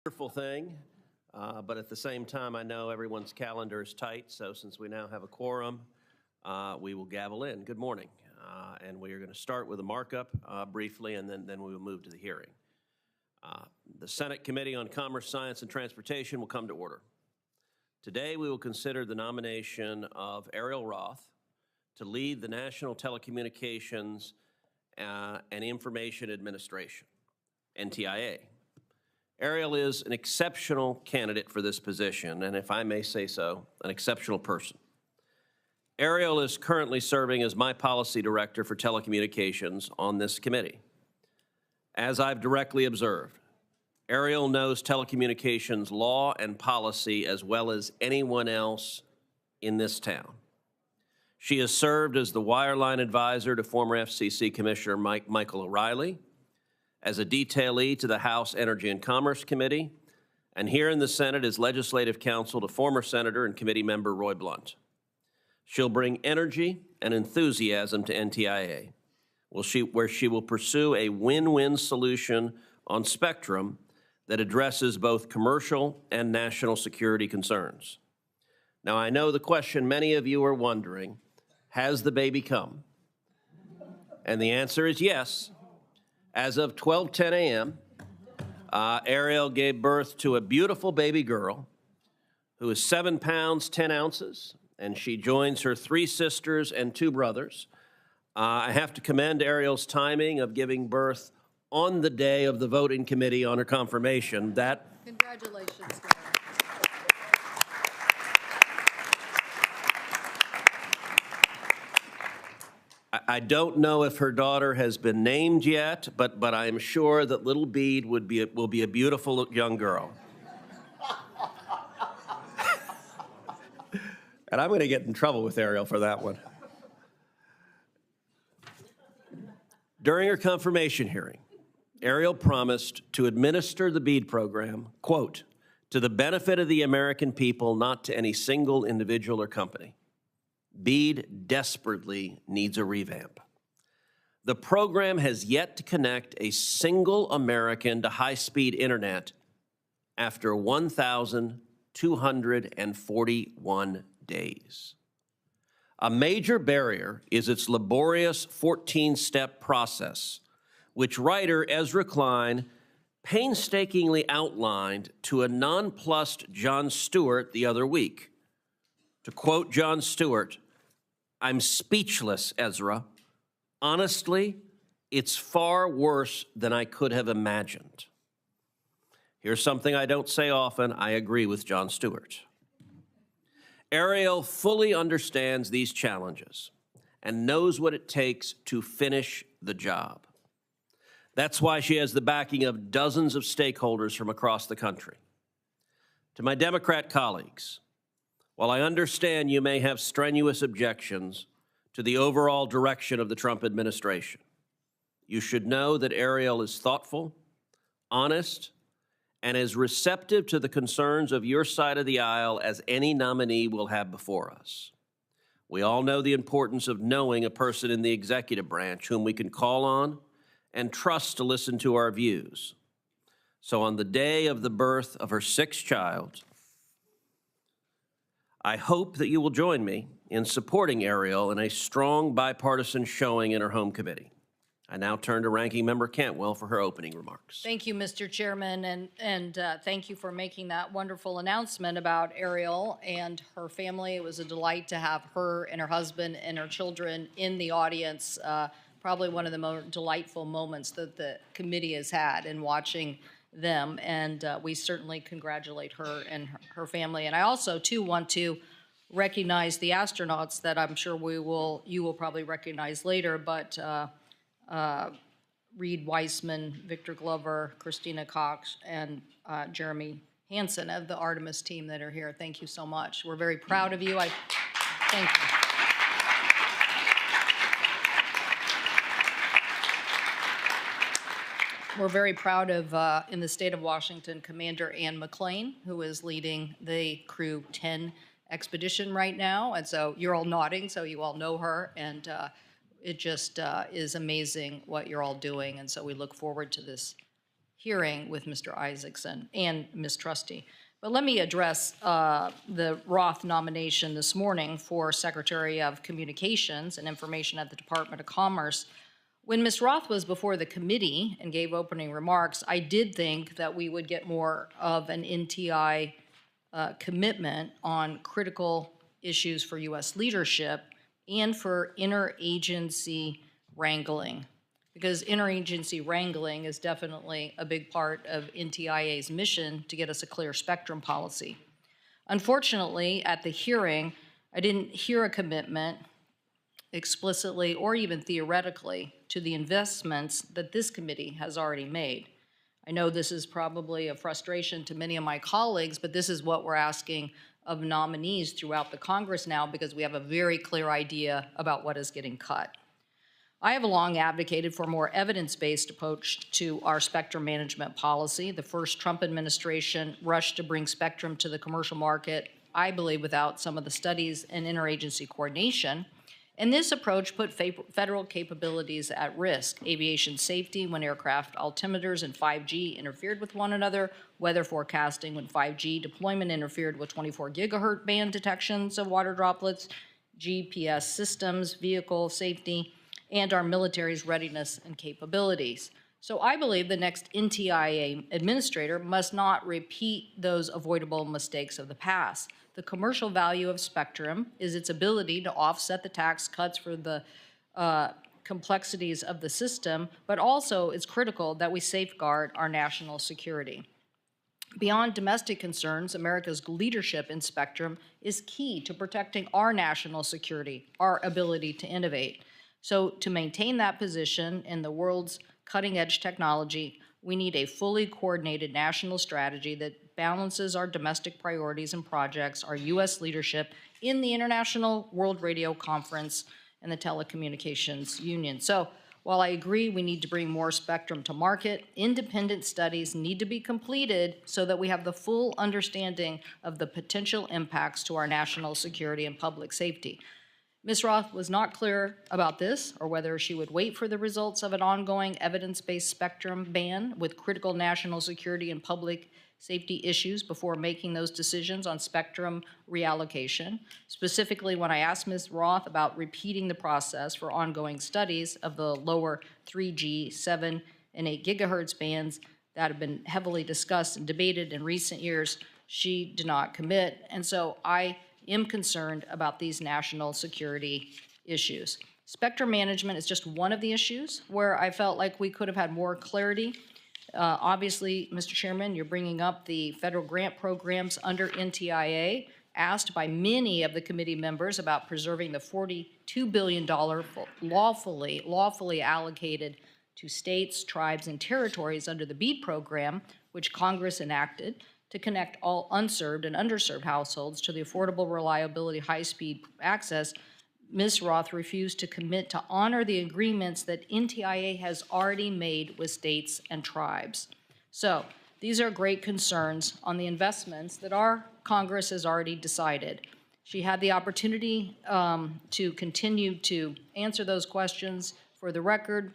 Wonderful thing, but at the same time, I know everyone's calendar is tight, so since we now have a quorum, we will gavel in. Good morning, and we are going to start with a markup briefly, and then we will move to the hearing. The Senate Committee on Commerce, Science, and Transportation will come to order. Today, we will consider the nomination of Ariel Roth to lead the National Telecommunications and Information Administration, NTIA. Ariel is an exceptional candidate for this position, and if I may say so, an exceptional person. Ariel is currently serving as my policy director for telecommunications on this committee. As I've directly observed, Ariel knows telecommunications law and policy as well as anyone else in this town. She has served as the wireline advisor to former FCC Commissioner Michael O'Reilly, as a detailee to the House Energy and Commerce Committee, and here in the Senate as legislative counsel to former Senator and committee member Roy Blunt. She'll bring energy and enthusiasm to NTIA, where she will pursue a win-win solution on spectrum that addresses both commercial and national security concerns. Now, I know the question many of you are wondering, has the baby come? And the answer is yes. As of 12:10 a.m., Ariel gave birth to a beautiful baby girl who is 7 pounds, 10 ounces, and she joins her 3 sisters and 2 brothers. I have to commend Ariel's timing of giving birth on the day of the voting committee on her confirmation. Congratulations. I don't know if her daughter has been named yet, but I am sure that little Bede will be a beautiful young girl. And I'm going to get in trouble with Ariel for that one. During her confirmation hearing, Ariel promised to administer the Bede program, quote, to the benefit of the American people, not to any single individual or company. Bede desperately needs a revamp. The program has yet to connect a single American to high-speed internet after 1,241 days. A major barrier is its laborious 14-step process, which writer Ezra Klein painstakingly outlined to a nonplussed Jon Stewart the other week. To quote Jon Stewart, "I'm speechless, Ezra. Honestly, it's far worse than I could have imagined." Here's something I don't say often. I agree with Jon Stewart. Ariel fully understands these challenges and knows what it takes to finish the job. That's why she has the backing of dozens of stakeholders from across the country. To my Democrat colleagues, while I understand you may have strenuous objections to the overall direction of the Trump administration, you should know that Ariel is thoughtful, honest, and as receptive to the concerns of your side of the aisle as any nominee will have before us. We all know the importance of knowing a person in the executive branch whom we can call on and trust to listen to our views. So on the day of the birth of her 6th child, I hope that you will join me in supporting Ariel in a strong bipartisan showing in her home committee. I now turn to Ranking Member Cantwell for her opening remarks. Thank you, Mr. Chairman, and thank you for making that wonderful announcement about Ariel and her family. It was a delight to have her and her husband and her children in the audience. Probably one of the more delightful moments that the committee has had in watching them, and we certainly congratulate her and her family. And I also, too, want to recognize the astronauts that I'm sure you will probably recognize later, but Reed Weissman, Victor Glover, Christina Cox, and Jeremy Hansen of the Artemis team that are here. Thank you so much. We're very proud of you. Thank you. We're very proud of, in the state of Washington, Commander Ann McClain, who is leading the Crew 10 expedition right now. And so you're all nodding, so you all know her. And it just is amazing what you're all doing. And so we look forward to this hearing with Mr. Isaacman and Ms. Trusty. But let me address the Roth nomination this morning for Secretary of Communications and Information at the Department of Commerce. When Ms. Roth was before the committee and gave opening remarks, I did think that we would get more of an NTI commitment on critical issues for U.S. leadership and for interagency wrangling, because interagency wrangling is definitely a big part of NTIA's mission to get us a clear spectrum policy. Unfortunately, at the hearing, I didn't hear a commitment explicitly or even theoretically to the investments that this committee has already made. I know this is probably a frustration to many of my colleagues, but this is what we're asking of nominees throughout the Congress now, because we have a very clear idea about what is getting cut. I have long advocated for a more evidence-based approach to our spectrum management policy. The first Trump administration rushed to bring spectrum to the commercial market, I believe, without some of the studies and interagency coordination. And this approach put federal capabilities at risk: aviation safety when aircraft altimeters and 5G interfered with one another, weather forecasting when 5G deployment interfered with 24 gigahertz band detections of water droplets, GPS systems, vehicle safety, and our military's readiness and capabilities. So I believe the next NTIA administrator must not repeat those avoidable mistakes of the past. The commercial value of spectrum is its ability to offset the tax cuts for the complexities of the system, but also it's critical that we safeguard our national security. Beyond domestic concerns, America's leadership in spectrum is key to protecting our national security, our ability to innovate. So to maintain that position in the world's cutting-edge technology, we need a fully coordinated national strategy that balances our domestic priorities and projects, our U.S. leadership in the International World Radio Conference and the Telecommunications Union. So while I agree we need to bring more spectrum to market, independent studies need to be completed so that we have the full understanding of the potential impacts to our national security and public safety. Ms. Roth was not clear about this, or whether she would wait for the results of an ongoing evidence-based spectrum ban with critical national security and public safety issues before making those decisions on spectrum reallocation. Specifically, when I asked Ms. Roth about repeating the process for ongoing studies of the lower 3G, 7, and 8 gigahertz bands that have been heavily discussed and debated in recent years, she did not commit. And so I am concerned about these national security issues. Spectrum management is just one of the issues where I felt like we could have had more clarity. Obviously, Mr. Chairman, you're bringing up the federal grant programs under NTIA, asked by many of the committee members about preserving the $42 billion lawfully allocated to states, tribes, and territories under the BEAD program, which Congress enacted to connect all unserved and underserved households to the affordable, reliability, high-speed access. Ms. Roth refused to commit to honor the agreements that NTIA has already made with states and tribes. So these are great concerns on the investments that our Congress has already decided. She had the opportunity to continue to answer those questions. For the record,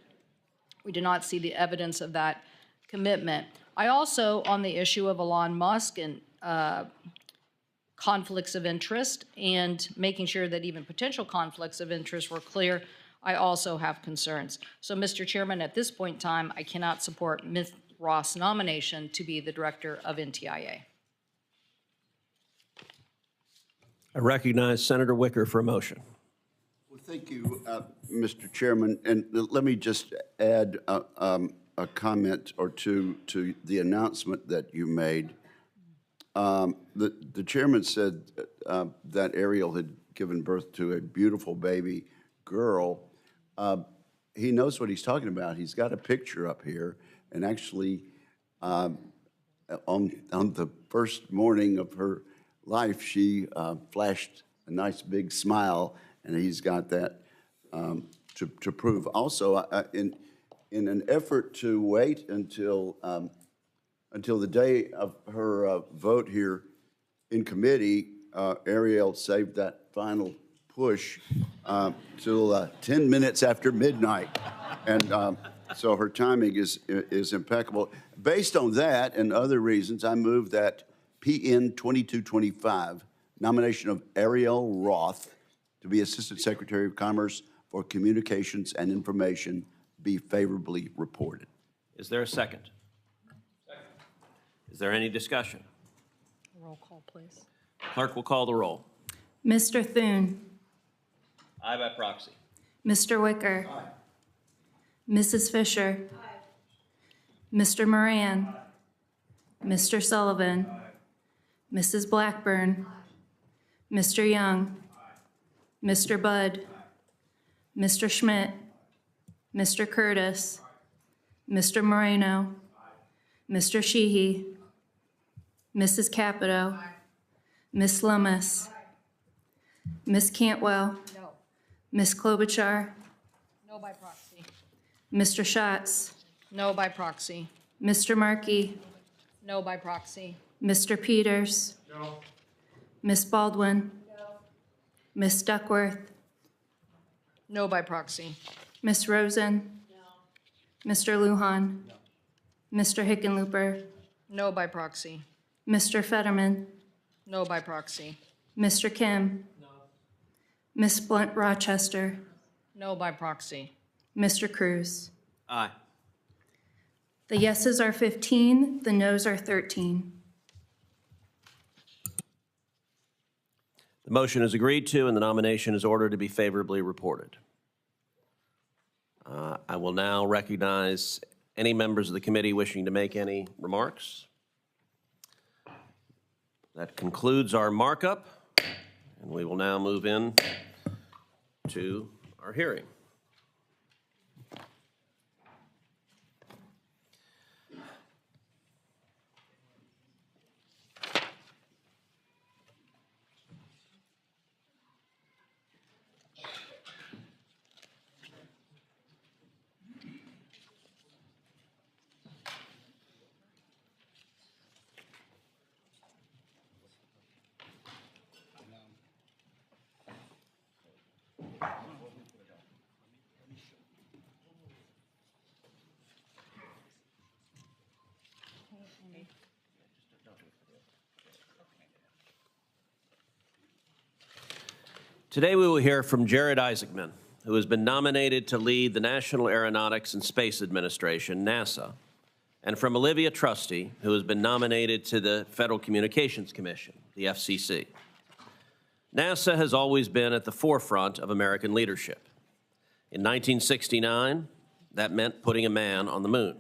we do not see the evidence of that commitment. I also, on the issue of Elon Musk and conflicts of interest and making sure that even potential conflicts of interest were clear, I also have concerns. So, Mr. Chairman, at this point in time, I cannot support Ms. Roth's nomination to be the director of NTIA. I recognize Senator Wicker for a motion. Well, thank you, Mr. Chairman. And let me just add a comment or two to the announcement that you made. The chairman said that Ariel had given birth to a beautiful baby girl. He knows what he's talking about. He's got a picture up here, and actually on the first morning of her life, she flashed a nice big smile, and he's got that to prove. Also, in an effort to wait until the day of her vote here in committee, Ariel saved that final push till 10 minutes after midnight. And So her timing is impeccable. Based on that and other reasons, I move that PN 2225, nomination of Ariel Roth to be Assistant Secretary of Commerce for Communications and Information be favorably reported. Is there a second? Second. Is there any discussion? Roll call, please. Clerk will call the roll. Mr. Thune. Aye by proxy. Mr. Wicker. Aye. Mrs. Fisher. Aye. Mr. Moran. Aye. Mr. Sullivan. Aye. Mrs. Blackburn. Aye. Mr. Young. Aye. Mr. Budd. Aye. Mr. Schmidt. Aye. Mr. Curtis. Aye. Mr. Moreno. Aye. Mr. Sheehy. Aye. Mrs. Capito. Aye. Ms. Lummis. Aye. Ms. Cantwell. No. Ms. Klobuchar. No by proxy. Mr. Schatz. No by proxy. Mr. Markey. No by proxy. Mr. Peters. No. Ms. Baldwin. No. Ms. Duckworth. No by proxy. Ms. Rosen. No. Mr. Lujan. No. Mr. Hickenlooper. No by proxy. Mr. Fetterman. No by proxy. Mr. Kim. No. Ms. Blunt Rochester. No by proxy. Mr. Cruz. Aye. The yeses are 15, the nos are 13. The motion is agreed to, and the nomination is ordered to be favorably reported. I will now recognize any members of the committee wishing to make any remarks. That concludes our markup, and we will now move in to our hearing. Today we will hear from Jared Isaacman, who has been nominated to lead the National Aeronautics and Space Administration, NASA, and from Olivia Trusty, who has been nominated to the Federal Communications Commission, the FCC. NASA has always been at the forefront of American leadership. In 1969, that meant putting a man on the moon.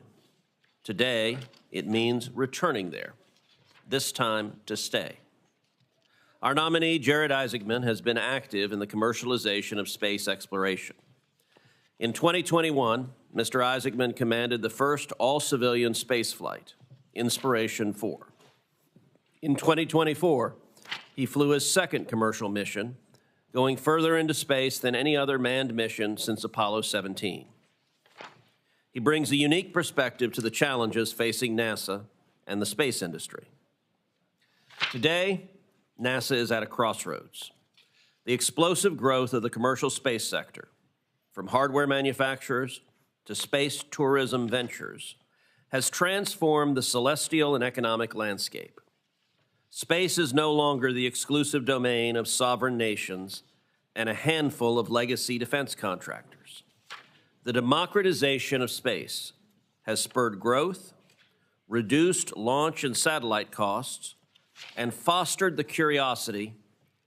Today, it means returning there, this time to stay. Our nominee, Jared Isaacman, has been active in the commercialization of space exploration. In 2021, Mr. Isaacman commanded the first all-civilian spaceflight, Inspiration 4. In 2024, he flew his second commercial mission, going further into space than any other manned mission since Apollo 17. He brings a unique perspective to the challenges facing NASA and the space industry. Today, NASA is at a crossroads. The explosive growth of the commercial space sector, from hardware manufacturers to space tourism ventures, has transformed the celestial and economic landscape. Space is no longer the exclusive domain of sovereign nations and a handful of legacy defense contractors. The democratization of space has spurred growth, reduced launch and satellite costs, and fostered the curiosity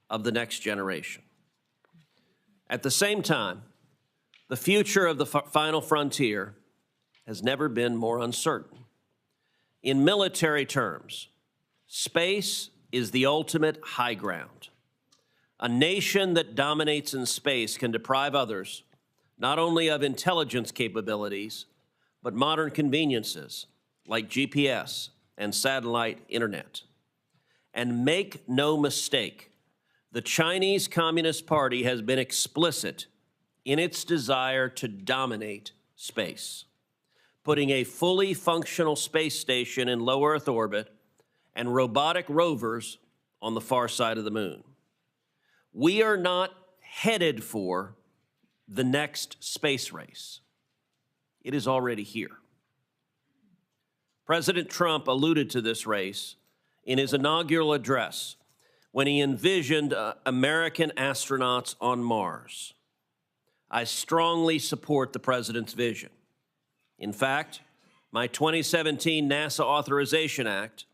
of the next generation. At the same time, the future of the final frontier has never been more uncertain. In military terms, space is the ultimate high ground. A nation that dominates in space can deprive others not only of intelligence capabilities, but modern conveniences like GPS and satellite internet. And make no mistake, the Chinese Communist Party has been explicit in its desire to dominate space, putting a fully functional space station in low Earth orbit and robotic rovers on the far side of the moon. We are not headed for the next space race. It is already here. President Trump alluded to this race in his inaugural address when he envisioned American astronauts on Mars. I strongly support the president's vision. In fact, my 2017 NASA Authorization Act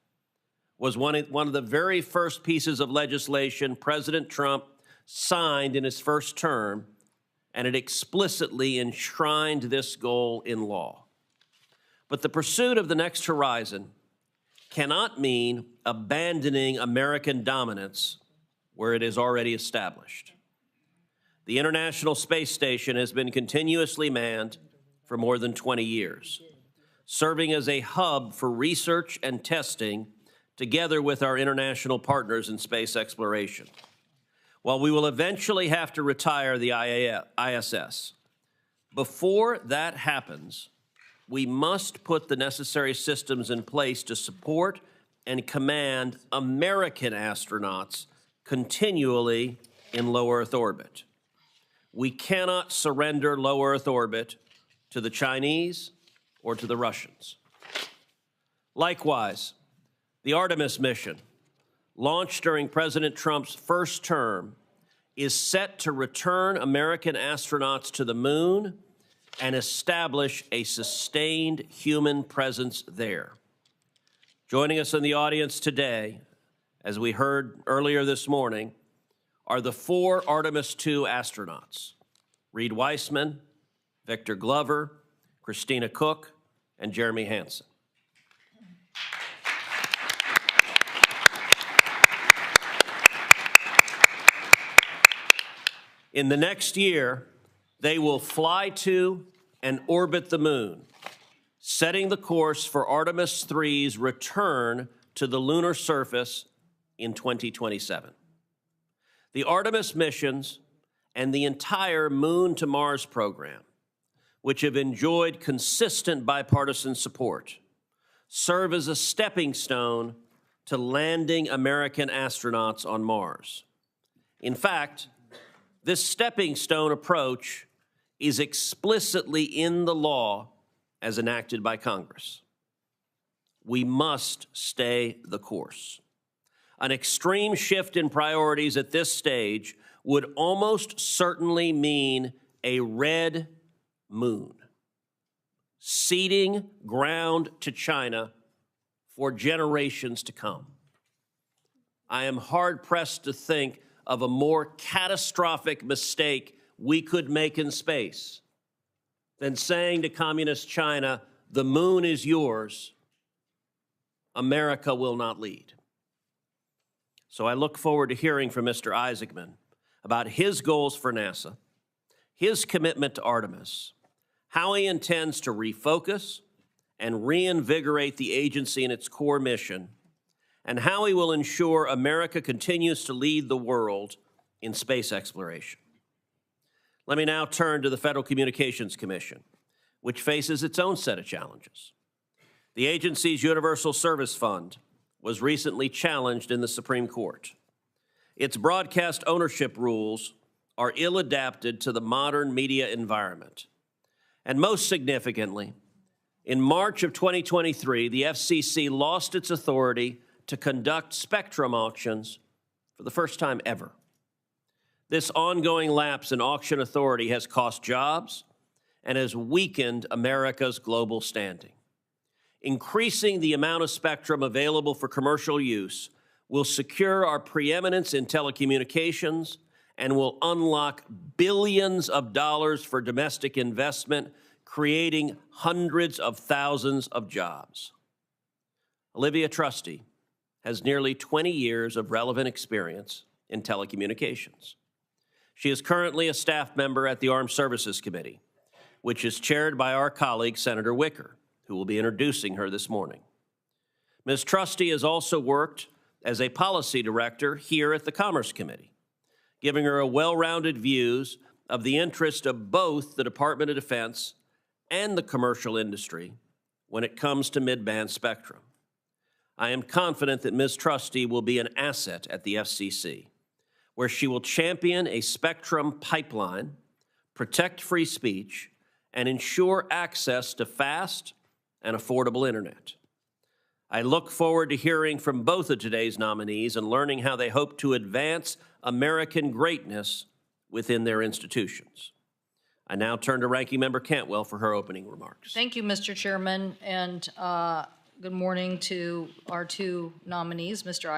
was one of the very first pieces of legislation President Trump signed in his first term, and it explicitly enshrined this goal in law. But the pursuit of the next horizon cannot mean abandoning American dominance where it is already established. The International Space Station has been continuously manned for more than 20 years, serving as a hub for research and testing together with our international partners in space exploration. While we will eventually have to retire the ISS, before that happens, we must put the necessary systems in place to support and command American astronauts continually in low Earth orbit. We cannot surrender low Earth orbit to the Chinese or to the Russians. Likewise, the Artemis mission, launched during President Trump's first term, is set to return American astronauts to the moon and establish a sustained human presence there. Joining us in the audience today, as we heard earlier this morning, are the 4 Artemis II astronauts: Reed Weissman, Victor Glover, Christina Cook, and Jeremy Hansen. In the next year, they will fly to and orbit the moon, setting the course for Artemis III's return to the lunar surface in 2027. The Artemis missions and the entire Moon to Mars program, which have enjoyed consistent bipartisan support, serve as a stepping stone to landing American astronauts on Mars. In fact, this stepping stone approach is explicitly in the law as enacted by Congress. We must stay the course. An extreme shift in priorities at this stage would almost certainly mean a red moon, ceding ground to China for generations to come. I am hard-pressed to think of a more catastrophic mistake we could make in space than saying to communist China, the moon is yours, America will not lead. So I look forward to hearing from Mr. Isaacman about his goals for NASA, his commitment to Artemis, how he intends to refocus and reinvigorate the agency in its core mission, and how he will ensure America continues to lead the world in space exploration. Let me now turn to the Federal Communications Commission, which faces its own set of challenges. The agency's Universal Service Fund was recently challenged in the Supreme Court. Its broadcast ownership rules are ill-adapted to the modern media environment. And most significantly, in March of 2023, the FCC lost its authority to conduct spectrum auctions for the first time ever. This ongoing lapse in auction authority has cost jobs and has weakened America's global standing. Increasing the amount of spectrum available for commercial use will secure our preeminence in telecommunications and will unlock billions of dollars for domestic investment, creating hundreds of thousands of jobs. Olivia Trusty has nearly 20 years of relevant experience in telecommunications. She is currently a staff member at the Armed Services Committee, which is chaired by our colleague, Senator Wicker, who will be introducing her this morning. Ms. Trusty has also worked as a policy director here at the Commerce Committee, giving her a well-rounded views of the interest of both the Department of Defense and the commercial industry when it comes to mid-band spectrum. I am confident that Ms. Trusty will be an asset at the FCC, where she will champion a spectrum pipeline, protect free speech, and ensure access to fast and affordable internet. I look forward to hearing from both of today's nominees and learning how they hope to advance American greatness within their institutions. I now turn to Ranking Member Cantwell for her opening remarks. Thank you, Mr. Chairman, and good morning to our two nominees, Mr.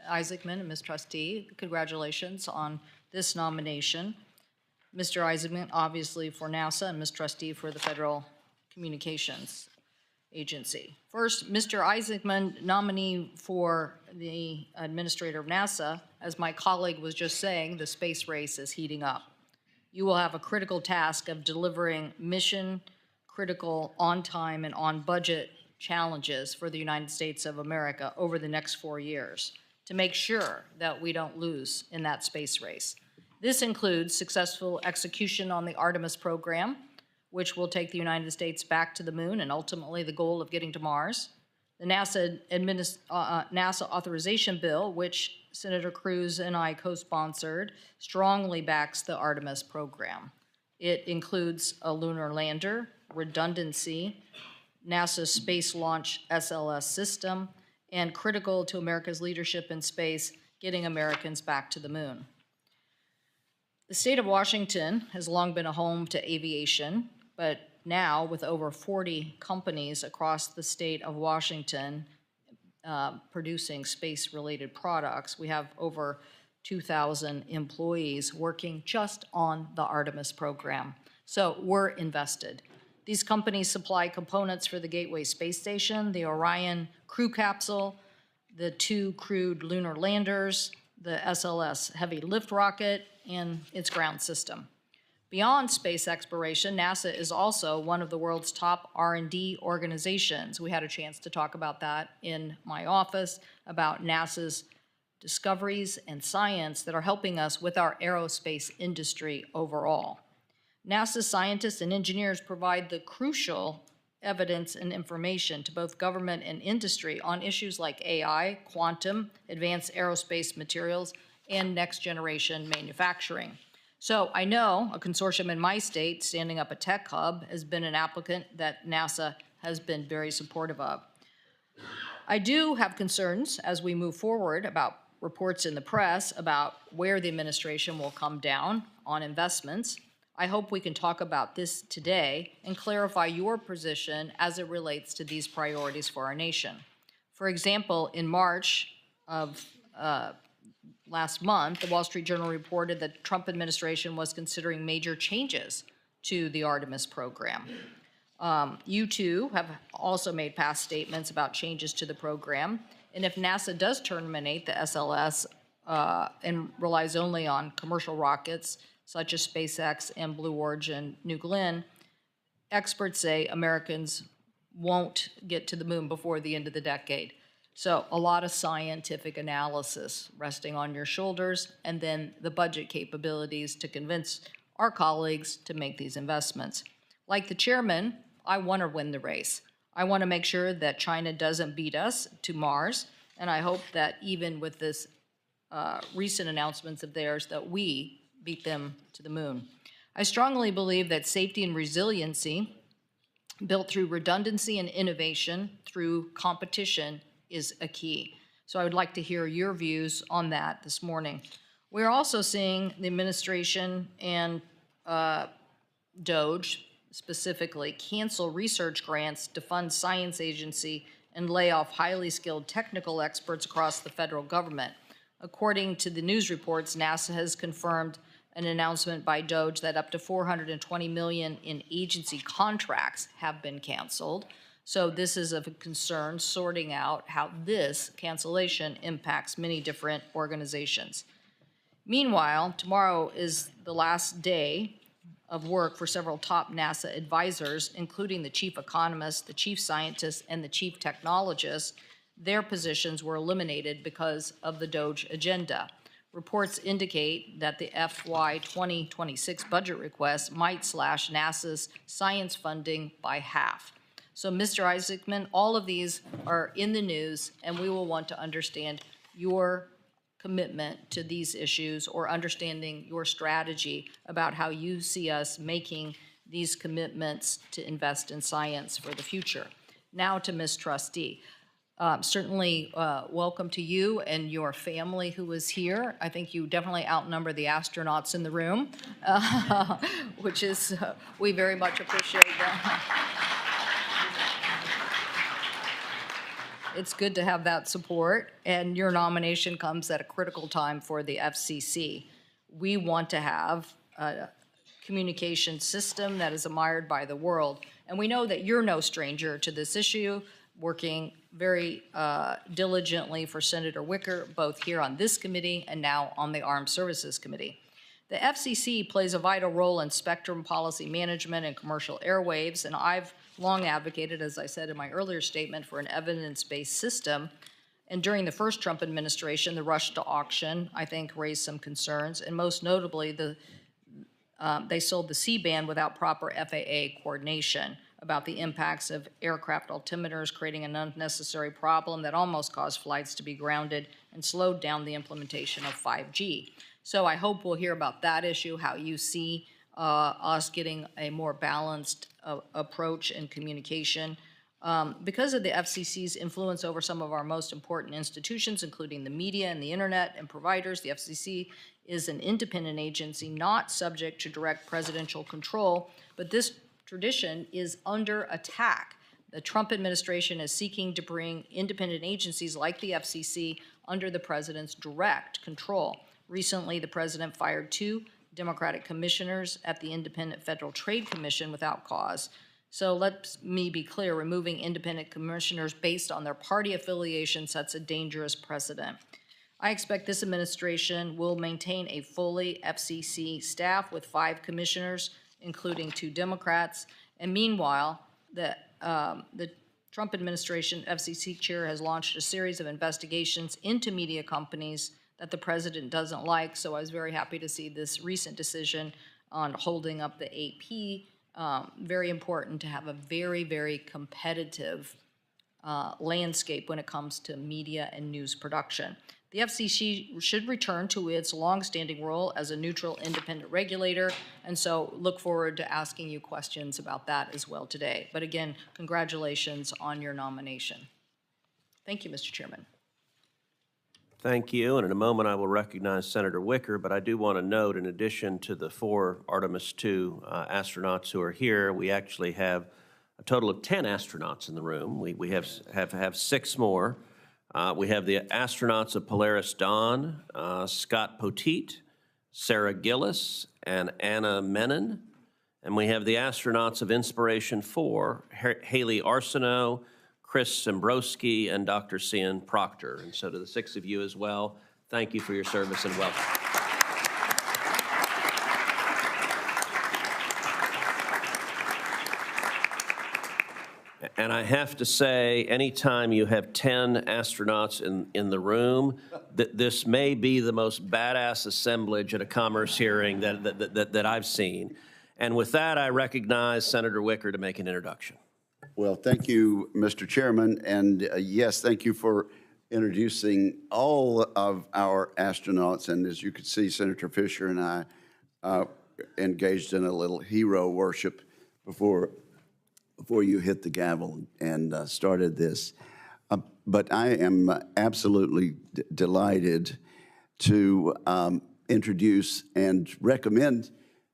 Isaacman and Ms. Trusty. Congratulations on this nomination. Mr. Isaacman, obviously for NASA, and Ms. Trusty for the Federal Communications Agency. First, Mr. Isaacman, nominee for the Administrator of NASA. As my colleague was just saying, the space race is heating up. You will have a critical task of delivering mission-critical, on-time, and on-budget challenges for the United States of America over the next 4 years to make sure that we don't lose in that space race. This includes successful execution on the Artemis program, which will take the United States back to the moon and ultimately the goal of getting to Mars. The NASA authorization bill, which Senator Cruz and I co-sponsored, strongly backs the Artemis program. It includes a lunar lander, redundancy, NASA's Space Launch SLS system, and critical to America's leadership in space, getting Americans back to the moon. The state of Washington has long been a home to aviation, but now with over 40 companies across the state of Washington producing space-related products, we have over 2,000 employees working just on the Artemis program. So we're invested. These companies supply components for the Gateway Space Station, the Orion crew capsule, the 2 crewed lunar landers, the SLS heavy lift rocket, and its ground system. Beyond space exploration, NASA is also one of the world's top R&D organizations. We had a chance to talk about that in my office, about NASA's discoveries and science that are helping us with our aerospace industry overall. NASA scientists and engineers provide the crucial evidence and information to both government and industry on issues like AI, quantum, advanced aerospace materials, and next-generation manufacturing. So I know a consortium in my state, standing up a tech hub, has been an applicant that NASA has been very supportive of. I do have concerns as we move forward about reports in the press about where the administration will come down on investments. I hope we can talk about this today and clarify your position as it relates to these priorities for our nation. For example, in March of last month, the Wall Street Journal reported that the Trump administration was considering major changes to the Artemis program. You two have also made past statements about changes to the program, and if NASA does terminate the SLS and relies only on commercial rockets, such as SpaceX and Blue Origin New Glenn, experts say Americans won't get to the moon before the end of the decade. So a lot of scientific analysis resting on your shoulders, and then the budget capabilities to convince our colleagues to make these investments. Like the chairman, I want to win the race. I want to make sure that China doesn't beat us to Mars, and I hope that even with this recent announcements of theirs, that we beat them to the moon. I strongly believe that safety and resiliency, built through redundancy and innovation through competition, is a key. So I would like to hear your views on that this morning. We're also seeing the administration and DOGE specifically cancel research grants to fund science agency and lay off highly skilled technical experts across the federal government. According to the news reports, NASA has confirmed an announcement by DOGE that up to $420 million in agency contracts have been canceled. So this is of a concern, sorting out how this cancellation impacts many different organizations. Meanwhile, tomorrow is the last day of work for several top NASA advisors, including the chief economist, the chief scientist, and the chief technologist. Their positions were eliminated because of the DOGE agenda. Reports indicate that the FY 2026 budget request might slash NASA's science funding by half. So, Mr. Isaacman, all of these are in the news, and we will want to understand your commitment to these issues or understanding your strategy about how you see us making these commitments to invest in science for the future. Now to Ms. Trusty. Certainly welcome to you and your family who is here. I think you definitely outnumber the astronauts in the room, which is, we very much appreciate that. It's good to have that support, and your nomination comes at a critical time for the FCC. We want to have a communication system that is admired by the world, and we know that you're no stranger to this issue, working very diligently for Senator Wicker, both here on this committee and now on the Armed Services Committee. The FCC plays a vital role in spectrum policy management and commercial airwaves, and I've long advocated, as I said in my earlier statement, for an evidence-based system. And during the first Trump administration, the rush to auction, I think, raised some concerns, and most notably, they sold the C-band without proper FAA coordination about the impacts of aircraft altimeters, creating an unnecessary problem that almost caused flights to be grounded and slowed down the implementation of 5G. So I hope we'll hear about that issue, how you see us getting a more balanced approach in communication. Because of the FCC's influence over some of our most important institutions, including the media and the internet and providers, the FCC is an independent agency not subject to direct presidential control, but this tradition is under attack. The Trump administration is seeking to bring independent agencies like the FCC under the president's direct control. Recently, the president fired 2 Democratic commissioners at the Independent Federal Trade Commission without cause. So let me be clear, removing independent commissioners based on their party affiliation sets a dangerous precedent. I expect this administration will maintain a fully FCC staff with 5 commissioners, including 2 Democrats. And meanwhile, the Trump administration FCC chair has launched a series of investigations into media companies that the president doesn't like. So I was very happy to see this recent decision on holding up the AP. Very important to have a very, very competitive landscape when it comes to media and news production. The FCC should return to its longstanding role as a neutral, independent regulator, and so look forward to asking you questions about that as well today. But again, congratulations on your nomination. Thank you, Mr. Chairman. Thank you, and in a moment I will recognize Senator Wicker, but I do want to note, in addition to the 4 Artemis II astronauts who are here, we actually have a total of 10 astronauts in the room. We have 6 more. We have the astronauts of Polaris Dawn, Scott Poteet, Sarah Gillis, and Anna Menon. And we have the astronauts of Inspiration 4, Haley Arsenault, Chris Sembrowski, and Dr. Cian Proctor. And so to the 6 of you as well, thank you for your service and welcome. And I have to say, anytime you have 10 astronauts in the room, this may be the most badass assemblage at a commerce hearing that I've seen. And with that, I recognize Senator Wicker to make an introduction. Well, thank you, Mr. Chairman. And yes, thank you for introducing all of our astronauts. And as you can see, Senator Fisher and I engaged in a little hero worship before you hit the gavel and started this. But I am absolutely delighted to introduce and recommend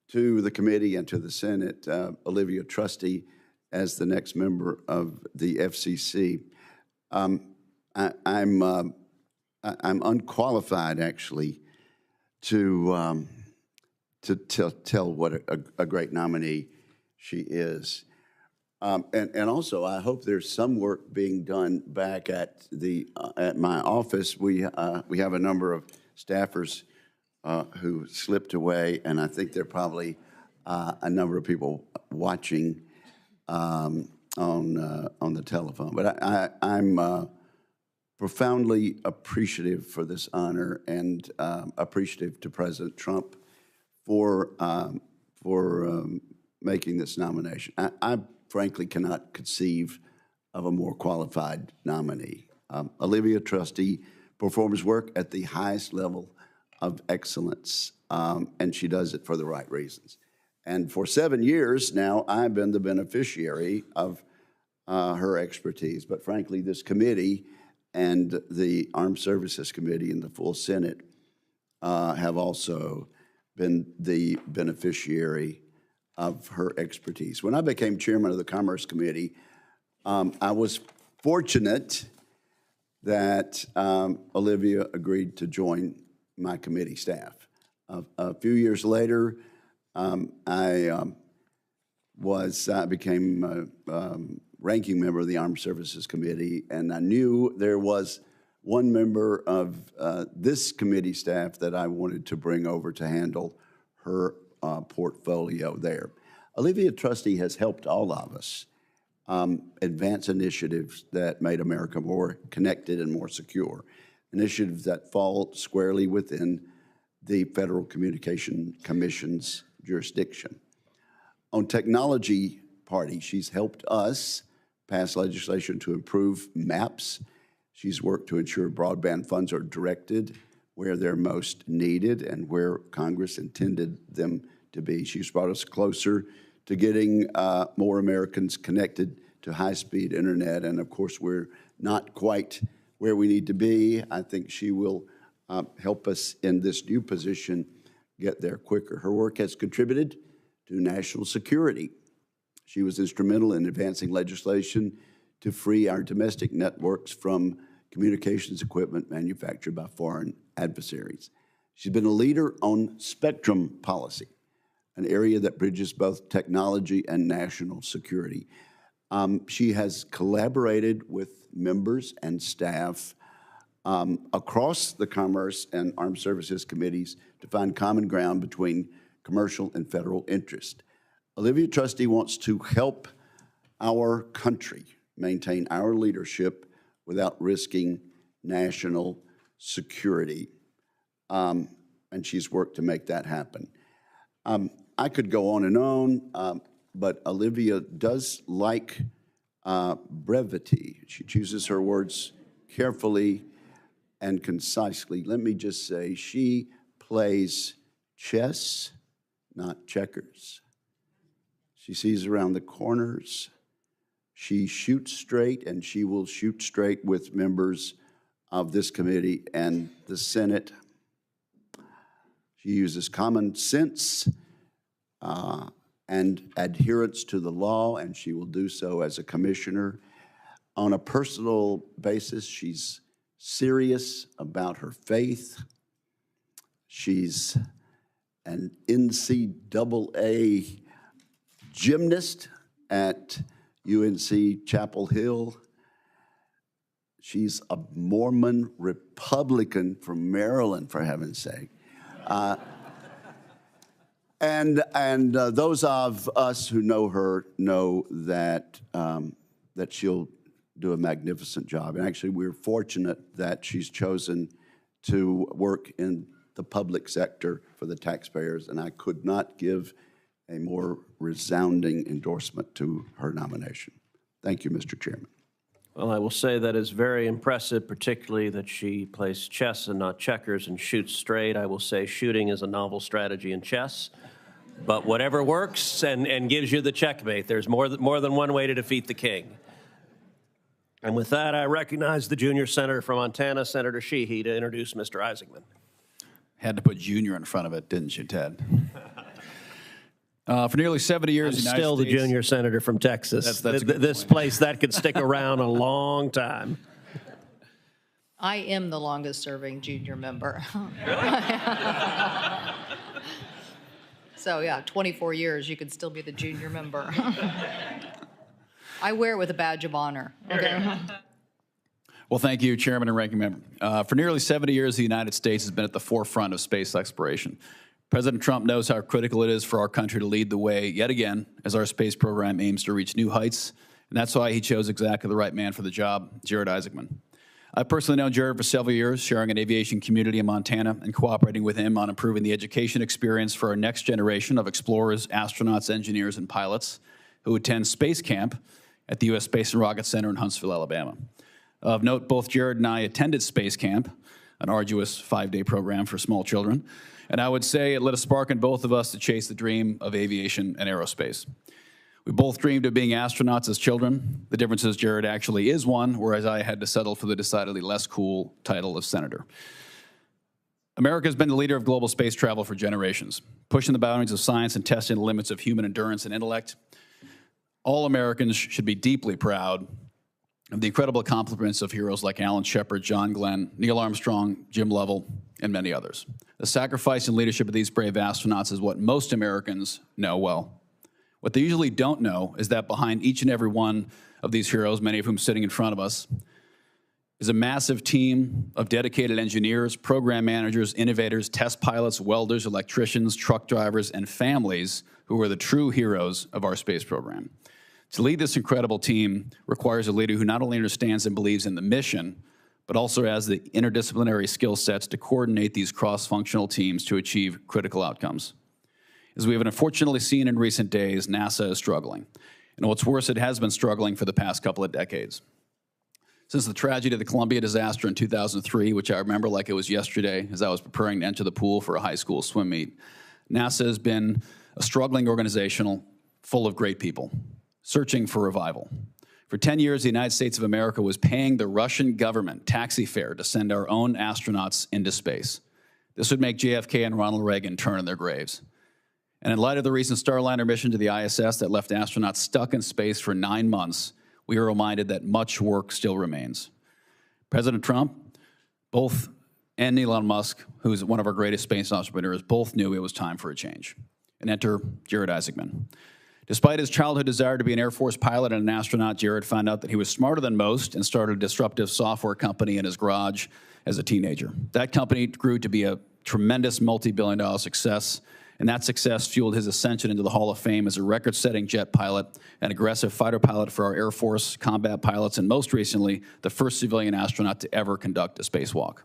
to the committee and to the Senate Olivia Trusty as the next member of the FCC. I'm unqualified, actually, to tell what a great nominee she is. And also, I hope there's some work being done back at my office. We have a number of staffers who slipped away, and I think there are probably a number of people watching on the telephone. But I'm profoundly appreciative for this honor and appreciative to President Trump for making this nomination. I frankly cannot conceive of a more qualified nominee. Olivia Trusty performs work at the highest level of excellence, and she does it for the right reasons. And for 7 years now, I've been the beneficiary of her expertise. But frankly, this committee and the Armed Services Committee and the full Senate have also been the beneficiary of her expertise. When I became chairman of the Commerce Committee, I was fortunate that Olivia agreed to join my committee staff. A few years later, I became ranking member of the Armed Services Committee, and I knew there was one member of this committee staff that I wanted to bring over to handle her portfolio there. Olivia Trusty has helped all of us advance initiatives that made America more connected and more secure, initiatives that fall squarely within the Federal Communication Commission's jurisdiction. On technology party, she's helped us pass legislation to improve maps. She's worked to ensure broadband funds are directed where they're most needed and where Congress intended them to be. She's brought us closer to getting more Americans connected to high-speed internet. And of course, we're not quite where we need to be. I think she will help us in this new position get there quicker. Her work has contributed to national security. She was instrumental in advancing legislation to free our domestic networks from communications equipment manufactured by foreign adversaries. She's been a leader on spectrum policy, an area that bridges both technology and national security. She has collaborated with members and staff across the Commerce and Armed Services Committees to find common ground between commercial and federal interest. Olivia Trusty wants to help our country maintain our leadership without risking national security, and she's worked to make that happen. I could go on and on, but Olivia does like brevity. She chooses her words carefully and concisely. Let me just say, she plays chess, not checkers. She sees around the corners. She shoots straight, and she will shoot straight with members of this committee and the Senate. She uses common sense and adherence to the law, and she will do so as a commissioner. On a personal basis, she's serious about her faith. She's an NCAA gymnast at UNC Chapel Hill. She's a Mormon Republican from Maryland, for heaven's sake. And those of us who know her know that that she'll do a magnificent job. And actually, we're fortunate that she's chosen to work in the public sector for the taxpayers, and I could not give a more resounding endorsement to her nomination. Thank you, Mr. Chairman. Well, I will say that is very impressive, particularly that she plays chess and not checkers and shoots straight. I will say shooting is a novel strategy in chess, but whatever works and gives you the checkmate. There's more than one way to defeat the king. And with that, I recognize the junior senator from Montana, Senator Sheehy, to introduce Mr. Isaacman. Had to put junior in front of it, didn't you, Ted? For nearly 70 years, I'm still the junior senator from Texas. That's a good this point. place, that could stick around a long time. I am the longest serving junior member. So yeah, 24 years, you could still be the junior member. I wear it with a badge of honor. Okay. Well, thank you, Chairman and Ranking Member. For nearly 70 years, the United States has been at the forefront of space exploration. President Trump knows how critical it is for our country to lead the way yet again as our space program aims to reach new heights, and that's why he chose exactly the right man for the job, Jared Isaacman. I've personally known Jared for several years, sharing an aviation community in Montana and cooperating with him on improving the education experience for our next generation of explorers, astronauts, engineers, and pilots who attend space camp at the U.S. Space and Rocket Center in Huntsville, Alabama. Of note, both Jared and I attended space camp, an arduous 5-day program for small children, And I would say it lit a spark in both of us to chase the dream of aviation and aerospace. We both dreamed of being astronauts as children. The difference is Jared actually is one, whereas I had to settle for the decidedly less cool title of senator. America has been the leader of global space travel for generations, pushing the boundaries of science and testing the limits of human endurance and intellect. All Americans should be deeply proud of the incredible accomplishments of heroes like Alan Shepard, John Glenn, Neil Armstrong, Jim Lovell, and many others. The sacrifice and leadership of these brave astronauts is what most Americans know well. What they usually don't know is that behind each and every one of these heroes, many of whom sitting in front of us, is a massive team of dedicated engineers, program managers, innovators, test pilots, welders, electricians, truck drivers, and families who are the true heroes of our space program. To lead this incredible team requires a leader who not only understands and believes in the mission, but also has the interdisciplinary skill sets to coordinate these cross-functional teams to achieve critical outcomes. As we have unfortunately seen in recent days, NASA is struggling. And what's worse, it has been struggling for the past couple of decades. Since the tragedy of the Columbia disaster in 2003, which I remember like it was yesterday as I was preparing to enter the pool for a high school swim meet, NASA has been a struggling organization full of great people, searching for revival. For 10 years, the United States of America was paying the Russian government taxi fare to send our own astronauts into space. This would make JFK and Ronald Reagan turn in their graves. And in light of the recent Starliner mission to the ISS that left astronauts stuck in space for 9 months, we are reminded that much work still remains. President Trump, and Elon Musk, who's one of our greatest space entrepreneurs, both knew it was time for a change. And enter Jared Isaacman. Despite his childhood desire to be an Air Force pilot and an astronaut, Jared found out that he was smarter than most and started a disruptive software company in his garage as a teenager. That company grew to be a tremendous multi-billion-dollar success, and that success fueled his ascension into the Hall of Fame as a record-setting jet pilot, an aggressive fighter pilot for our Air Force combat pilots, and most recently, the first civilian astronaut to ever conduct a spacewalk.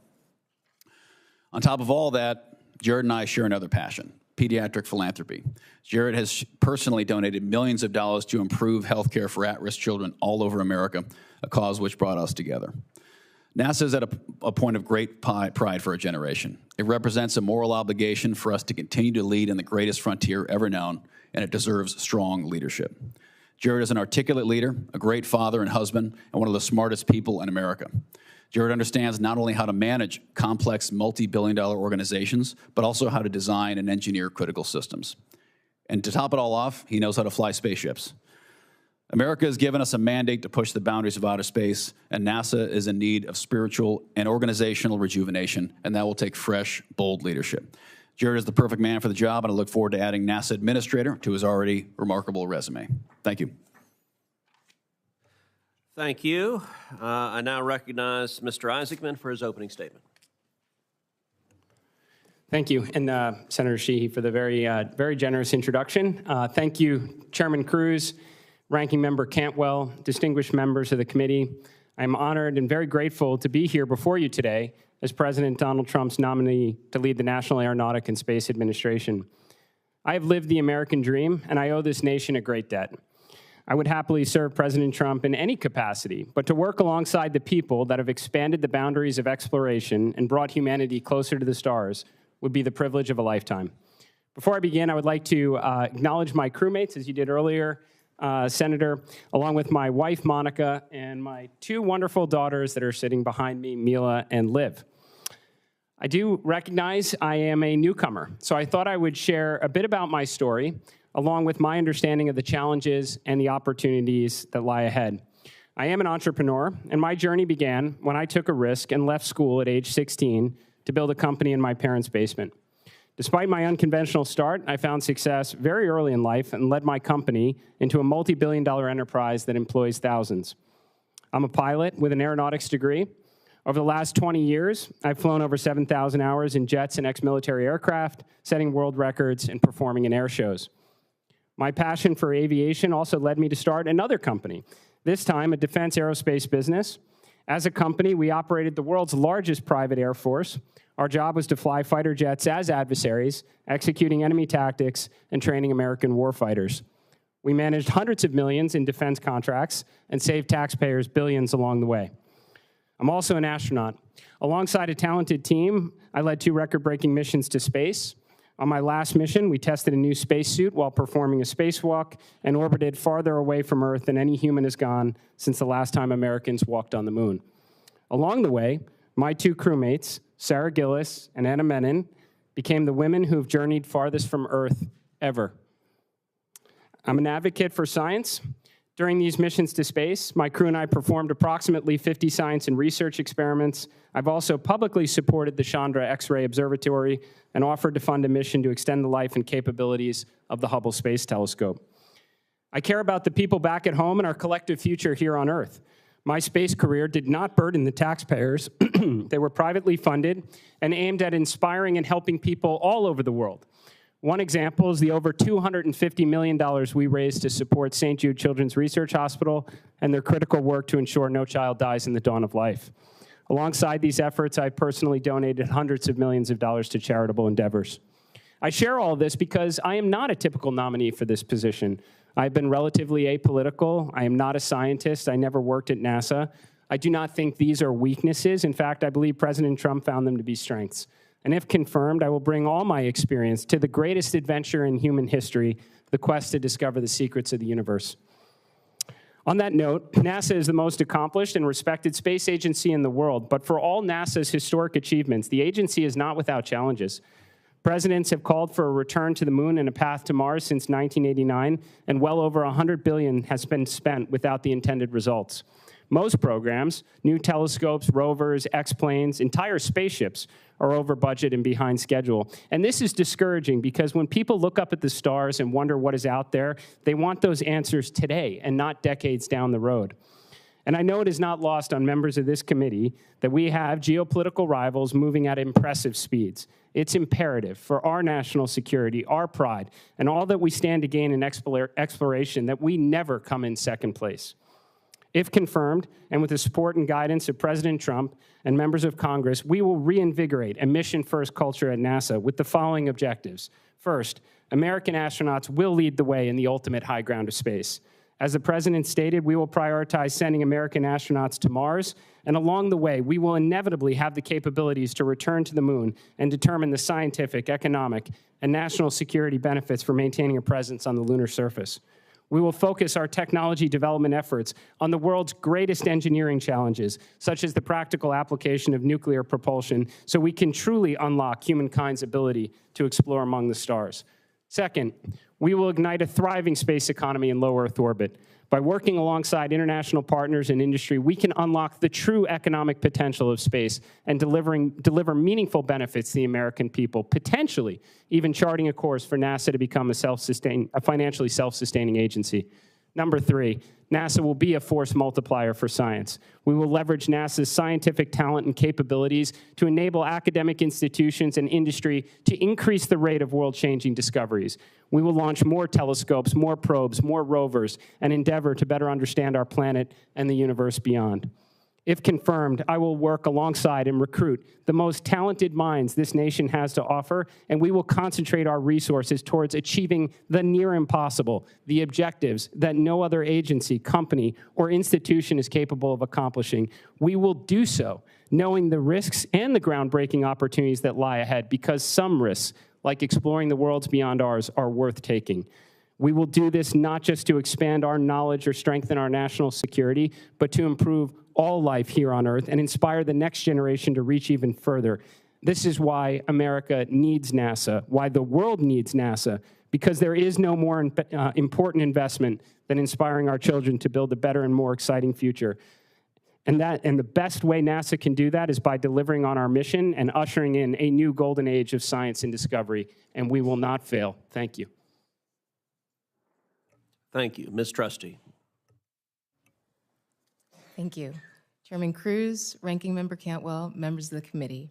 On top of all that, Jared and I share another passion: pediatric philanthropy. Jared has personally donated millions of dollars to improve healthcare for at-risk children all over America, a cause which brought us together. NASA is at a point of great pride for a generation. It represents a moral obligation for us to continue to lead in the greatest frontier ever known, and it deserves strong leadership. Jared is an articulate leader, a great father and husband, and one of the smartest people in America. Jared understands not only how to manage complex multi-billion-dollar organizations, but also how to design and engineer critical systems. And to top it all off, he knows how to fly spaceships. America has given us a mandate to push the boundaries of outer space, and NASA is in need of spiritual and organizational rejuvenation, and that will take fresh, bold leadership. Jared is the perfect man for the job, and I look forward to adding NASA administrator to his already remarkable resume. Thank you. Thank you. I now recognize Mr. Isaacman for his opening statement. Thank you, and Senator Sheehy for the very generous introduction. Thank you, Chairman Cruz, Ranking Member Cantwell, distinguished members of the committee. I'm honored and very grateful to be here before you today as President Donald Trump's nominee to lead the National Aeronautic and Space Administration. I have lived the American dream, and I owe this nation a great debt. I would happily serve President Trump in any capacity, but to work alongside the people that have expanded the boundaries of exploration and brought humanity closer to the stars would be the privilege of a lifetime. Before I begin, I would like to acknowledge my crewmates, as you did earlier, Senator, along with my wife, Monica, and my two wonderful daughters that are sitting behind me, Mila and Liv. I do recognize I am a newcomer, so I thought I would share a bit about my story, along with my understanding of the challenges and the opportunities that lie ahead. I am an entrepreneur, and my journey began when I took a risk and left school at age 16 to build a company in my parents' basement. Despite my unconventional start, I found success very early in life and led my company into a multi-billion-dollar enterprise that employs thousands. I'm a pilot with an aeronautics degree. Over the last 20 years, I've flown over 7,000 hours in jets and ex-military aircraft, setting world records and performing in air shows. My passion for aviation also led me to start another company, this time a defense aerospace business. As a company, we operated the world's largest private air force. Our job was to fly fighter jets as adversaries, executing enemy tactics and training American warfighters. We managed hundreds of millions in defense contracts and saved taxpayers billions along the way. I'm also an astronaut. Alongside a talented team, I led 2 record-breaking missions to space. On my last mission, we tested a new spacesuit while performing a spacewalk and orbited farther away from Earth than any human has gone since the last time Americans walked on the moon. Along the way, my 2 crewmates, Sarah Gillis and Anna Menon, became the women who have journeyed farthest from Earth ever. I'm an advocate for science. During these missions to space, my crew and I performed approximately 50 science and research experiments. I've also publicly supported the Chandra X-ray Observatory and offered to fund a mission to extend the life and capabilities of the Hubble Space Telescope. I care about the people back at home and our collective future here on Earth. My space career did not burden the taxpayers. They were privately funded and aimed at inspiring and helping people all over the world. One example is the over $250 million we raised to support St. Jude Children's Research Hospital and their critical work to ensure no child dies in the dawn of life. Alongside these efforts, I personally donated hundreds of millions of dollars to charitable endeavors. I share all of this because I am not a typical nominee for this position. I've been relatively apolitical. I am not a scientist. I never worked at NASA. I do not think these are weaknesses. In fact, I believe President Trump found them to be strengths. And if confirmed, I will bring all my experience to the greatest adventure in human history, the quest to discover the secrets of the universe. On that note, NASA is the most accomplished and respected space agency in the world, but for all NASA's historic achievements, the agency is not without challenges. Presidents have called for a return to the moon and a path to Mars since 1989, and well over $100 billion has been spent without the intended results. Most programs, new telescopes, rovers, X-planes, entire spaceships, are over budget and behind schedule. And this is discouraging because when people look up at the stars and wonder what is out there, they want those answers today and not decades down the road. And I know it is not lost on members of this committee that we have geopolitical rivals moving at impressive speeds. It's imperative for our national security, our pride, and all that we stand to gain in exploration that we never come in second place. If confirmed, and with the support and guidance of President Trump and members of Congress, we will reinvigorate a mission-first culture at NASA with the following objectives. First, American astronauts will lead the way in the ultimate high ground of space. As the President stated, we will prioritize sending American astronauts to Mars, and along the way, we will inevitably have the capabilities to return to the moon and determine the scientific, economic, and national security benefits for maintaining a presence on the lunar surface. We will focus our technology development efforts on the world's greatest engineering challenges, such as the practical application of nuclear propulsion, so we can truly unlock humankind's ability to explore among the stars. Second, we will ignite a thriving space economy in low Earth orbit. By working alongside international partners and industry, we can unlock the true economic potential of space and deliver meaningful benefits to the American people, potentially even charting a course for NASA to become a financially self-sustaining agency. Number 3, NASA will be a force multiplier for science. We will leverage NASA's scientific talent and capabilities to enable academic institutions and industry to increase the rate of world-changing discoveries. We will launch more telescopes, more probes, more rovers, and endeavor to better understand our planet and the universe beyond. If confirmed, I will work alongside and recruit the most talented minds this nation has to offer, and we will concentrate our resources towards achieving the near impossible, the objectives that no other agency, company, or institution is capable of accomplishing. We will do so, knowing the risks and the groundbreaking opportunities that lie ahead, because some risks, like exploring the worlds beyond ours, are worth taking. We will do this not just to expand our knowledge or strengthen our national security, but to improve all life here on Earth and inspire the next generation to reach even further. This is why America needs NASA, why the world needs NASA, because there is no more important investment than inspiring our children to build a better and more exciting future. And the best way NASA can do that is by delivering on our mission and ushering in a new golden age of science and discovery, and we will not fail. Thank you. Thank you. Ms. Trusty. Thank you. Chairman Cruz, Ranking Member Cantwell, members of the committee,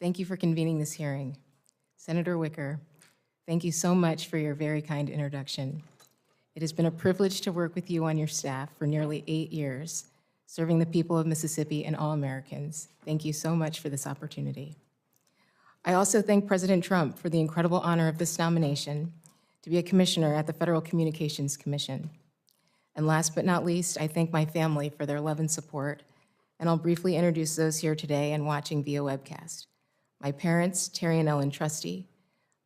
thank you for convening this hearing. Senator Wicker, thank you so much for your very kind introduction. It has been a privilege to work with you on your staff for nearly 8 years, serving the people of Mississippi and all Americans. Thank you so much for this opportunity. I also thank President Trump for the incredible honor of this nomination to be a commissioner at the Federal Communications Commission. And last but not least, I thank my family for their love and support and I'll briefly introduce those here today and watching via webcast. My parents, Terry and Ellen Trusty,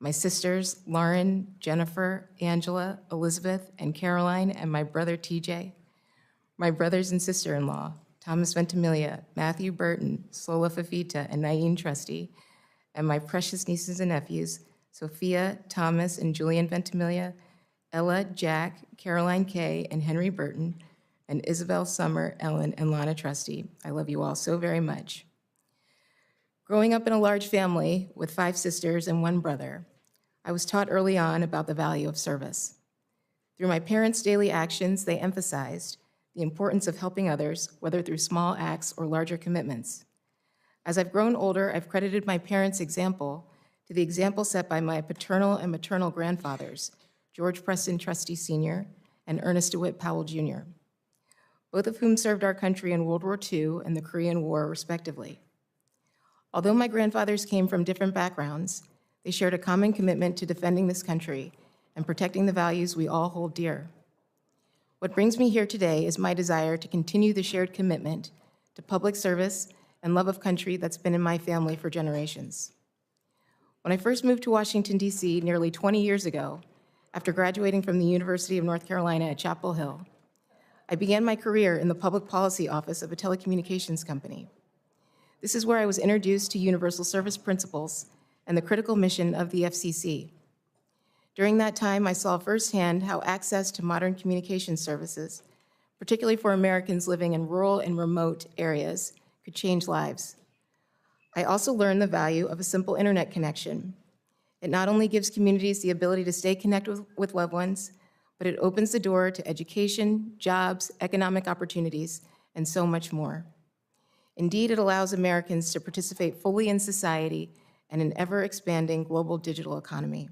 my sisters, Lauren, Jennifer, Angela, Elizabeth, and Caroline, and my brother, TJ, my brothers and sister-in-law, Thomas Ventimiglia, Matthew Burton, Sola Fafita, and Naeem Trusty, and my precious nieces and nephews, Sophia, Thomas, and Julian Ventimiglia, Ella, Jack, Caroline Kay, and Henry Burton, and Isabel, Summer, Ellen, and Lana Trusty. I love you all so very much. Growing up in a large family with 5 sisters and 1 brother, I was taught early on about the value of service. Through my parents' daily actions, they emphasized the importance of helping others, whether through small acts or larger commitments. As I've grown older, I've credited my parents' example to the example set by my paternal and maternal grandfathers, George Preston Trusty Sr. and Ernest DeWitt Powell Jr., both of whom served our country in World War II and the Korean War, respectively. Although my grandfathers came from different backgrounds, they shared a common commitment to defending this country and protecting the values we all hold dear. What brings me here today is my desire to continue the shared commitment to public service and love of country that's been in my family for generations. When I first moved to Washington, D.C. nearly 20 years ago, after graduating from the University of North Carolina at Chapel Hill, I began my career in the public policy office of a telecommunications company. This is where I was introduced to universal service principles and the critical mission of the FCC. During that time, I saw firsthand how access to modern communication services, particularly for Americans living in rural and remote areas, could change lives. I also learned the value of a simple internet connection. It not only gives communities the ability to stay connected with loved ones, but it opens the door to education, jobs, economic opportunities, and so much more. Indeed, it allows Americans to participate fully in society and an ever-expanding global digital economy.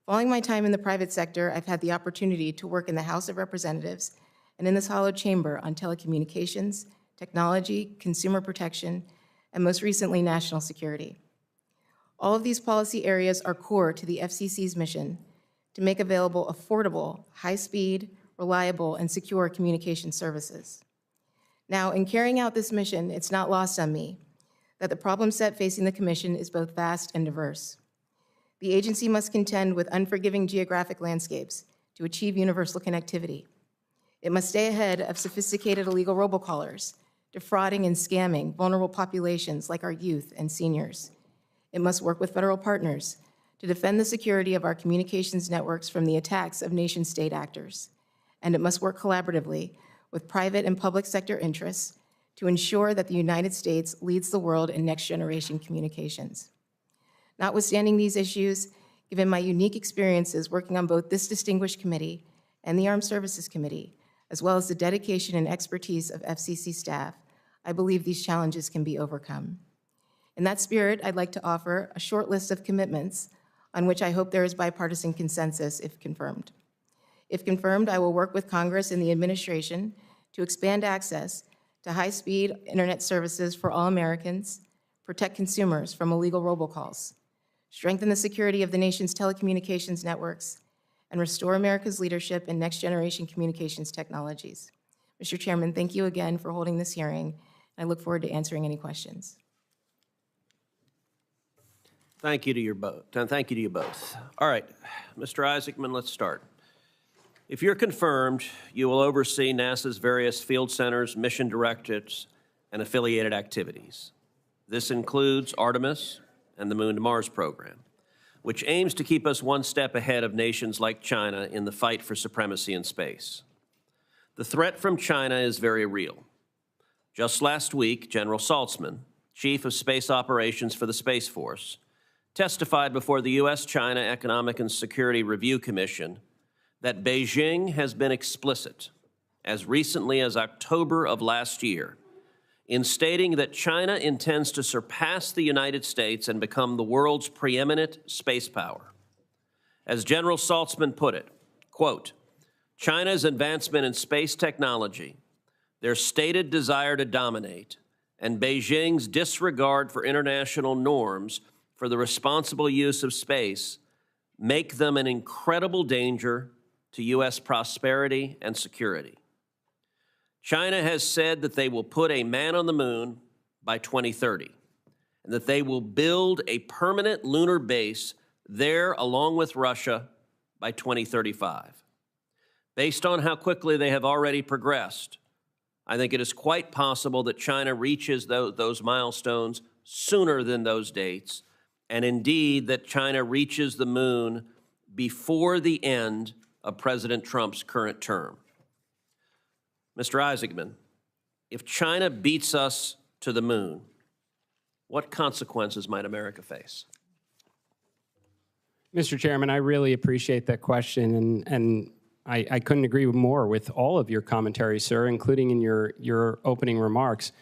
Following my time in the private sector, I've had the opportunity to work in the House of Representatives and in this hallowed chamber on telecommunications, technology, consumer protection, and most recently, national security. All of these policy areas are core to the FCC's mission to make available affordable, high-speed, reliable, and secure communication services. Now, in carrying out this mission, it's not lost on me that the problem set facing the Commission is both vast and diverse. The agency must contend with unforgiving geographic landscapes to achieve universal connectivity. It must stay ahead of sophisticated illegal robocallers, defrauding and scamming vulnerable populations like our youth and seniors. It must work with federal partners to defend the security of our communications networks from the attacks of nation-state actors. And it must work collaboratively with private and public sector interests to ensure that the United States leads the world in next-generation communications. Notwithstanding these issues, given my unique experiences working on both this distinguished committee and the Armed Services Committee, as well as the dedication and expertise of FCC staff, I believe these challenges can be overcome. In that spirit, I'd like to offer a short list of commitments on which I hope there is bipartisan consensus if confirmed. If confirmed, I will work with Congress and the administration to expand access to high-speed internet services for all Americans, protect consumers from illegal robocalls, strengthen the security of the nation's telecommunications networks, and restore America's leadership in next-generation communications technologies. Mr. Chairman, thank you again for holding this hearing, and I look forward to answering any questions. Thank you to you both. All right, Mr. Isaacman, let's start. If you're confirmed, you will oversee NASA's various field centers, mission directorates, and affiliated activities. This includes Artemis and the Moon to Mars program, which aims to keep us one step ahead of nations like China in the fight for supremacy in space. The threat from China is very real. Just last week, General Saltzman, Chief of Space Operations for the Space Force, testified before the U.S.-China Economic and Security Review Commission that Beijing has been explicit, as recently as October of last year, in stating that China intends to surpass the United States and become the world's preeminent space power. As General Saltzman put it, quote, China's advancement in space technology, their stated desire to dominate, and Beijing's disregard for international norms for the responsible use of space make them an incredible danger to U.S. prosperity and security. China has said that they will put a man on the moon by 2030 and that they will build a permanent lunar base there along with Russia by 2035. Based on how quickly they have already progressed, I think it is quite possible that China reaches those milestones sooner than those dates, and indeed that China reaches the moon before the end of President Trump's current term. Mr. Isaacman, if China beats us to the moon, what consequences might America face? Mr. Chairman, I really appreciate that question, and I couldn't agree more with all of your commentary, sir, including in your opening remarks.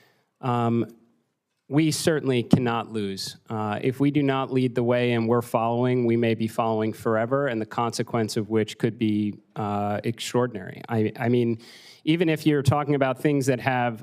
We certainly cannot lose. If we do not lead the way and we're following, we may be following forever, and the consequence of which could be extraordinary. I mean, even if you're talking about things that have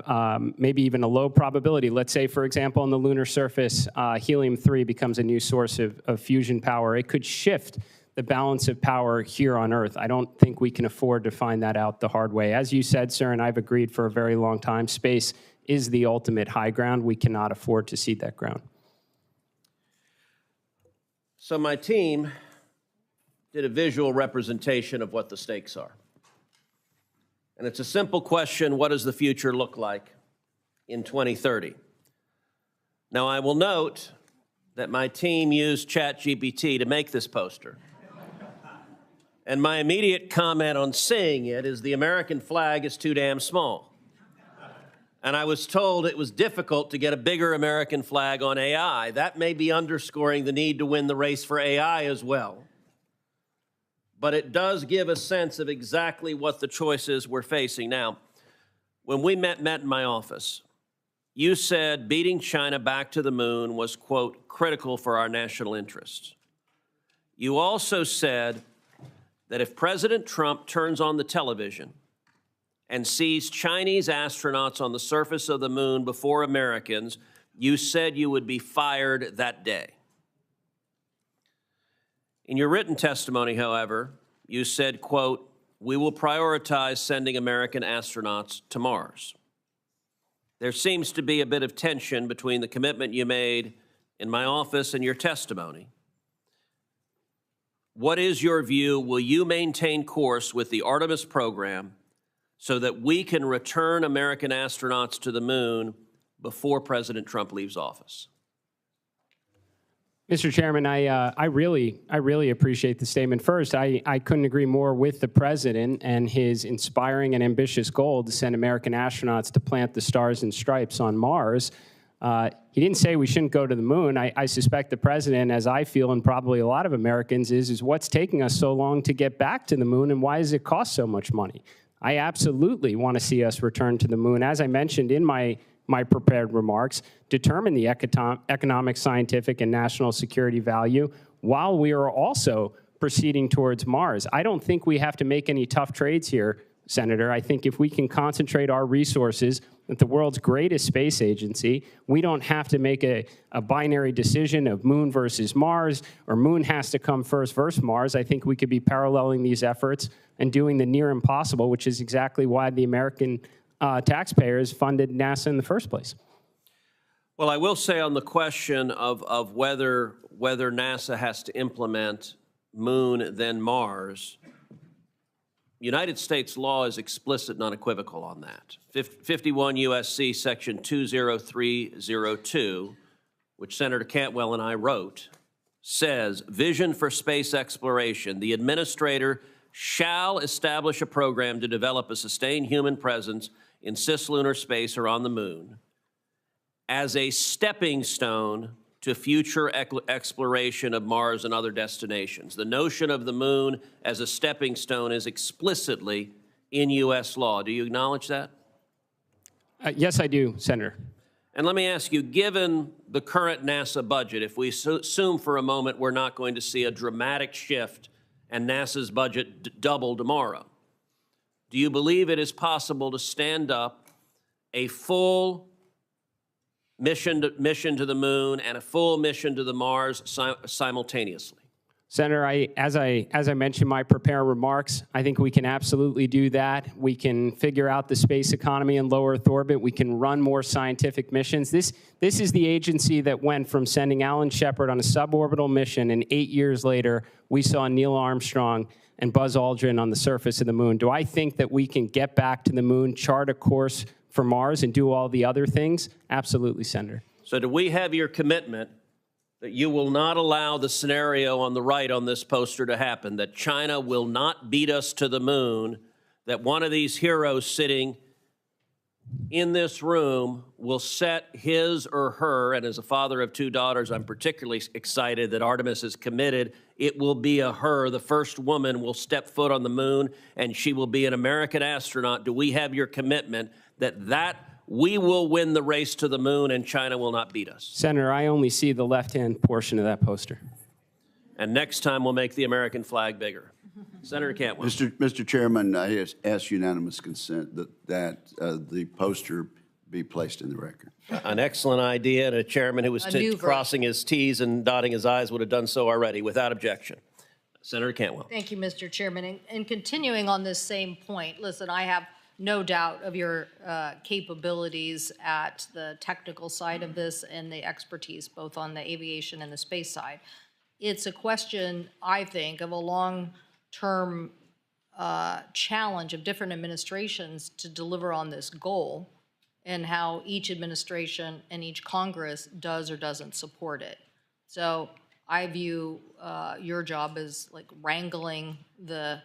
maybe even a low probability, let's say, for example, on the lunar surface, helium-3 becomes a new source of fusion power, it could shift the balance of power here on Earth. I don't think we can afford to find that out the hard way. As you said, sir, and I've agreed for a very long time, space is the ultimate high ground. We cannot afford to cede that ground. So my team did a visual representation of what the stakes are. And it's a simple question: what does the future look like in 2030? Now, I will note that my team used ChatGPT to make this poster. And my immediate comment on seeing it is the American flag is too damn small. And I was told it was difficult to get a bigger American flag on AI. That may be underscoring the need to win the race for AI as well. But it does give a sense of exactly what the choices we're facing. Now, when we met in my office, you said beating China back to the moon was, quote, critical for our national interests. You also said that if President Trump turns on the television and sees Chinese astronauts on the surface of the moon before Americans, you said you would be fired that day. In your written testimony, however, you said, quote, we will prioritize sending American astronauts to Mars. There seems to be a bit of tension between the commitment you made in my office and your testimony. What is your view? Will you maintain course with the Artemis program so that we can return American astronauts to the moon before President Trump leaves office? Mr. Chairman, I really appreciate the statement. First, I couldn't agree more with the president and his inspiring and ambitious goal to send American astronauts to plant the stars and stripes on Mars. He didn't say we shouldn't go to the moon. I suspect the president, as I feel, and probably a lot of Americans, is what's taking us so long to get back to the moon, and why does it cost so much money? I absolutely want to see us return to the moon. As I mentioned in my prepared remarks, determine the economic, scientific, and national security value while we are also proceeding towards Mars. I don't think we have to make any tough trades here, Senator. I think if we can concentrate our resources at the world's greatest space agency, we don't have to make a binary decision of moon versus Mars, or moon has to come first versus Mars. I think we could be paralleling these efforts and doing the near impossible, which is exactly why the American taxpayers funded NASA in the first place. Well, I will say on the question of whether NASA has to implement moon then Mars, United States law is explicit and unequivocal on that. 51 U.S.C. Section 20302, which Senator Cantwell and I wrote, says, vision for space exploration. The administrator shall establish a program to develop a sustained human presence in cislunar space or on the moon as a stepping stone to future exploration of Mars and other destinations. The notion of the moon as a stepping stone is explicitly in U.S. law. Do you acknowledge that? Yes, I do, Senator. And let me ask you, given the current NASA budget, if we assume for a moment we're not going to see a dramatic shift and NASA's budget double tomorrow, do you believe it is possible to stand up a full mission to the moon and a full mission to the Mars simultaneously? Senator, as I mentioned in my prepared remarks, I think we can absolutely do that. We can figure out the space economy in low Earth orbit. We can run more scientific missions. This is the agency that went from sending Alan Shepard on a suborbital mission, and 8 years later, we saw Neil Armstrong and Buzz Aldrin on the surface of the moon. Do I think that we can get back to the moon, chart a course for Mars, and do all the other things? Absolutely, Senator. So do we have your commitment that you will not allow the scenario on the right on this poster to happen, that China will not beat us to the moon, that one of these heroes sitting in this room will set his or her, and as a father of 2 daughters, I'm particularly excited that Artemis is committed. It will be a her. The first woman will step foot on the moon, and she will be an American astronaut. Do we have your commitment that we will win the race to the moon and China will not beat us? Senator, I only see the left-hand portion of that poster. And next time we'll make the American flag bigger. Senator Cantwell. Mr. Chairman, I ask unanimous consent that the poster be placed in the record. An excellent idea, and a chairman who was crossing his T's and dotting his I's would have done so already without objection. Senator Cantwell. Thank you, Mr. Chairman. And continuing on this same point, listen, I have no doubt of your capabilities at the technical side of this and the expertise, both on the aviation and the space side. It's a question, I think, of a long-term challenge of different administrations to deliver on this goal and how each administration and each Congress does or doesn't support it. So I view your job as like wrangling the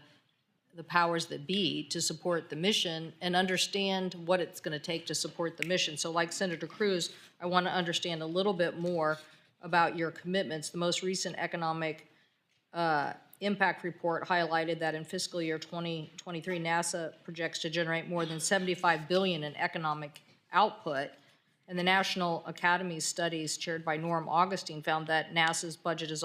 powers that be to support the mission and understand what it's going to take to support the mission. So like Senator Cruz, I want to understand a little bit more about your commitments. The most recent economic impact report highlighted that in fiscal year 2023, NASA projects to generate more than $75 billion in economic output. And the National Academy studies chaired by Norm Augustine found that NASA's budget is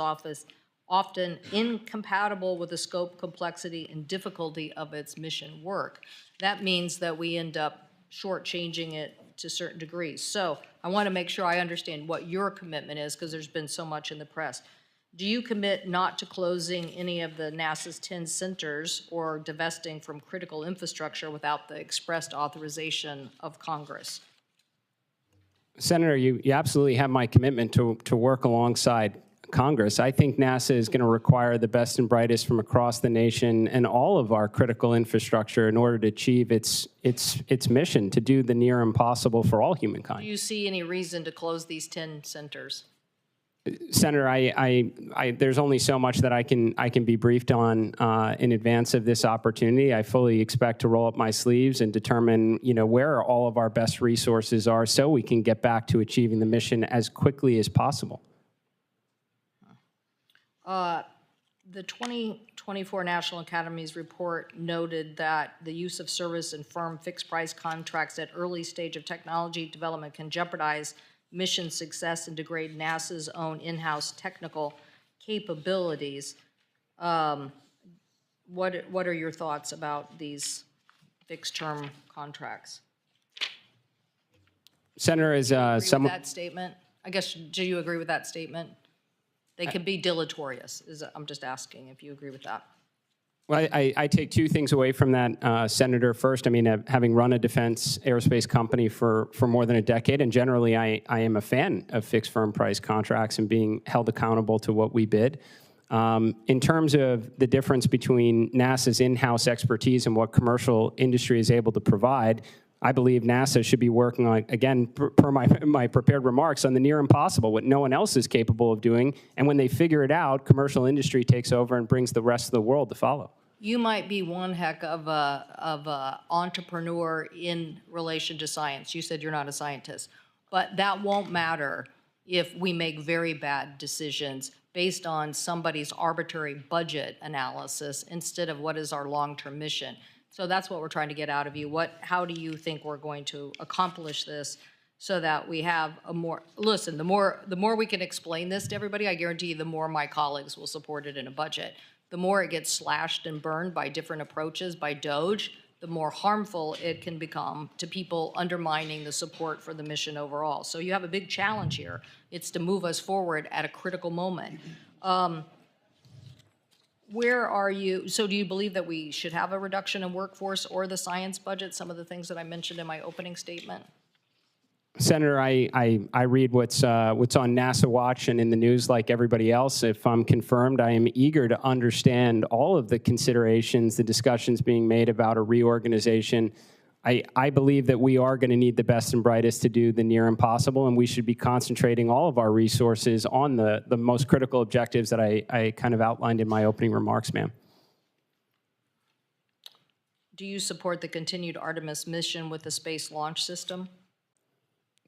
often incompatible with the scope, complexity, and difficulty of its mission work. That means that we end up shortchanging it to certain degrees. So I want to make sure I understand what your commitment is, because there's been so much in the press. Do you commit not to closing any of the NASA's 10 centers or divesting from critical infrastructure without the expressed authorization of Congress? Senator, you absolutely have my commitment to work alongside Congress. I think NASA is going to require the best and brightest from across the nation and all of our critical infrastructure in order to achieve its mission to do the near impossible for all humankind. Do you see any reason to close these 10 centers? Senator, there's only so much that I can be briefed on in advance of this opportunity. I fully expect to roll up my sleeves and determine, where all of our best resources are, so we can get back to achieving the mission as quickly as possible. The 2024 National Academies report noted that the use of service and firm fixed-price contracts at early stage of technology development can jeopardize mission success and degrade NASA's own in-house technical capabilities. What are your thoughts about these fixed-term contracts? Senator, is with that statement? I guess, do you agree with that statement? They can be deleterious. I'm just asking if you agree with that. Well, I take two things away from that, Senator. First, having run a defense aerospace company for more than a decade, and generally I am a fan of fixed firm price contracts and being held accountable to what we bid. In terms of the difference between NASA's in-house expertise and what commercial industry is able to provide, I believe NASA should be working on, again, per my prepared remarks, on the near impossible, what no one else is capable of doing. And when they figure it out, commercial industry takes over and brings the rest of the world to follow. You might be one heck of a entrepreneur in relation to science. You said you're not a scientist. But that won't matter if we make very bad decisions based on somebody's arbitrary budget analysis instead of what is our long-term mission. So that's what we're trying to get out of you. How do you think we're going to accomplish this so that we have a more, listen, the more we can explain this to everybody, I guarantee you the more my colleagues will support it in a budget. The more it gets slashed and burned by different approaches, by DOGE, the more harmful it can become to people undermining the support for the mission overall. So you have a big challenge here. It's to move us forward at a critical moment. where are you, so do you believe that we should have a reduction in workforce or the science budget, some of the things that I mentioned in my opening statement? Senator, I read what's on NASA Watch and in the news like everybody else. If I'm confirmed, I am eager to understand all of the considerations, the discussions being made about a reorganization. I believe that we are going to need the best and brightest to do the near impossible, and we should be concentrating all of our resources on the most critical objectives that I kind of outlined in my opening remarks, ma'am. Do you support the continued Artemis mission with the Space Launch System?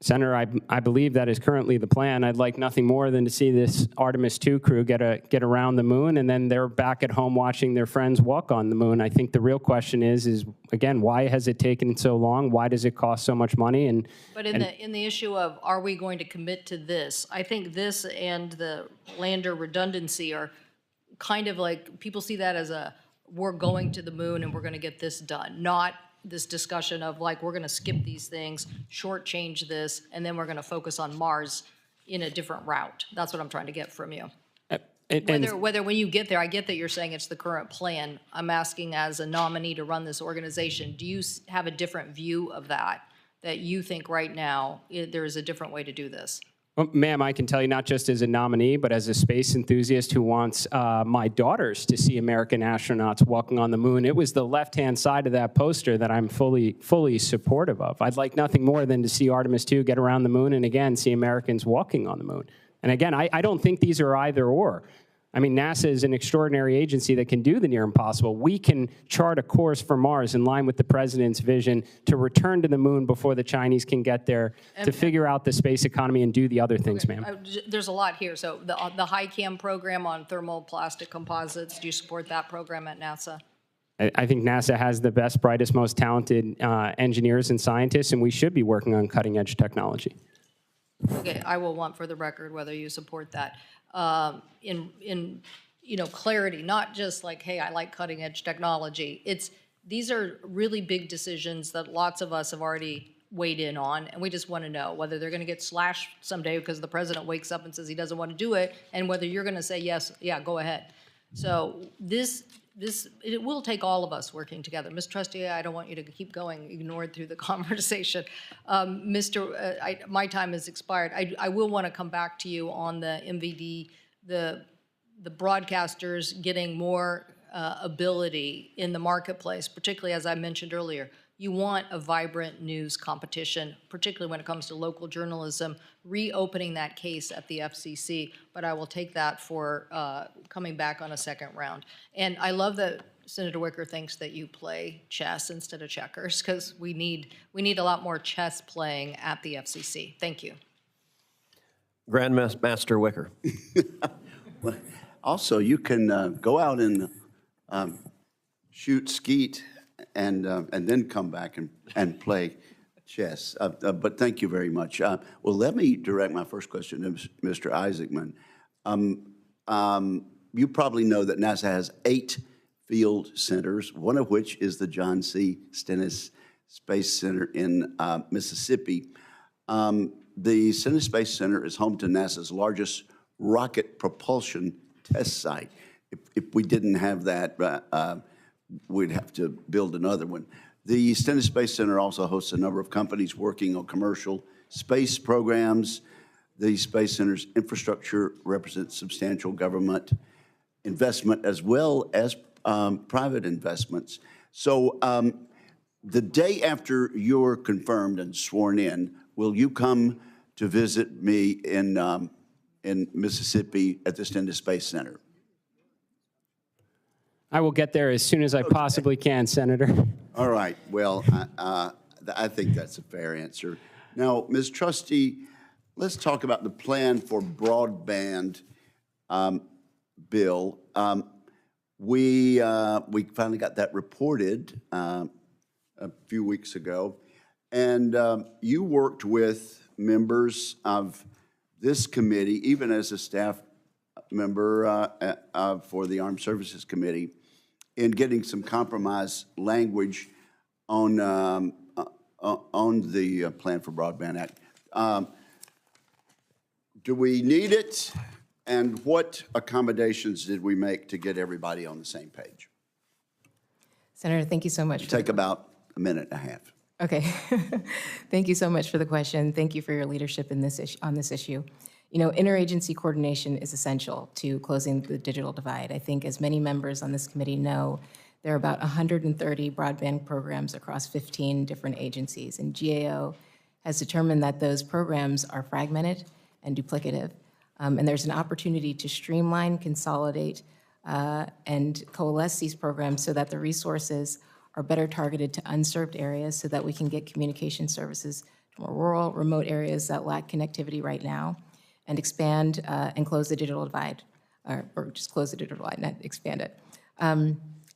Senator, I believe that is currently the plan. I'd like nothing more than to see this Artemis 2 crew get around the moon, and then they're back at home watching their friends walk on the moon. I think the real question is again, why has it taken so long? Why does it cost so much money? But in the issue of, are we going to commit to this? I think this and the lander redundancy are kind of like, people see that as we're going to the moon and we're going to get this done, not this discussion of like, we're going to skip these things, shortchange this, and then we're going to focus on Mars in a different route. That's what I'm trying to get from you. Whether when you get there, I get that you're saying it's the current plan. I'm asking as a nominee to run this organization, do you have a different view of that you think right now there is a different way to do this? Well, ma'am, I can tell you not just as a nominee, but as a space enthusiast who wants my daughters to see American astronauts walking on the moon. It was the left-hand side of that poster that I'm fully supportive of. I'd like nothing more than to see Artemis 2 get around the moon and, again, see Americans walking on the moon. And, again, I don't think these are either or. I mean, NASA is an extraordinary agency that can do the near impossible. We can chart a course for Mars in line with the president's vision to return to the moon before the Chinese can get there, to figure out the space economy and do the other things, ma'am. There's a lot here. So the HiCam program on thermoplastic composites, do you support that program at NASA? I think NASA has the best, brightest, most talented engineers and scientists, and we should be working on cutting-edge technology. Okay, I will want for the record whether you support that. In clarity, not just like, hey, I like cutting edge technology. These are really big decisions that lots of us have already weighed in on, and we just want to know whether they're going to get slashed someday because the president wakes up and says he doesn't want to do it, and whether you're going to say yes, yeah, go ahead. So it will take all of us working together. Ms. Trusty, I don't want you to keep going ignored through the conversation. My time has expired. I will want to come back to you on the MVD, the broadcasters getting more ability in the marketplace, particularly as I mentioned earlier. You want a vibrant news competition, particularly when it comes to local journalism, reopening that case at the FCC, but I will take that for coming back on a second round. And I love that Senator Wicker thinks that you play chess instead of checkers, because we need a lot more chess playing at the FCC. Thank you. Grandmaster Wicker. Also, you can go out and shoot skeet and then come back and play chess. But thank you very much. Well, let me direct my first question to Mr. Isaacman. You probably know that NASA has 8 field centers, one of which is the John C. Stennis Space Center in Mississippi. The Stennis Space Center is home to NASA's largest rocket propulsion test site. If we didn't have that, we'd have to build another one. The Stennis Space Center also hosts a number of companies working on commercial space programs. The Space Center's infrastructure represents substantial government investment as well as private investments. So the day after you're confirmed and sworn in, will you come to visit me in Mississippi at the Stennis Space Center? I will get there as soon as I possibly can, Senator. All right. Well, I think that's a fair answer. Now, Ms. Trusty, let's talk about the plan for broadband bill. We finally got that reported a few weeks ago, and you worked with members of this committee, even as a staff member for the Armed Services Committee, in getting some compromise language on the Plan for Broadband Act. Do we need it? And what accommodations did we make to get everybody on the same page? Senator, thank you so much. Take about a minute and a half. Okay. Thank you so much for the question. Thank you for your leadership in this on this issue. You know, interagency coordination is essential to closing the digital divide. I think as many members on this committee know, there are about 130 broadband programs across 15 different agencies, and GAO has determined that those programs are fragmented and duplicative. And there's an opportunity to streamline, consolidate, and coalesce these programs so that the resources are better targeted to unserved areas so that we can get communication services to more rural, remote areas that lack connectivity right now, and expand and close the digital divide, or just close the digital divide, not expand it.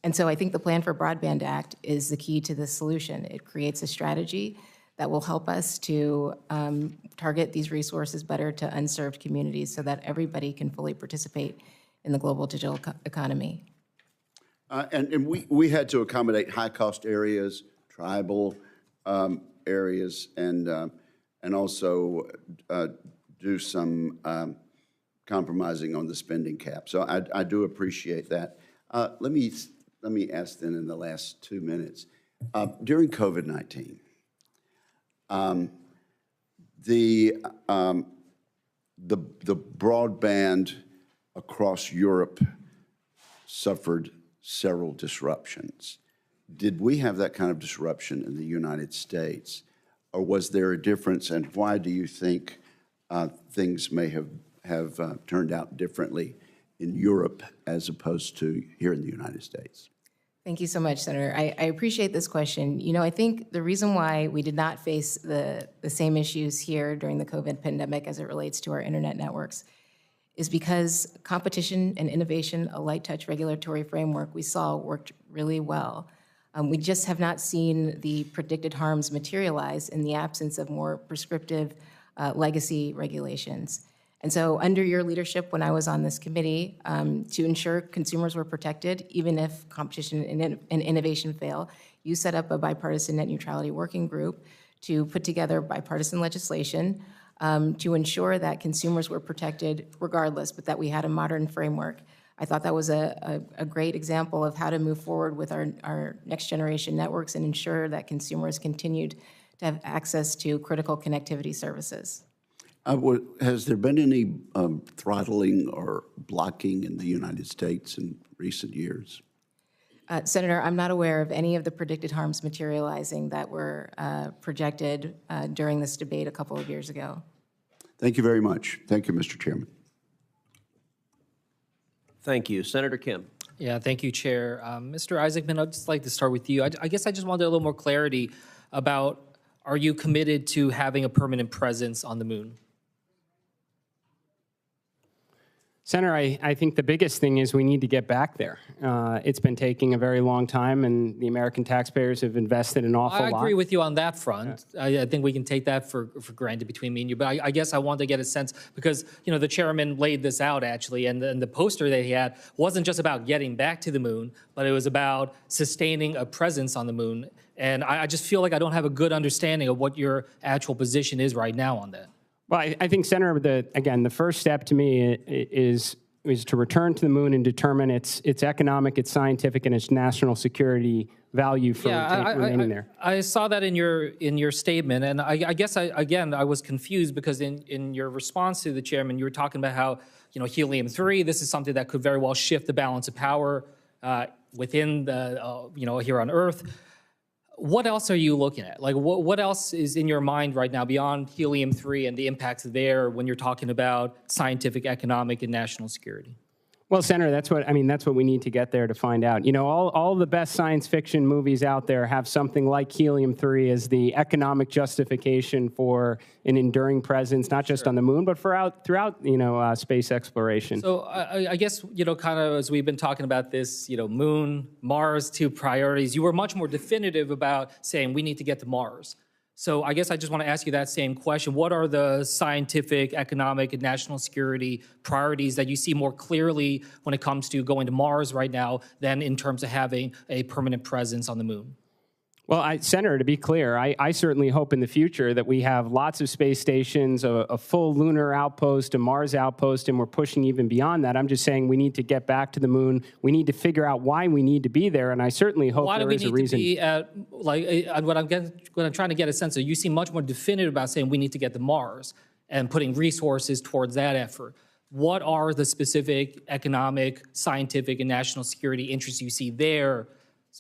And so I think the Plan for Broadband Act is the key to this solution. It creates a strategy that will help us to target these resources better to unserved communities so that everybody can fully participate in the global digital economy. And we had to accommodate high-cost areas, tribal areas, and also do some compromising on the spending cap. So I do appreciate that. Let me ask then in the last 2 minutes. During COVID-19, the broadband across Europe suffered several disruptions. Did we have that kind of disruption in the United States, or was there a difference, and why do you think things may have turned out differently in Europe as opposed to here in the United States? Thank you so much, Senator. I appreciate this question. You know, I think the reason why we did not face the same issues here during the COVID pandemic as it relates to our internet networks is because competition and innovation, a light touch regulatory framework we saw worked really well. We just have not seen the predicted harms materialize in the absence of more prescriptive legacy regulations. And so under your leadership when I was on this committee, to ensure consumers were protected, even if competition and innovation fail, you set up a bipartisan net neutrality working group to put together bipartisan legislation to ensure that consumers were protected regardless, but that we had a modern framework. I thought that was a great example of how to move forward with our next generation networks and ensure that consumers continued to have access to critical connectivity services. Has there been any throttling or blocking in the United States in recent years? Senator, I'm not aware of any of the predicted harms materializing that were projected during this debate a couple of years ago. Thank you very much. Thank you, Mr. Chairman. Thank you. Senator Kim. Yeah, thank you, Chair. Mr. Isaacman, I'd just like to start with you. I guess I just wanted a little more clarity about, are you committed to having a permanent presence on the moon? Senator, I think the biggest thing is we need to get back there. It's been taking a very long time, and the American taxpayers have invested an awful lot. I agree with you on that front. Yeah. I think we can take that for granted between me and you. But I guess I want to get a sense, because the chairman laid this out actually, and the poster that he had wasn't just about getting back to the moon, but it was about sustaining a presence on the moon. And I just feel like I don't have a good understanding of what your actual position is right now on that. Well, I think, Senator, the first step to me is to return to the moon and determine its economic, its scientific, and its national security value for remaining there. I saw that in your statement, and I guess I was confused because in your response to the chairman, you were talking about how helium-3, this is something that could very well shift the balance of power within the here on Earth. What else are you looking at? Like, what else is in your mind right now beyond helium-3 and the impacts there when you're talking about scientific, economic, and national security? Well, Senator, that's what we need to get there to find out. All the best science fiction movies out there have something like helium-3 as the economic justification for an enduring presence, not just on the moon, but throughout space exploration. So I guess, kind of as we've been talking about this, moon, Mars, two priorities, you were much more definitive about saying we need to get to Mars. So I guess I just want to ask you that same question. What are the scientific, economic, and national security priorities that you see more clearly when it comes to going to Mars right now than in terms of having a permanent presence on the moon? Well, Senator, to be clear, I certainly hope in the future that we have lots of space stations, a full lunar outpost, a Mars outpost, and we're pushing even beyond that. I'm just saying we need to get back to the moon. We need to figure out why we need to be there, and I certainly hope there is a reason. Why do we need to be at, what I'm trying to get a sense of, you seem much more definitive about saying we need to get to Mars and putting resources towards that effort. What are the specific economic, scientific, and national security interests you see there?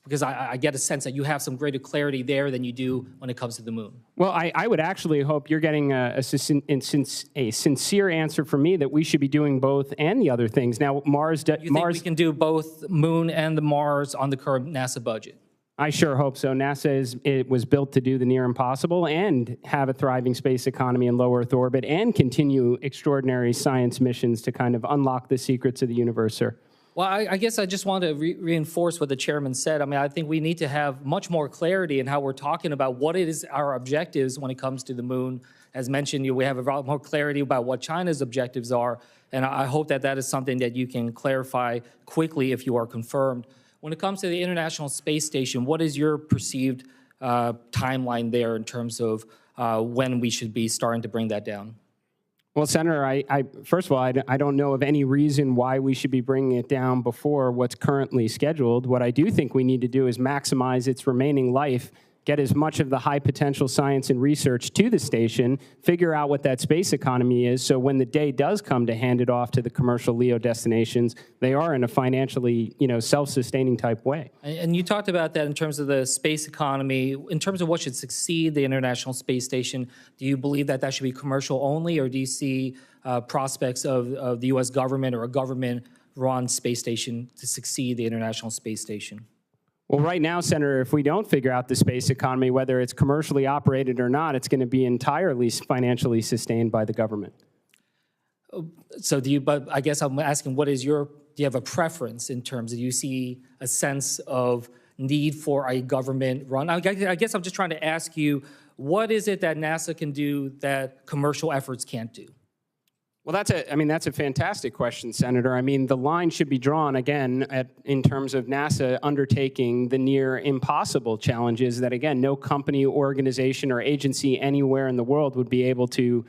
Because I get a sense that you have some greater clarity there than you do when it comes to the moon. Well, I would actually hope you're getting a sincere answer from me that we should be doing both and the other things. Now, Mars... You think we can do both moon and the Mars on the current NASA budget? I sure hope so. NASA was built to do the near impossible and have a thriving space economy in low Earth orbit and continue extraordinary science missions to kind of unlock the secrets of the universe, sir. Well, I guess I just want to reinforce what the chairman said. I mean, I think we need to have much more clarity in how we're talking about what it is our objectives when it comes to the moon. As mentioned, we have a lot more clarity about what China's objectives are, and I hope that that is something that you can clarify quickly if you are confirmed. When it comes to the International Space Station, what is your perceived timeline there in terms of when we should be starting to bring that down? Well, Senator, first of all, I don't know of any reason why we should be bringing it down before what's currently scheduled. What I do think we need to do is maximize its remaining life, get as much of the high potential science and research to the station, figure out what that space economy is, so when the day does come to hand it off to the commercial LEO destinations, they are in a financially, self-sustaining type way. And you talked about that in terms of the space economy. In terms of what should succeed the International Space Station, do you believe that that should be commercial only, or do you see prospects of the U.S. government or a government-run space station to succeed the International Space Station? Well, right now, Senator, if we don't figure out the space economy, whether it's commercially operated or not, it's going to be entirely financially sustained by the government. So but I guess I'm asking, do you have a preference in terms of, do you see a sense of need for a government run? I guess I'm just trying to ask you, what is it that NASA can do that commercial efforts can't do? Well, that's a fantastic question, Senator. I mean, the line should be drawn, again, in terms of NASA undertaking the near impossible challenges that, again, no company, organization, or agency anywhere in the world would be able to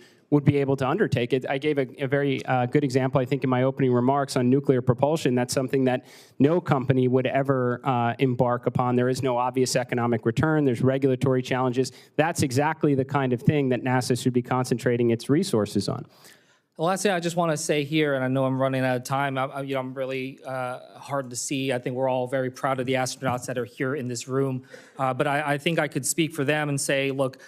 undertake. I gave a very good example, I think, in my opening remarks on nuclear propulsion. That's something that no company would ever embark upon. There is no obvious economic return. There's regulatory challenges. That's exactly the kind of thing that NASA should be concentrating its resources on. The last thing I just want to say here, and I know I'm running out of time, I'm really hard to see. I think we're all very proud of the astronauts that are here in this room. But I think I could speak for them and say, look,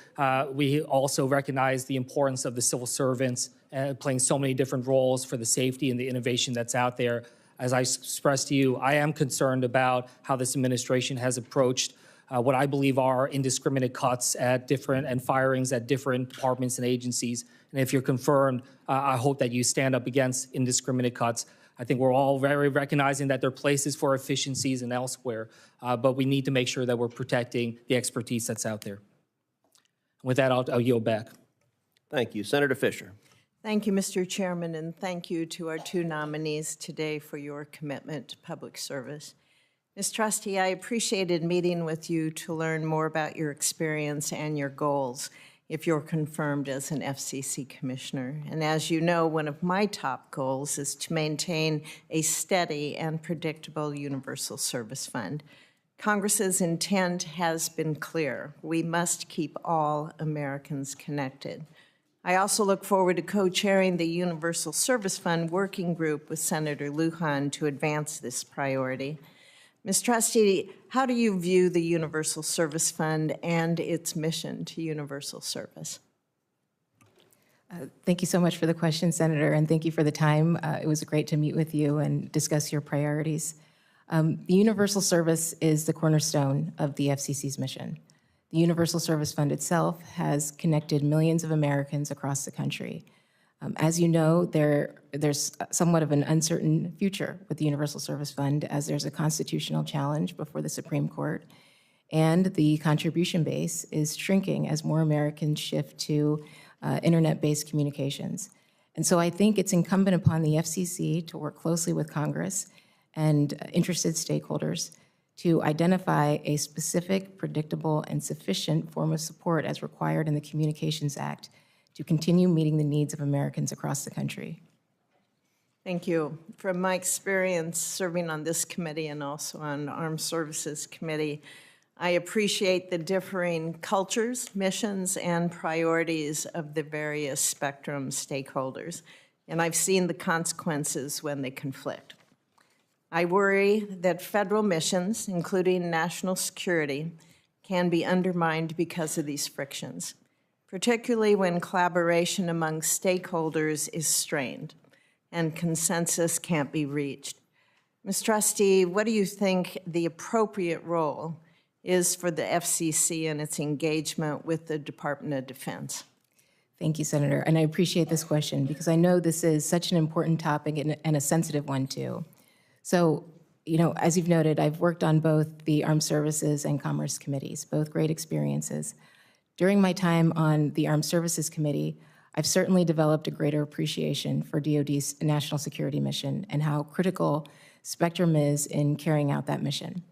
we also recognize the importance of the civil servants playing so many different roles for the safety and the innovation that's out there. As I expressed to you, I am concerned about how this administration has approached what I believe are indiscriminate cuts at and firings at different departments and agencies. And if you're confirmed, I hope that you stand up against indiscriminate cuts. I think we're all very recognizing that there are places for efficiencies and elsewhere, but we need to make sure that we're protecting the expertise that's out there. With that, I'll yield back. Thank you. Senator Fisher. Thank you, Mr. Chairman, and thank you to our two nominees today for your commitment to public service. Ms. Trusty, I appreciated meeting with you to learn more about your experience and your goals if you're confirmed as an FCC commissioner. And as you know, one of my top goals is to maintain a steady and predictable universal service fund. Congress's intent has been clear. We must keep all Americans connected. I also look forward to co-chairing the Universal Service Fund Working Group with Senator Lujan to advance this priority. Ms. Trusty, how do you view the Universal Service Fund and its mission to universal service? Thank you so much for the question, Senator, and thank you for the time. It was great to meet with you and discuss your priorities. The universal service is the cornerstone of the FCC's mission. The Universal Service Fund itself has connected millions of Americans across the country. As you know, there's somewhat of an uncertain future with the Universal Service Fund, as there's a constitutional challenge before the Supreme Court, and the contribution base is shrinking as more Americans shift to internet-based communications. And so I think it's incumbent upon the FCC to work closely with Congress and interested stakeholders to identify a specific, predictable, and sufficient form of support as required in the Communications Act to continue meeting the needs of Americans across the country. Thank you. From my experience serving on this committee and also on Armed Services Committee, I appreciate the differing cultures, missions, and priorities of the various spectrum stakeholders, and I've seen the consequences when they conflict. I worry that federal missions, including national security, can be undermined because of these frictions, particularly when collaboration among stakeholders is strained and consensus can't be reached. Ms. Trusty, what do you think the appropriate role is for the FCC and its engagement with the Department of Defense? Thank you, Senator. And I appreciate this question because I know this is such an important topic and a sensitive one, too. So, as you've noted, I've worked on both the Armed Services and Commerce Committees, both great experiences. During my time on the Armed Services Committee, I've certainly developed a greater appreciation for DoD's national security mission and how critical spectrum is in carrying out that mission.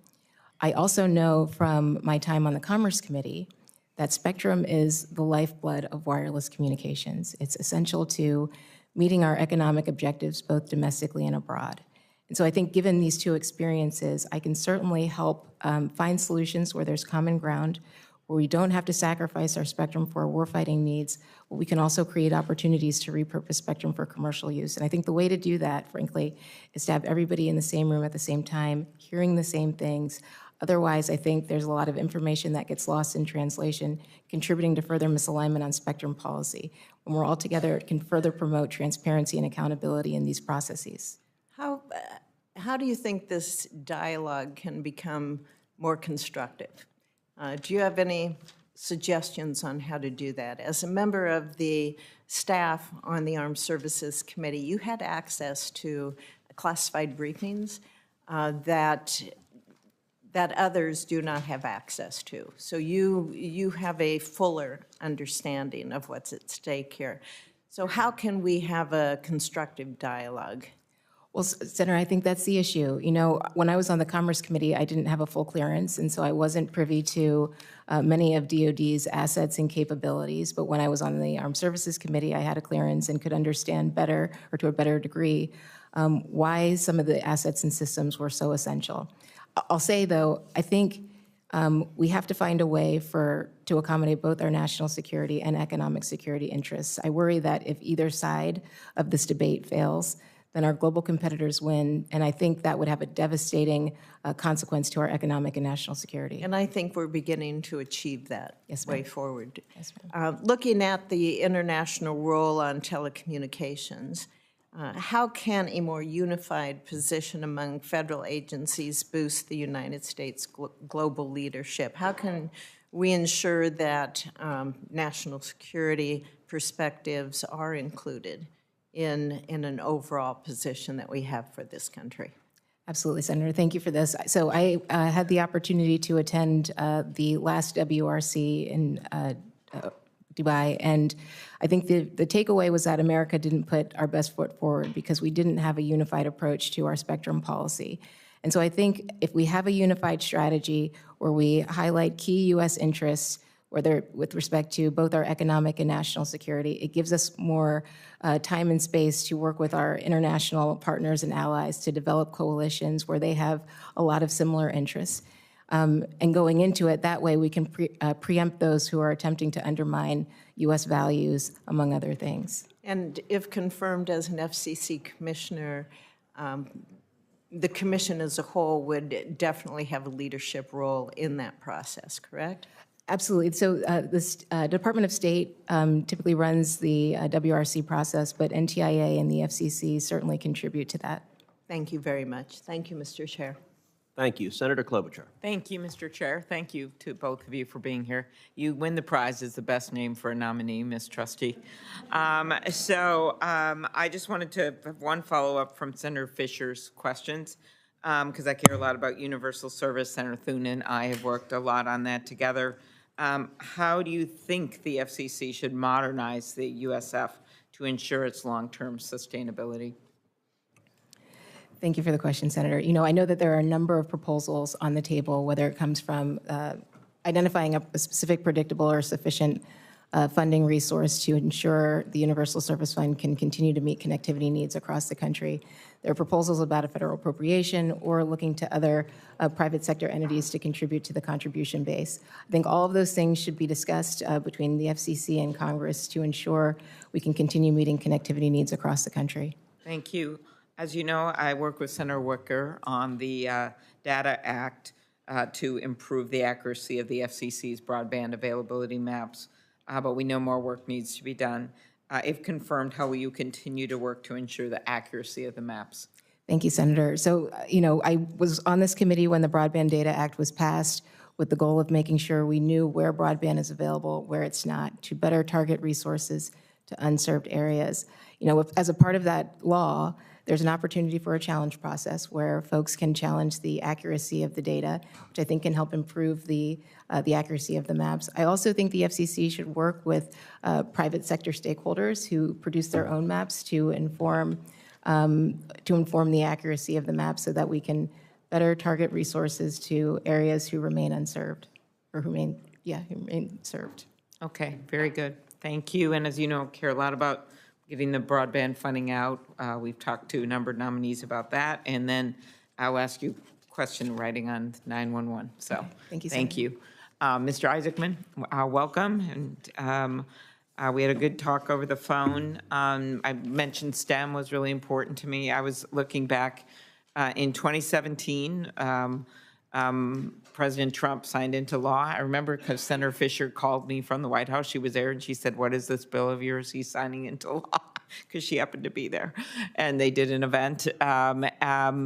I also know from my time on the Commerce Committee that spectrum is the lifeblood of wireless communications. It's essential to meeting our economic objectives both domestically and abroad. And so I think given these two experiences, I can certainly help find solutions where there's common ground, where we don't have to sacrifice our spectrum for our warfighting needs, but we can also create opportunities to repurpose spectrum for commercial use. And I think the way to do that, frankly, is to have everybody in the same room at the same time, hearing the same things. Otherwise, I think there's a lot of information that gets lost in translation, contributing to further misalignment on spectrum policy. When we're all together, it can further promote transparency and accountability in these processes. How do you think this dialogue can become more constructive? Do you have any suggestions on how to do that? As a member of the staff on the Armed Services Committee, you had access to classified briefings that others do not have access to. So you have a fuller understanding of what's at stake here. So how can we have a constructive dialogue? Well, Senator, I think that's the issue. When I was on the Commerce Committee, I didn't have a full clearance, and so I wasn't privy to many of DoD's assets and capabilities. But when I was on the Armed Services Committee, I had a clearance and could understand better, or to a better degree, why some of the assets and systems were so essential. I'll say, though, I think we have to find a way to accommodate both our national security and economic security interests. I worry that if either side of this debate fails, then our global competitors win, and I think that would have a devastating consequence to our economic and national security. And I think we're beginning to achieve that way forward. Yes, looking at the international role on telecommunications, how can a more unified position among federal agencies boost the United States global leadership? How can we ensure that national security perspectives are included in an overall position that we have for this country? Absolutely, Senator. Thank you for this. So I had the opportunity to attend the last WRC in Dubai, and I think the takeaway was that America didn't put our best foot forward because we didn't have a unified approach to our spectrum policy. And so I think if we have a unified strategy where we highlight key U.S. interests, whether with respect to both our economic and national security, it gives us more time and space to work with our international partners and allies to develop coalitions where they have a lot of similar interests. And going into it that way, we can preempt those who are attempting to undermine U.S. values, among other things. And if confirmed as an FCC commissioner, the commission as a whole would definitely have a leadership role in that process, correct? Absolutely. So the Department of State typically runs the WRC process, but NTIA and the FCC certainly contribute to that. Thank you very much. Thank you, Mr. Chair. Thank you. Senator Klobuchar. Thank you, Mr. Chair. Thank you to both of you for being here. You win the prize as the best name for a nominee, Ms. Trusty. I just wanted to have one follow-up from Senator Fisher's questions, because I care a lot about universal service. Senator Thune and I have worked a lot on that together. How do you think the FCC should modernize the USF to ensure its long-term sustainability? Thank you for the question, Senator. You know, I know that there are a number of proposals on the table, whether it comes from identifying a specific, predictable, or sufficient funding resource to ensure the Universal Service Fund can continue to meet connectivity needs across the country. There are proposals about a federal appropriation or looking to other private sector entities to contribute to the contribution base. I think all of those things should be discussed between the FCC and Congress to ensure we can continue meeting connectivity needs across the country. Thank you. As you know, I work with Senator Wicker on the Data Act to improve the accuracy of the FCC's broadband availability maps, but we know more work needs to be done. If confirmed, how will you continue to work to ensure the accuracy of the maps? Thank you, Senator. So, you know, I was on this committee when the Broadband Data Act was passed with the goal of making sure we knew where broadband is available, where it's not, to better target resources to unserved areas. You know, as a part of that law, there's an opportunity for a challenge process where folks can challenge the accuracy of the data, which I think can help improve the accuracy of the maps. I also think the FCC should work with private sector stakeholders who produce their own maps to inform the accuracy of the maps so that we can better target resources to areas who remain unserved, or who remain served. Okay, very good. Thank you. And as you know, care a lot about getting the broadband funding out. We've talked to a number of nominees about that. And then I'll ask you a question in writing on 911. So okay. Thank you, thank Senator. you. Mr. Isaacman, welcome. And we had a good talk over the phone. I mentioned STEM was really important to me. I was looking back in 2017, President Trump signed into law. I remember because Senator Fisher called me from the White House. She was there and she said, "What is this bill of yours he's signing into law?" Because she happened to be there. And they did an event.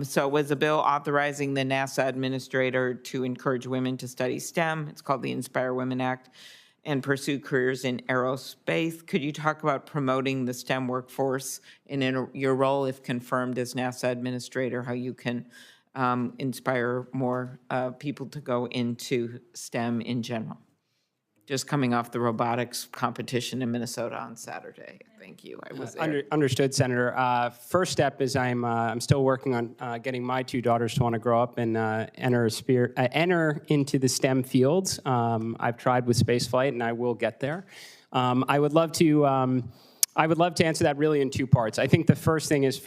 So it was a bill authorizing the NASA administrator to encourage women to study STEM. It's called the Inspire Women Act, and pursue careers in aerospace. Could you talk about promoting the STEM workforce and in your role, if confirmed as NASA administrator, how you can inspire more people to go into STEM in general? Just coming off the robotics competition in Minnesota on Saturday. Thank you. I was there. Understood, Senator. First step is I'm still working on getting my two daughters to want to grow up and enter into the STEM fields. I've tried with spaceflight, and I will get there. I would love to answer that really in two parts. I think the first thing is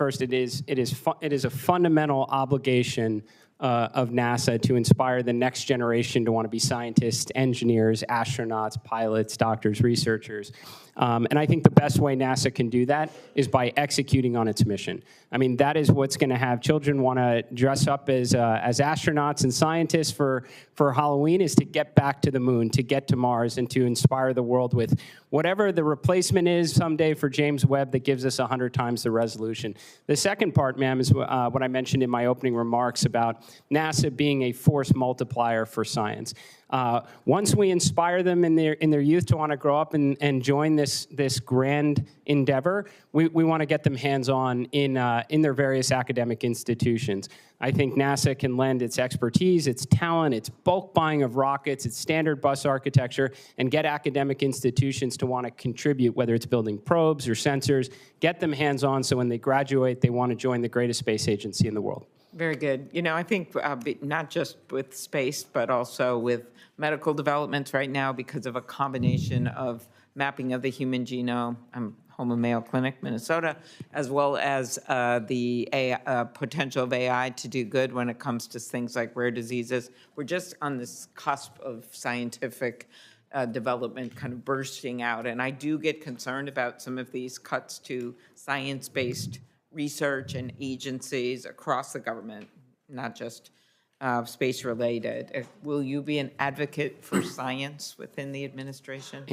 it is a fundamental obligation of NASA to inspire the next generation to want to be scientists, engineers, astronauts, pilots, doctors, researchers. And I think the best way NASA can do that is by executing on its mission. I mean, that is what's going to have children want to dress up as astronauts and scientists for Halloween, is to get back to the moon, to get to Mars, and to inspire the world with whatever the replacement is someday for James Webb that gives us 100 times the resolution. The second part, ma'am, is what I mentioned in my opening remarks about NASA being a force multiplier for science. Once we inspire them in their youth to want to grow up and join this grand endeavor, we want to get them hands-on in their various academic institutions. I think NASA can lend its expertise, its talent, its bulk buying of rockets, its standard bus architecture, and get academic institutions to want to contribute, whether it's building probes or sensors, get them hands-on so when they graduate, they want to join the greatest space agency in the world. Very good. You know, I think not just with space, but also with medical developments right now, because of a combination of mapping of the human genome. I'm home of Mayo Clinic, Minnesota, as well as the potential of AI to do good when it comes to things like rare diseases. We're just on this cusp of scientific development kind of bursting out. And I do get concerned about some of these cuts to science-based research and agencies across the government, not just space-related. Will you be an advocate for science within the administration?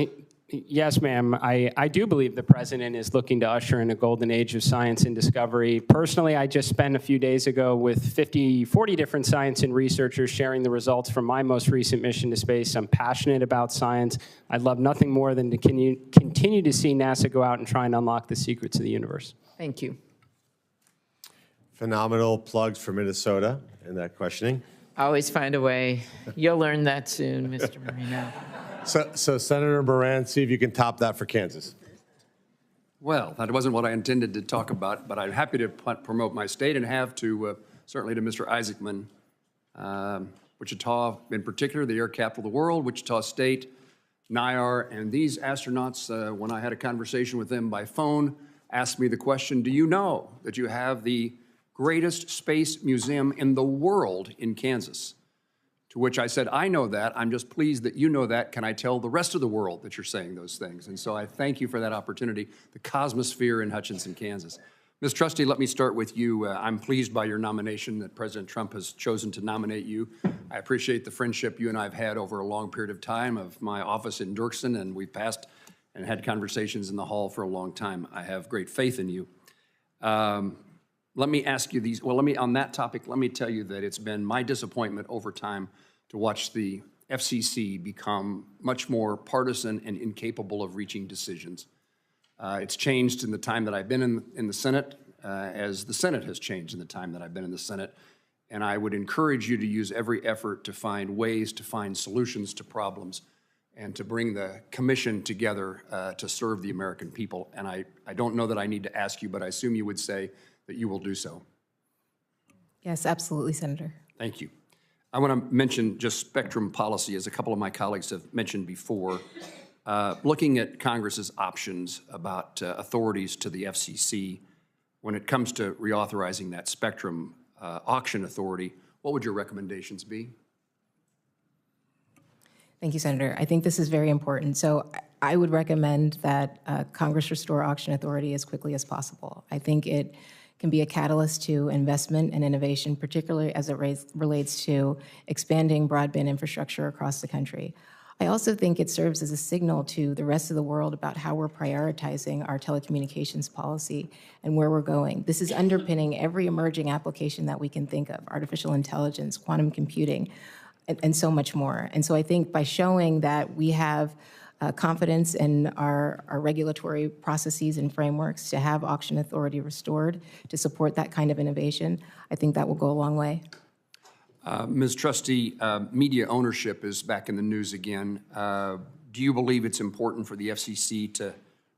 Yes, ma'am. I do believe the president is looking to usher in a golden age of science and discovery. Personally, I just spent a few days ago with 40 different science and researchers sharing the results from my most recent mission to space. I'm passionate about science. I'd love nothing more than to continue to see NASA go out and try and unlock the secrets of the universe. Thank you. Phenomenal plugs for Minnesota in that questioning. Always find a way. You'll learn that soon, Mr. Marino. So Senator Moran, see if you can top that for Kansas. Well, that wasn't what I intended to talk about, but I'm happy to promote my state and have to, certainly to Mr. Isaacman. Wichita, in particular, the air capital of the world, Wichita State, NIAR, and these astronauts, when I had a conversation with them by phone, asked me the question, do you know that you have the greatest space museum in the world in Kansas? To which I said, I know that. I'm just pleased that you know that. Can I tell the rest of the world that you're saying those things? And so I thank you for that opportunity, the Cosmosphere in Hutchinson, Kansas. Ms. Trusty, let me start with you. I'm pleased by your nomination that President Trump has chosen to nominate you. I appreciate the friendship you and I have had over a long period of time of my office in Dirksen, and we've passed and had conversations in the hall for a long time. I have great faith in you. Let me ask you these, on that topic, let me tell you that it's been my disappointment over time to watch the FCC become much more partisan and incapable of reaching decisions. It's changed in the time that I've been in the Senate, as the Senate has changed in the time that I've been in the Senate. And I would encourage you to use every effort to find ways to find solutions to problems and to bring the commission together to serve the American people. And I don't know that I need to ask you, but I assume you would say that you will do so. Yes, absolutely, Senator. Thank you. I want to mention just spectrum policy, as a couple of my colleagues have mentioned before. Looking at Congress's options about authorities to the FCC when it comes to reauthorizing that spectrum auction authority, what would your recommendations be? Thank you, Senator. I think this is very important. So I would recommend that Congress restore auction authority as quickly as possible. I think it can be a catalyst to investment and innovation, particularly as it relates to expanding broadband infrastructure across the country. I also think it serves as a signal to the rest of the world about how we're prioritizing our telecommunications policy and where we're going. This is underpinning every emerging application that we can think of: artificial intelligence, quantum computing, and so much more. And so I think by showing that we have confidence in our regulatory processes and frameworks to have auction authority restored to support that kind of innovation, I think that will go a long way. Ms. Trusty, media ownership is back in the news again. Do you believe it's important for the FCC to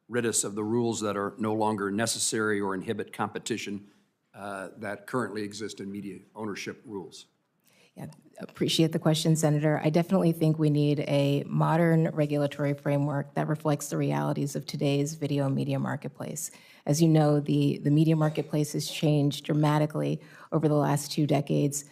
rid us of the rules that are no longer necessary or inhibit competition that currently exist in media ownership rules? Yeah, appreciate the question, Senator. I definitely think we need a modern regulatory framework that reflects the realities of today's video media marketplace. As you know, the media marketplace has changed dramatically over the last 2 decades,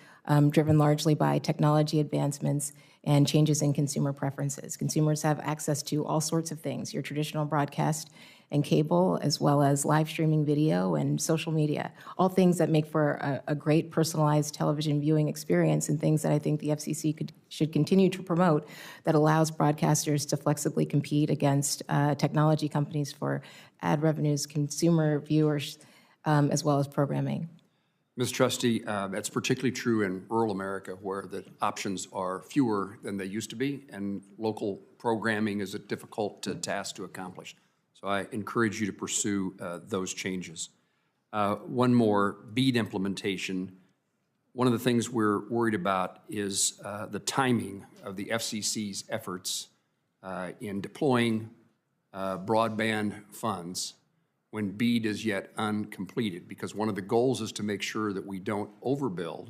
driven largely by technology advancements and changes in consumer preferences. Consumers have access to all sorts of things, your traditional broadcast and cable, as well as live streaming video and social media, all things that make for a great personalized television viewing experience, and things that I think the FCC should continue to promote, that allows broadcasters to flexibly compete against technology companies for ad revenues, consumer viewers, as well as programming. Ms. Trusty, that's particularly true in rural America, where the options are fewer than they used to be, and local programming is a difficult task to accomplish. So I encourage you to pursue those changes. One more, BEAD implementation. One of the things we're worried about is the timing of the FCC's efforts in deploying broadband funds when BEAD is yet uncompleted, because one of the goals is to make sure that we don't overbuild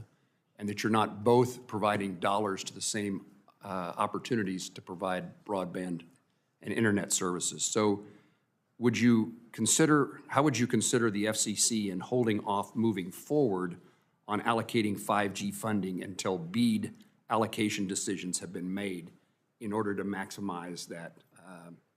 and that you're not both providing dollars to the same opportunities to provide broadband and internet services. So how would you consider the FCC in holding off moving forward on allocating 5G funding until BEAD allocation decisions have been made in order to maximize that,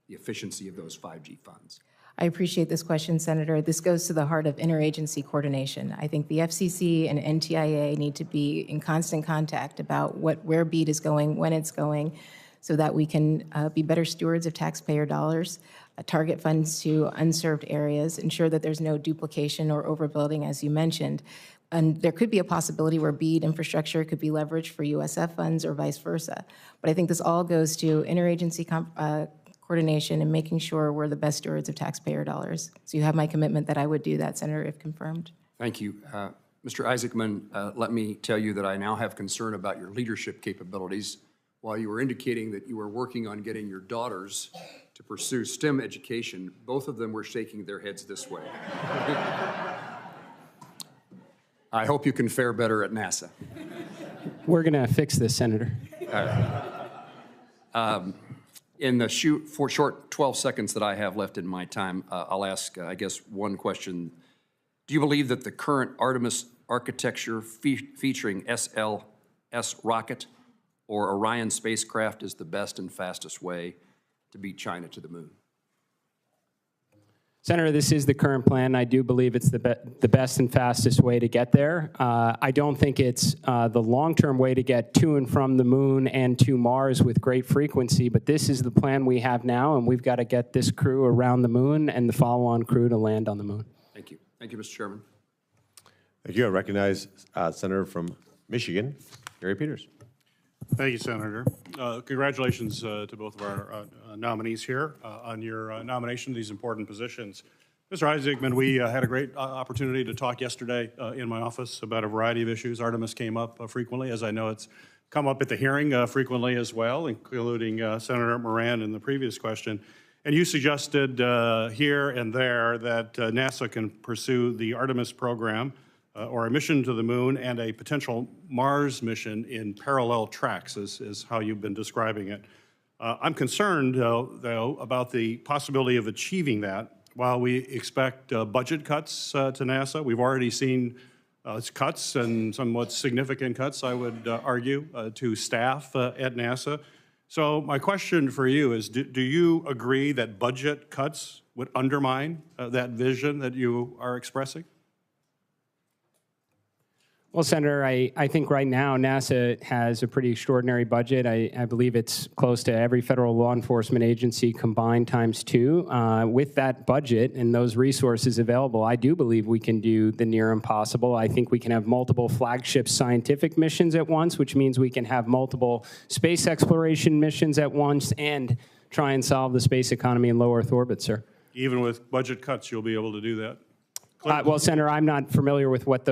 the efficiency of those 5G funds? I appreciate this question, Senator. This goes to the heart of interagency coordination. I think the FCC and NTIA need to be in constant contact about where BEAD is going, when it's going, so that we can be better stewards of taxpayer dollars, target funds to unserved areas, ensure that there's no duplication or overbuilding, as you mentioned. And there could be a possibility where BEAD infrastructure could be leveraged for USF funds or vice versa. But I think this all goes to interagency coordination and making sure we're the best stewards of taxpayer dollars. So you have my commitment that I would do that, Senator, if confirmed. Thank you. Mr. Isaacman, let me tell you that I now have concern about your leadership capabilities while you were indicating that you were working on getting your daughters to pursue STEM education, both of them were shaking their heads this way. I hope you can fare better at NASA. We're going to fix this, Senator. In the short 12 seconds that I have left in my time, I'll ask, I guess, one question. Do you believe that the current Artemis architecture featuring SLS rocket or Orion spacecraft is the best and fastest way to beat China to the moon? Senator, this is the current plan. I do believe it's the best and fastest way to get there. I don't think it's the long-term way to get to and from the moon and to Mars with great frequency, but this is the plan we have now, and we've got to get this crew around the moon and the follow-on crew to land on the moon. Thank you. Thank you, Mr. Chairman. Thank you. I recognize Senator from Michigan, Gary Peters. Thank you, Senator. Congratulations to both of our nominees here on your nomination to these important positions. Mr. Isaacman, we had a great opportunity to talk yesterday in my office about a variety of issues. Artemis came up frequently, as I know it's come up at the hearing frequently as well, including Senator Moran in the previous question. And you suggested here and there that NASA can pursue the Artemis program or a mission to the moon and a potential Mars mission in parallel tracks, is how you've been describing it. I'm concerned, though, about the possibility of achieving that while we expect budget cuts to NASA. We've already seen cuts, and somewhat significant cuts, I would argue, to staff at NASA. So my question for you is, do you agree that budget cuts would undermine that vision that you are expressing? Well, Senator, I think right now NASA has a pretty extraordinary budget. I believe it's close to every federal law enforcement agency combined ×2. With that budget and those resources available, I do believe we can do the near impossible. I think we can have multiple flagship scientific missions at once, which means we can have multiple space exploration missions at once and try and solve the space economy in low Earth orbit, sir. Even with budget cuts, you'll be able to do that? Well, Senator, I'm not familiar with what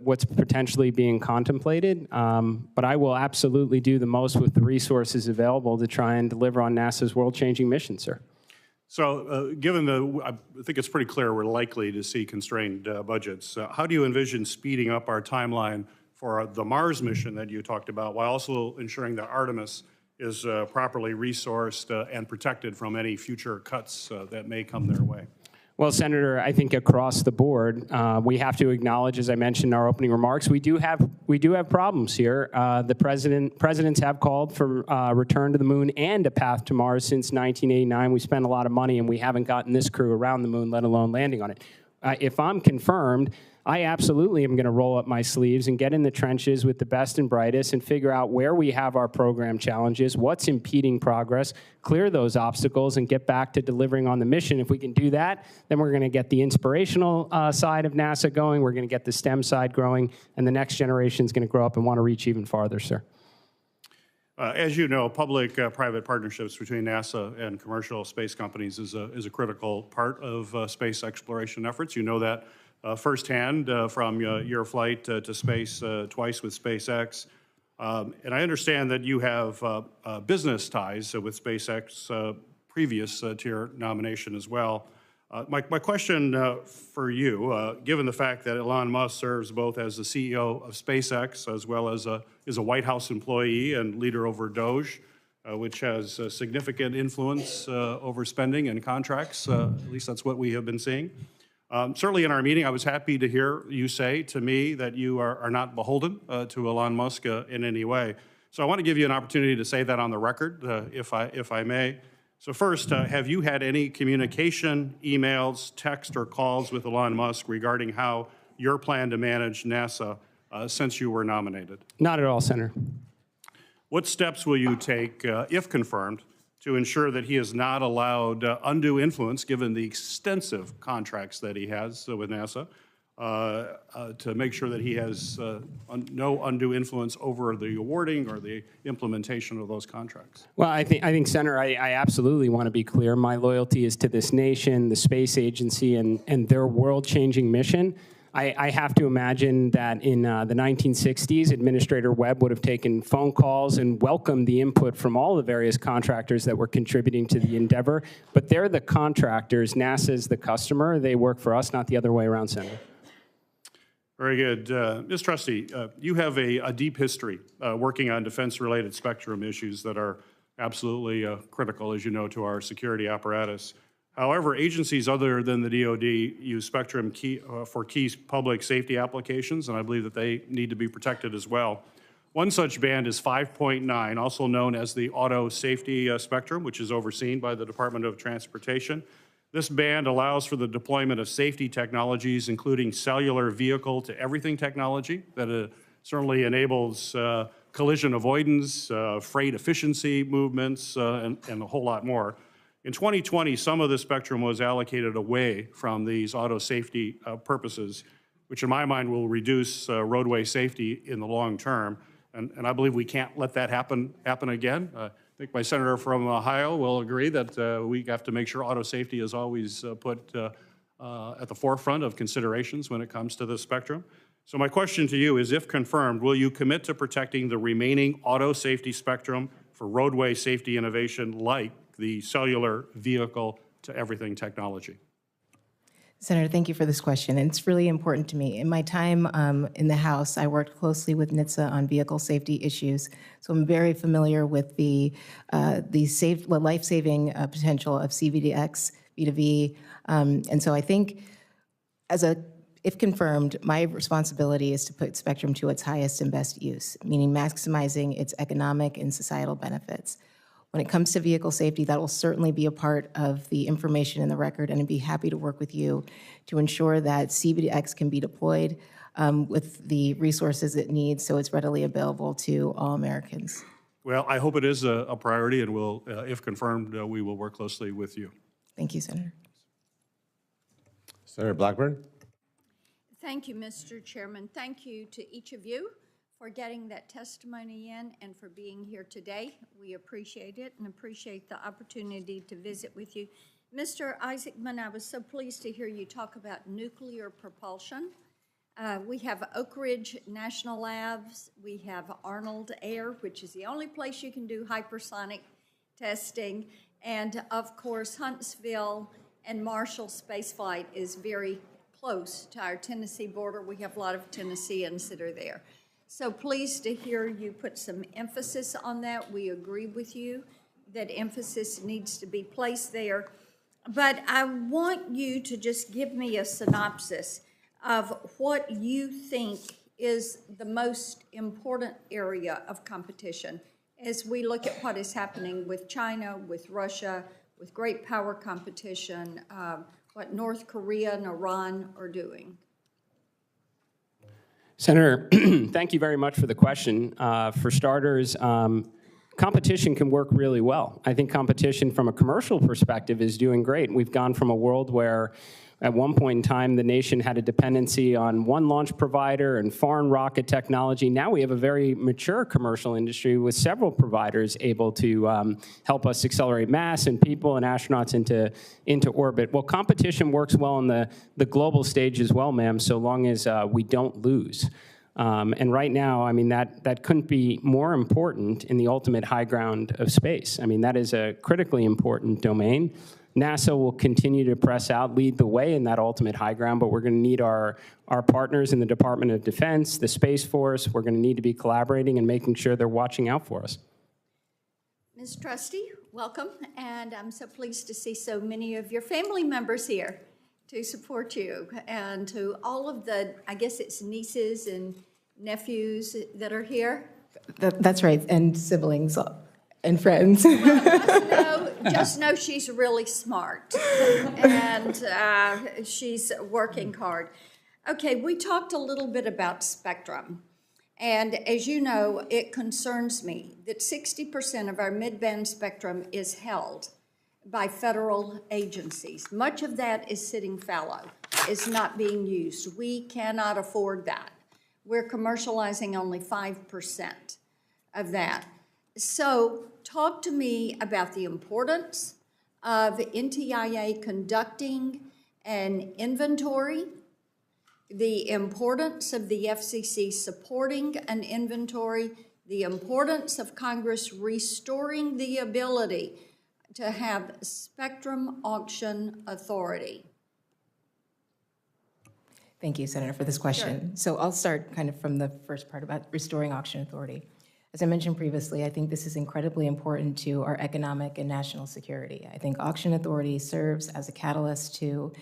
what's potentially being contemplated, but I will absolutely do the most with the resources available to try and deliver on NASA's world-changing mission, sir. So given I think it's pretty clear we're likely to see constrained budgets, how do you envision speeding up our timeline for the Mars mission that you talked about while also ensuring that Artemis is properly resourced and protected from any future cuts that may come their way? Well, Senator, I think across the board, we have to acknowledge, as I mentioned in our opening remarks, we do have problems here. The presidents have called for return to the moon and a path to Mars since 1989. We spent a lot of money, and we haven't gotten this crew around the moon, let alone landing on it. If I'm confirmed, I absolutely am going to roll up my sleeves and get in the trenches with the best and brightest and figure out where we have our program challenges, what's impeding progress, clear those obstacles, and get back to delivering on the mission. If we can do that, then we're going to get the inspirational side of NASA going, we're going to get the STEM side growing, and the next generation is going to grow up and want to reach even farther, sir. As you know, public-private partnerships between NASA and commercial space companies is a critical part of space exploration efforts. You know that firsthand from your flight to space twice with SpaceX. And I understand that you have business ties with SpaceX previous to your nomination as well. My question for you, given the fact that Elon Musk serves both as the CEO of SpaceX as well as is a White House employee and leader over DOGE, which has significant influence over spending and contracts, at least that's what we have been seeing. Certainly in our meeting, I was happy to hear you say to me that you are not beholden to Elon Musk in any way. So I want to give you an opportunity to say that on the record, if I may. So first, have you had any communication, emails, text, or calls with Elon Musk regarding how your plan to manage NASA since you were nominated? Not at all, Senator. What steps will you take, if confirmed, to ensure that he is not allowed undue influence, given the extensive contracts that he has with NASA, to make sure that he has no undue influence over the awarding or the implementation of those contracts? Well, I think, Senator, I absolutely want to be clear. My loyalty is to this nation, the space agency, and their world-changing mission. I have to imagine that in the 1960s, Administrator Webb would have taken phone calls and welcomed the input from all the various contractors that were contributing to the endeavor. But they're the contractors. NASA's the customer. They work for us, not the other way around, Senator. Very good. Ms. Trusty, you have a deep history working on defense-related spectrum issues that are absolutely critical, as you know, to our security apparatus. However, agencies other than the DoD use spectrum for key public safety applications, and I believe that they need to be protected as well. One such band is 5.9, also known as the auto safety spectrum, which is overseen by the Department of Transportation. This band allows for the deployment of safety technologies, including cellular vehicle-to-everything technology that certainly enables collision avoidance, freight efficiency movements, and a whole lot more. In 2020, some of the spectrum was allocated away from these auto safety purposes, which in my mind will reduce roadway safety in the long term. And I believe we can't let that happen again. I think my senator from Ohio will agree that we have to make sure auto safety is always put at the forefront of considerations when it comes to the spectrum. So my question to you is, if confirmed, will you commit to protecting the remaining auto safety spectrum for roadway safety innovation like the cellular vehicle-to-everything technology? Senator, thank you for this question. And it's really important to me. In my time in the House, I worked closely with NHTSA on vehicle safety issues. So I'm very familiar with the life-saving potential of CVDX, V2V. And so I think if confirmed, my responsibility is to put spectrum to its highest and best use, meaning maximizing its economic and societal benefits. When it comes to vehicle safety, that will certainly be a part of the information in the record, and I'd be happy to work with you to ensure that CVDX can be deployed with the resources it needs so it's readily available to all Americans. Well, I hope it is a priority, and we'll, if confirmed, we will work closely with you. Thank you, Senator. Senator Blackburn. Thank you, Mr. Chairman. Thank you to each of you for getting that testimony in and for being here today. We appreciate it and appreciate the opportunity to visit with you. Mr. Isaacman, I was so pleased to hear you talk about nuclear propulsion. We have Oak Ridge National Labs. We have Arnold Air, which is the only place you can do hypersonic testing. And of course, Huntsville and Marshall Space Flight is very close to our Tennessee border. We have a lot of Tennesseans that are there. So pleased to hear you put some emphasis on that. We agree with you that emphasis needs to be placed there. But I want you to just give me a synopsis of what you think is the most important area of competition as we look at what is happening with China, with Russia, with great power competition, what North Korea and Iran are doing. Senator, thank you very much for the question. For starters, competition can work really well. I think competition from a commercial perspective is doing great. We've gone from a world where at one point in time the nation had a dependency on one launch provider and foreign rocket technology. Now we have a very mature commercial industry with several providers able to help us accelerate mass and people and astronauts into orbit. Well, competition works well on the global stage as well, ma'am, so long as we don't lose. And right now, I mean, that couldn't be more important in the ultimate high ground of space. I mean, that is a critically important domain. NASA will continue to press out, lead the way in that ultimate high ground, but we're going to need our partners in the Department of Defense, the Space Force. We're going to need to be collaborating and making sure they're watching out for us. Ms. Trusty, welcome, and I'm so pleased to see so many of your family members here to support you, and to all of the, I guess it's nieces and nephews that are here. That's right, and siblings and friends. Well, just know she's really smart, and she's working hard. Okay, we talked a little bit about spectrum, and as you know, it concerns me that 60% of our mid-band spectrum is held by federal agencies. Much of that is sitting fallow, is not being used. We cannot afford that. We're commercializing only 5% of that. So talk to me about the importance of NTIA conducting an inventory the importance of the FCC supporting an inventory, the importance of Congress restoring the ability to have spectrum auction authority. Thank you, Senator, for this question. Sure. So I'll start kind of from the first part about restoring auction authority. As I mentioned previously, I think this is incredibly important to our economic and national security. I think auction authority serves as a catalyst to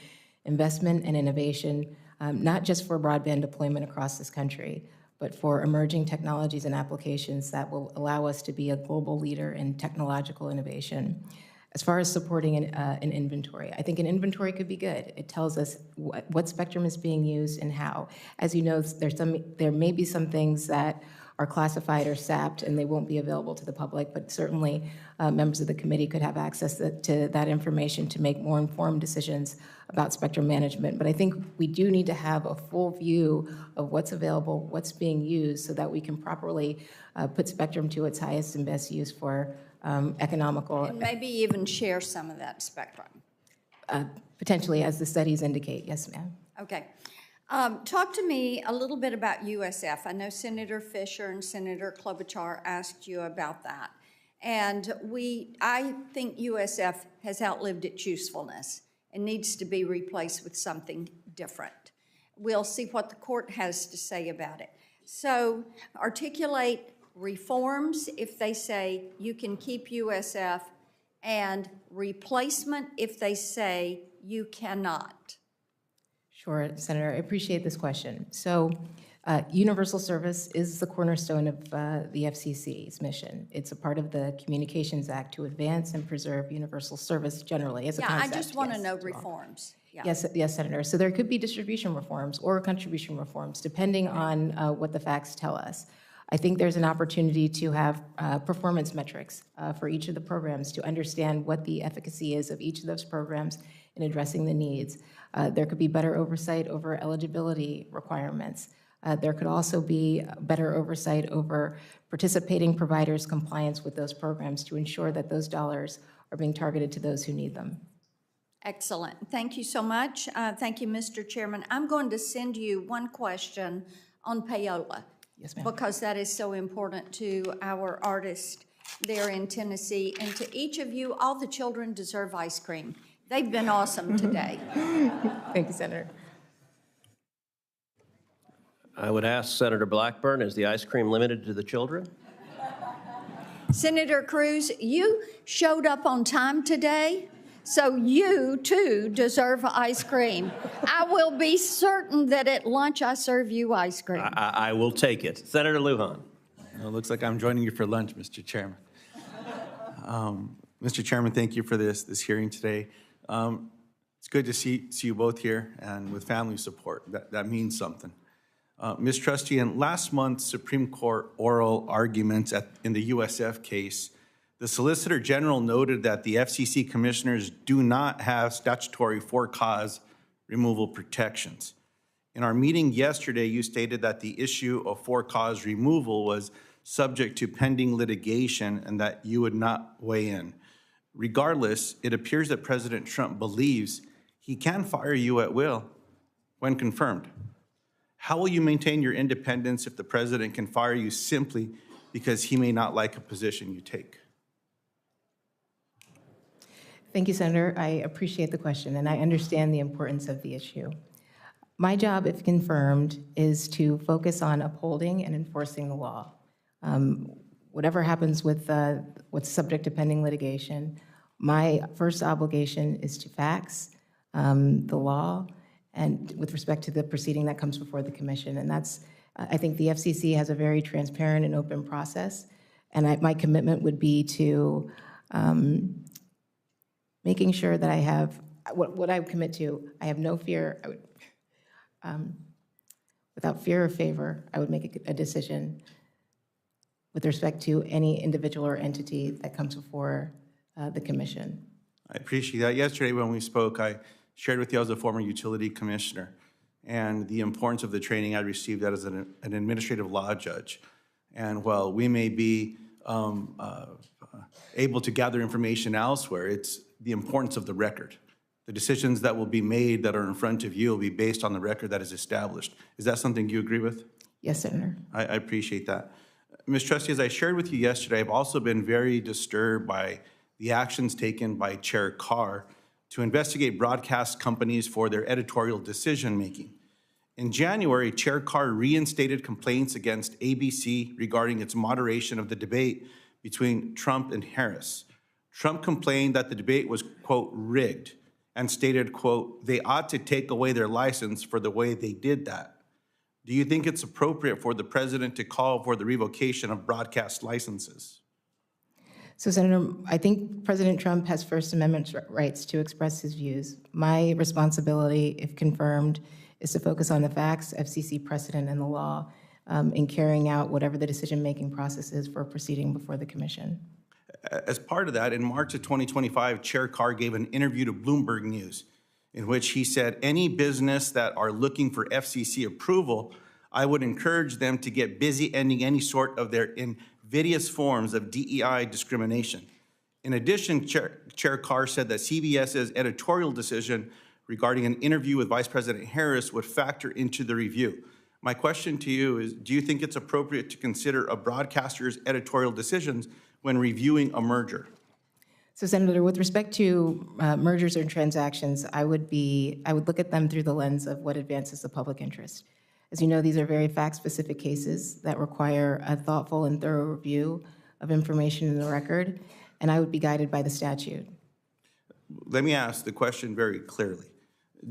investment and innovation, not just for broadband deployment across this country, but for emerging technologies and applications that will allow us to be a global leader in technological innovation. As far as supporting an inventory, I think an inventory could be good. It tells us what spectrum is being used and how. As you know, there may be some things that are classified or sapped and they won't be available to the public, but certainly members of the committee could have access to that information to make more informed decisions about spectrum management. But I think we do need to have a full view of what's available, what's being used, so that we can properly put spectrum to its highest and best use for economical. And maybe even share some of that spectrum. Potentially, as the studies indicate. Yes, ma'am. Okay. Talk to me a little bit about USF. I know Senator Fisher and Senator Klobuchar asked you about that. And I think USF has outlived its usefulness and needs to be replaced with something different. We'll see what the court has to say about it. So articulate reforms if they say you can keep USF, and replacement if they say you cannot. Sure, Senator, I appreciate this question. So universal service is the cornerstone of the FCC's mission. It's a part of the Communications Act to advance and preserve universal service generally as a concept. I just want to know reforms. Yeah. Yes, Senator. So there could be distribution reforms or contribution reforms, depending on what the facts tell us. I think there's an opportunity to have performance metrics for each of the programs to understand what the efficacy is of each of those programs in addressing the needs. There could be better oversight over eligibility requirements. There could also be better oversight over participating providers' compliance with those programs to ensure that those dollars are being targeted to those who need them. Excellent. Thank you so much. Thank you, Mr. Chairman. I'm going to send you one question on payola. Yes, ma'am. Because that is so important to our artists there in Tennessee. And to each of you, all the children deserve ice cream. They've been awesome today. Thank you, Senator. I would ask Senator Blackburn, is the ice cream limited to the children? Senator Cruz, you showed up on time today, so you too deserve ice cream. I will be certain that at lunch I serve you ice cream. I will take it. Senator Lujan. Well, it looks like I'm joining you for lunch, Mr. Chairman. Mr. Chairman, thank you for this hearing today. It's good to see you both here and with family support. That means something. Ms. Trusty, in last month's Supreme Court oral arguments in the USF case, the Solicitor General noted that the FCC commissioners do not have statutory for-cause removal protections. In our meeting yesterday, you stated that the issue of for-cause removal was subject to pending litigation and that you would not weigh in. Regardless, it appears that President Trump believes he can fire you at will when confirmed. How will you maintain your independence if the president can fire you simply because he may not like a position you take? Thank you, Senator. I appreciate the question, and I understand the importance of the issue. My job, if confirmed, is to focus on upholding and enforcing the law. Whatever happens with what's subject to pending litigation, my first obligation is to fax the law and with respect to the proceeding that comes before the commission. And that's, I think the FCC has a very transparent and open process, and my commitment would be to making sure that I have, what I commit to, I have no fear, without fear or favor, I would make a decision with respect to any individual or entity that comes before the commission. I appreciate that. Yesterday when we spoke, I shared with you as a former utility commissioner and the importance of the training I received as an administrative law judge. And while we may be able to gather information elsewhere, it's the importance of the record. the decisions that will be made that are in front of you will be based on the record that is established. Is that something you agree with? Yes, Senator. I appreciate that. Ms. Trusty, as I shared with you yesterday, I've also been very disturbed by the actions taken by Chair Carr to investigate broadcast companies for their editorial decision-making. In January, Chair Carr reinstated complaints against ABC regarding its moderation of the debate between Trump and Harris. Trump complained that the debate was, quote, rigged, and stated, quote, they ought to take away their license for the way they did that. Do you think it's appropriate for the president to call for the revocation of broadcast licenses? So, Senator, I think President Trump has First Amendment rights to express his views. My responsibility, if confirmed, is to focus on the facts, FCC precedent, and the law in carrying out whatever the decision-making process is for proceeding before the commission. As part of that, in March of 2025, Chair Carr gave an interview to Bloomberg News in which he said, any business that are looking for FCC approval, I would encourage them to get busy ending any sort of their invidious forms of DEI discrimination. In addition, Chair Carr said that CBS's editorial decision regarding an interview with Vice President Harris would factor into the review. My question to you is, do you think it's appropriate to consider a broadcaster's editorial decisions when reviewing a merger? So, Senator, with respect to mergers or transactions, I would look at them through the lens of what advances the public interest. As you know, these are very fact-specific cases that require a thoughtful and thorough review of information in the record, and I would be guided by the statute. Let me ask the question very clearly.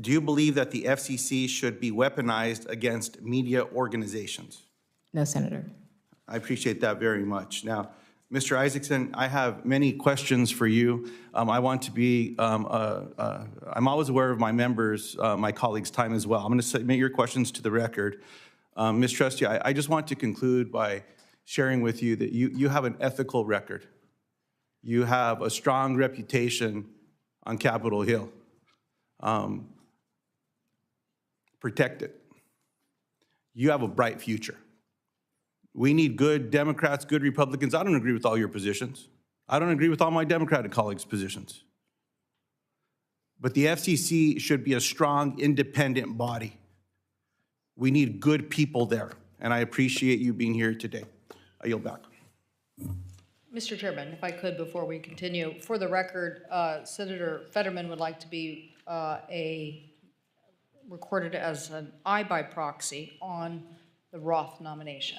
Do you believe that the FCC should be weaponized against media organizations? No, Senator. I appreciate that very much. Now, Mr. Isaacman, I have many questions for you. I want to be, I'm always aware of my members, my colleagues' time as well. I'm going to submit your questions to the record. Ms. Trusty, I just want to conclude by sharing with you that you have an ethical record. You have a strong reputation on Capitol Hill. Protect it. You have a bright future. We need good Democrats, good Republicans. I don't agree with all your positions. I don't agree with all my Democratic colleagues' positions. But the FCC should be a strong, independent body. We need good people there, and I appreciate you being here today. I yield back. Mr. Chairman, if I could, before we continue, for the record, Senator Fetterman would like to be recorded as an aye by proxy on the Roth nomination.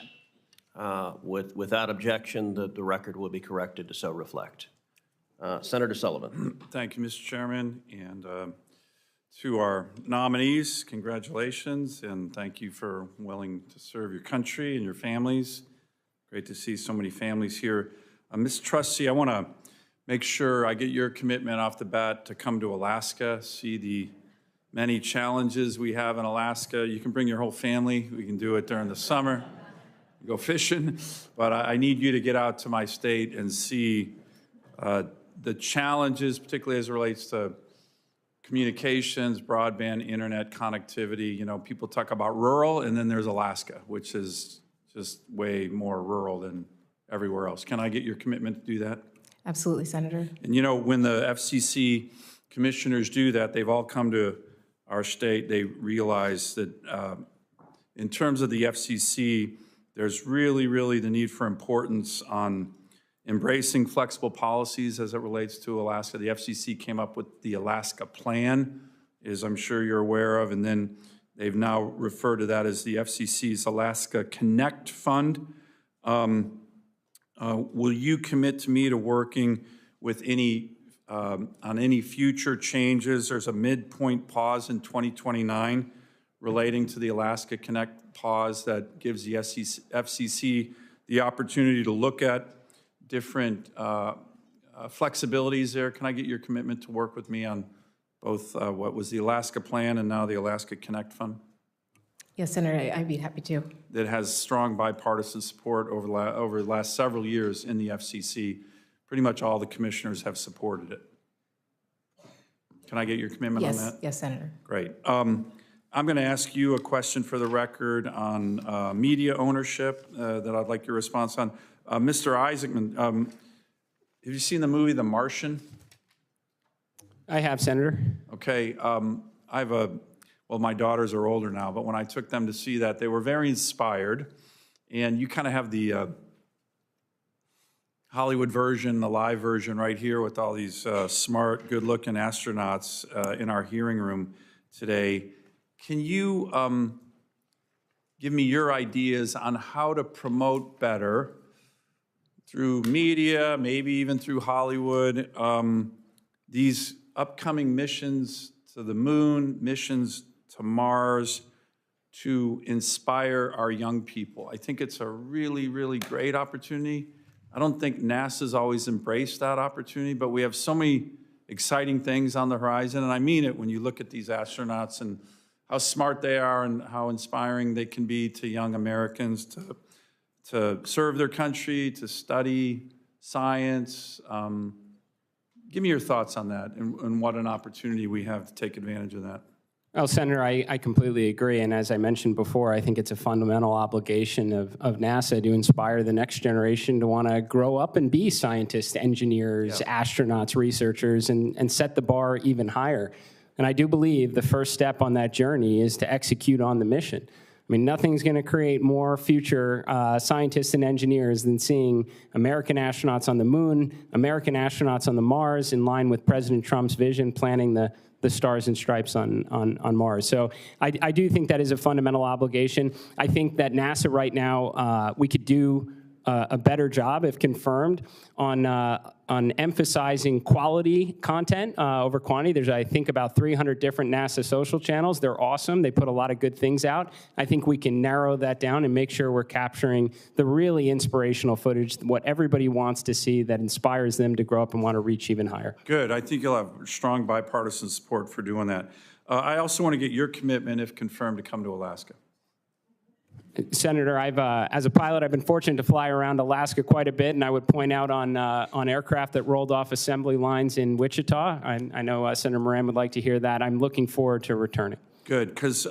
Without objection, the record will be corrected to so reflect. Senator Sullivan. Thank you, Mr. Chairman, and to our nominees, congratulations, and thank you for willing to serve your country and your families. Great to see so many families here. Ms. Trusty, I want to make sure I get your commitment off the bat to come to Alaska, see the many challenges we have in Alaska. You can bring your whole family. We can do it during the summer. Go fishing, but I need you to get out to my state and see the challenges, particularly as it relates to communications, broadband, internet connectivity. You know, people talk about rural, and then there's Alaska, which is just way more rural than everywhere else. Can I get your commitment to do that? Absolutely, Senator. And you know, when the FCC commissioners do that, they've all come to our state. They realize that in terms of the FCC, there's really the need for importance on embracing flexible policies as it relates to Alaska. The FCC came up with the Alaska Plan, as I'm sure you're aware of, and then they've now referred to that as the FCC's Alaska Connect Fund. Will you commit to me to working with on any future changes? There's a midpoint pause in 2029 relating to the Alaska Connect pause that gives the FCC the opportunity to look at different flexibilities there. Can I get your commitment to work with me on both what was the Alaska Plan and now the Alaska Connect Fund? Yes, Senator, I'd be happy to. That has strong bipartisan support over the last several years in the FCC. Pretty much all the commissioners have supported it. Can I get your commitment on that? Yes, Senator. Great. I'm going to ask you a question for the record on media ownership that I'd like your response on. Mr. Isaacman, have you seen the movie The Martian? I have, Senator. Okay, I have well, my daughters are older now, but when I took them to see that, they were very inspired. And you kind of have the Hollywood version, the live version right here with all these smart, good-looking astronauts in our hearing room today. Can you give me your ideas on how to promote better through media, maybe even through Hollywood, these upcoming missions to the moon, missions to Mars, to inspire our young people? I think it's a really, really great opportunity. I don't think NASA's always embraced that opportunity, but we have so many exciting things on the horizon, and I mean it when you look at these astronauts and how smart they are and how inspiring they can be to young Americans to serve their country, to study science. Give me your thoughts on that and what an opportunity we have to take advantage of that. Well, Senator, I completely agree. And as I mentioned before, I think it's a fundamental obligation of NASA to inspire the next generation to want to grow up and be scientists, engineers, astronauts, researchers, and set the bar even higher. And I do believe the first step on that journey is to execute on the mission. I mean, nothing's going to create more future scientists and engineers than seeing American astronauts on the moon, American astronauts on the Mars, in line with President Trump's vision, planting the stars and stripes on Mars. So I do think that is a fundamental obligation. I think that NASA right now, we could do a better job, if confirmed, on emphasizing quality content over quantity. There's, I think, about 300 different NASA social channels. They're awesome. They put a lot of good things out. I think we can narrow that down and make sure we're capturing the really inspirational footage, what everybody wants to see that inspires them to grow up and want to reach even higher. Good. I think you'll have strong bipartisan support for doing that. I also want to get your commitment, if confirmed, to come to Alaska. Senator, as a pilot, I've been fortunate to fly around Alaska quite a bit, and I would point out on aircraft that rolled off assembly lines in Wichita. I know Senator Moran would like to hear that. I'm looking forward to returning. Good, because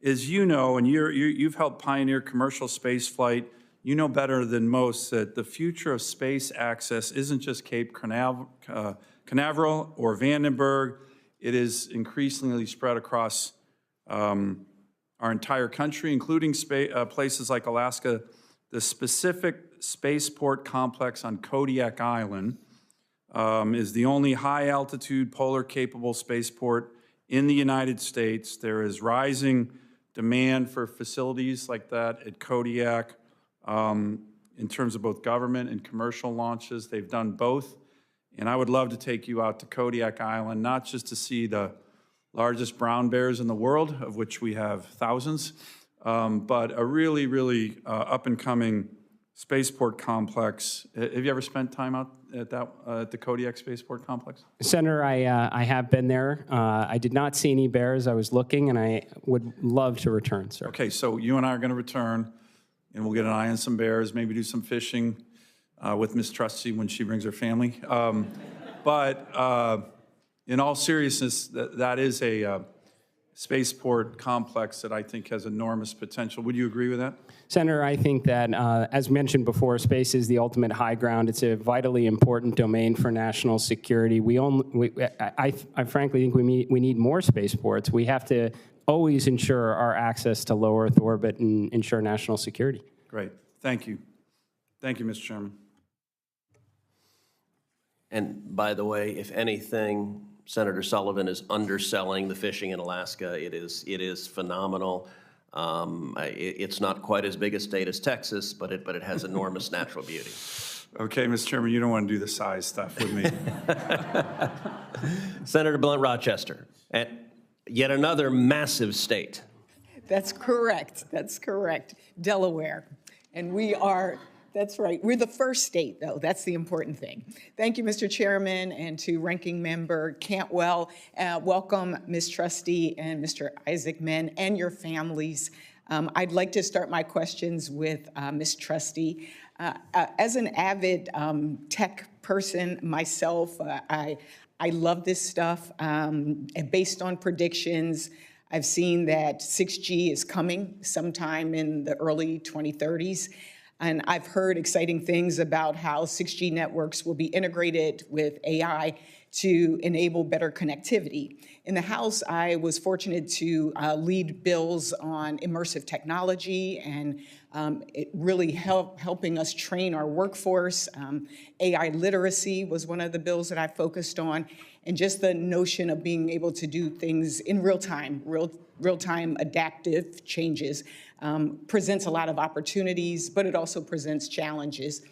as you know, and you've helped pioneer commercial space flight, you know better than most that the future of space access isn't just Cape Canaveral or Vandenberg. It is increasingly spread across our entire country, including places like Alaska. The specific spaceport complex on Kodiak Island is the only high-altitude, polar-capable spaceport in the United States. There is rising demand for facilities like that at Kodiak in terms of both government and commercial launches. They've done both, and I would love to take you out to Kodiak Island, not just to see the largest brown bears in the world, of which we have thousands, but a really, really up-and-coming spaceport complex. Have you ever spent time out at the Kodiak Spaceport Complex? Senator, I have been there. I did not see any bears. I was looking, and I would love to return, sir. Okay, so you and I are going to return, and we'll get an eye on some bears, maybe do some fishing with Miss Trusty when she brings her family. In all seriousness, that is a spaceport complex that I think has enormous potential. Would you agree with that? Senator, I think that, as mentioned before, space is the ultimate high ground. It's a vitally important domain for national security. I frankly think we need more spaceports. We have to always ensure our access to low Earth orbit and ensure national security. Great. Thank you. Thank you, Mr. Chairman. And by the way, if anything, Senator Sullivan is underselling the fishing in Alaska. It is phenomenal. It's not quite as big a state as Texas, but it has enormous natural beauty. Okay, Mr. Chairman, you don't want to do the size stuff with me. Senator Blunt Rochester, at yet another massive state. That's correct. That's correct. Delaware. And we are, that's right. We're the first state, though. That's the important thing. Thank you, Mr. Chairman, and to Ranking Member Cantwell. Welcome, Ms. Trusty and Mr. Isaacman and your families. I'd like to start my questions with Ms. Trusty. As an avid tech person myself, I love this stuff. And based on predictions, I've seen that 6G is coming sometime in the early 2030s. And I've heard exciting things about how 6G networks will be integrated with AI to enable better connectivity. In the House, I was fortunate to lead bills on immersive technology and it really helping us train our workforce. AI literacy was one of the bills that I focused on, and just the notion of being able to do things in real time, real-time adaptive changes presents a lot of opportunities, but it also presents challenges.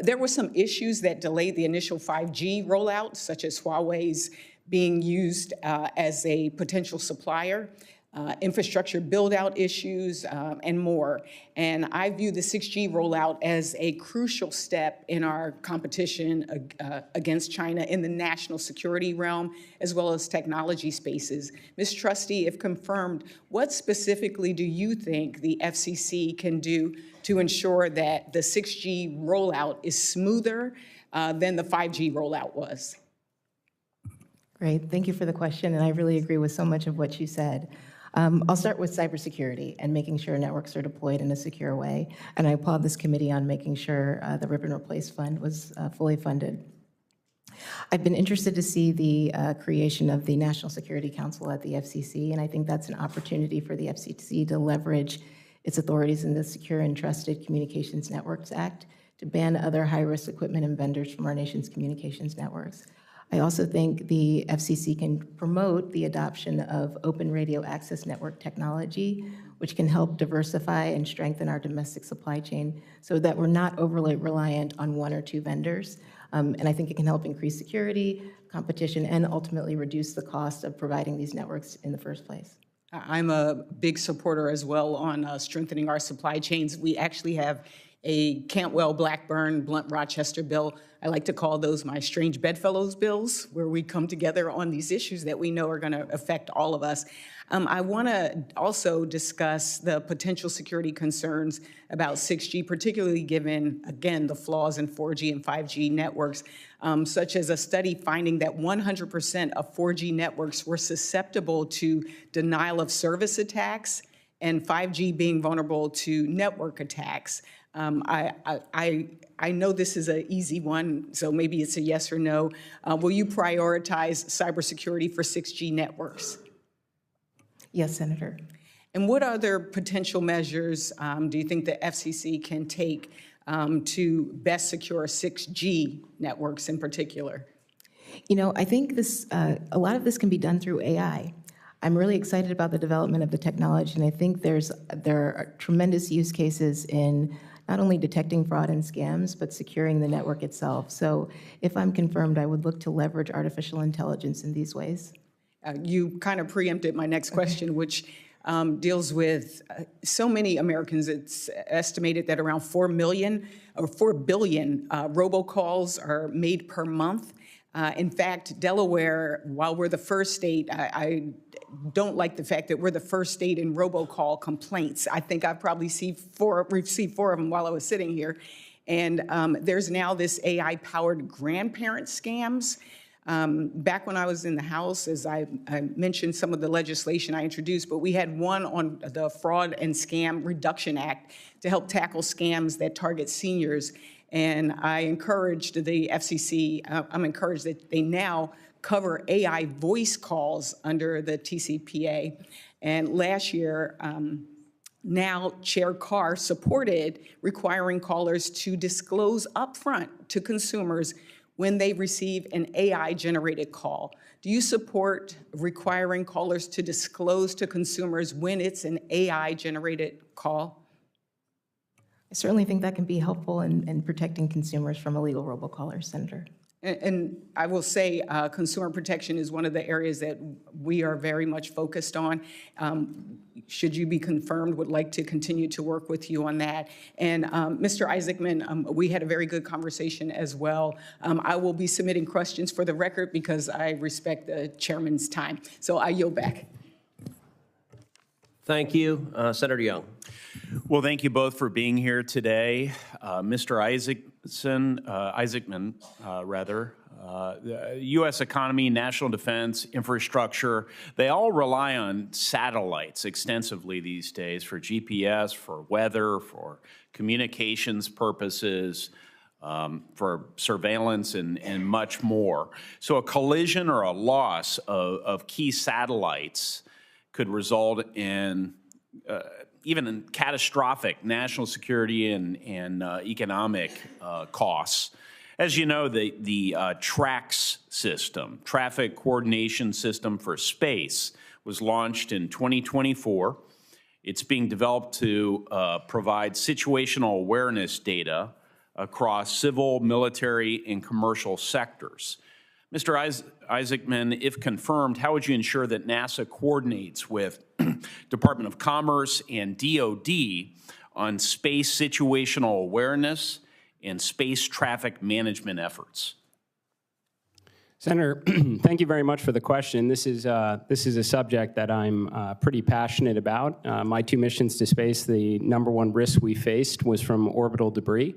There were some issues that delayed the initial 5G rollout, such as Huawei's being used as a potential supplier, infrastructure build-out issues, and more. And I view the 6G rollout as a crucial step in our competition against China in the national security realm, as well as technology spaces. Ms. Trusty, if confirmed, what specifically do you think the FCC can do to ensure that the 6G rollout is smoother than the 5G rollout was? Great, thank you for the question, and I really agree with so much of what you said. I'll start with cybersecurity and making sure networks are deployed in a secure way, and I applaud this committee on making sure the Rip and Replace Fund was fully funded. I've been interested to see the creation of the National Security Council at the FCC, and I think that's an opportunity for the FCC to leverage its authorities in the Secure and Trusted Communications Networks Act to ban other high-risk equipment and vendors from our nation's communications networks. I also think the FCC can promote the adoption of open radio access network technology, which can help diversify and strengthen our domestic supply chain so that we're not overly reliant on one or two vendors. And I think it can help increase security, competition, and ultimately reduce the cost of providing these networks in the first place. I'm a big supporter as well on strengthening our supply chains. We actually have a Cantwell, Blackburn, Blunt, Rochester bill. I like to call those my strange bedfellows bills, where we come together on these issues that we know are going to affect all of us. I want to also discuss the potential security concerns about 6G, particularly given, again, the flaws in 4G and 5G networks, such as a study finding that 100% of 4G networks were susceptible to denial of service attacks and 5G being vulnerable to network attacks. I know this is an easy one, so maybe it's a yes or no. Will you prioritize cybersecurity for 6G networks? Yes, Senator. And what other potential measures do you think the FCC can take to best secure 6G networks in particular? You know, I think this, a lot of this can be done through AI. I'm really excited about the development of the technology, and I think there are tremendous use cases in not only detecting fraud and scams, but securing the network itself. So if I'm confirmed, I would look to leverage artificial intelligence in these ways. You kind of preempted my next question, which deals with so many Americans. It's estimated that around 4 million or 4 billion robocalls are made per month. In fact, Delaware, while we're the first state, I don't like the fact that we're the first state in robocall complaints. I think I've probably received 4 of them while I was sitting here. And there's now this AI-powered grandparent scams. Back when I was in the House, as I mentioned some of the legislation I introduced, but we had one on the Fraud and Scam Reduction Act to help tackle scams that target seniors. And I encouraged the FCC, I'm encouraged that they now cover AI voice calls under the TCPA. And last year, now Chair Carr supported requiring callers to disclose upfront to consumers when they receive an AI-generated call. Do you support requiring callers to disclose to consumers when it's an AI-generated call? I certainly think that can be helpful in protecting consumers from illegal robocallers, Senator. And I will say consumer protection is one of the areas that we are very much focused on. Should you be confirmed, would like to continue to work with you on that. And Mr. Isaacman, we had a very good conversation as well. I will be submitting questions for the record because I respect the chairman's time. So I yield back. Thank you. Senator Young. Well, thank you both for being here today. Mr. Isaacman, the U.S. economy, national defense, infrastructure, they all rely on satellites extensively these days for GPS, for weather, for communications purposes, for surveillance, and much more. So a collision or a loss of key satellites could result in even in catastrophic national security and economic costs. As you know, the TRACS system, Traffic Coordination System for Space, was launched in 2024. It's being developed to provide situational awareness data across civil, military, and commercial sectors. Mr. Isaacman, if confirmed, how would you ensure that NASA coordinates with Department of Commerce and DoD on space situational awareness and space traffic management efforts? Senator, thank you very much for the question. This is a subject that I'm pretty passionate about. My 2 missions to space, the #1 risk we faced was from orbital debris.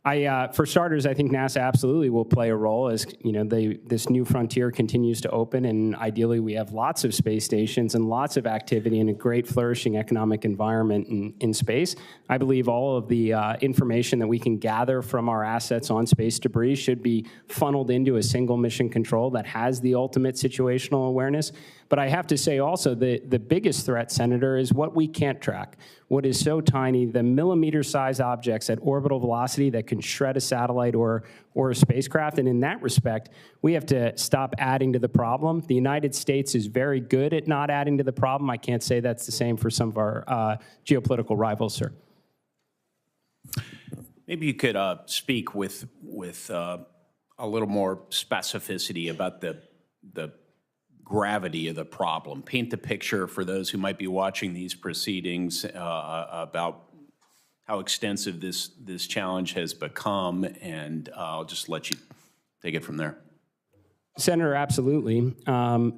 For starters, I think NASA absolutely will play a role as this new frontier continues to open, and ideally we have lots of space stations and lots of activity and a great flourishing economic environment in space. I believe all of the information that we can gather from our assets on space debris should be funneled into a single mission control that has the ultimate situational awareness. But I have to say also the biggest threat, Senator, is what we can't track. What is so tiny, the millimeter-sized objects at orbital velocity that can shred a satellite or a spacecraft. And in that respect, we have to stop adding to the problem. The United States is very good at not adding to the problem. I can't say that's the same for some of our geopolitical rivals, sir. Maybe you could speak with a little more specificity about the gravity of the problem. Paint the picture for those who might be watching these proceedings about how extensive this challenge has become, and I'll just let you take it from there. Senator, absolutely. A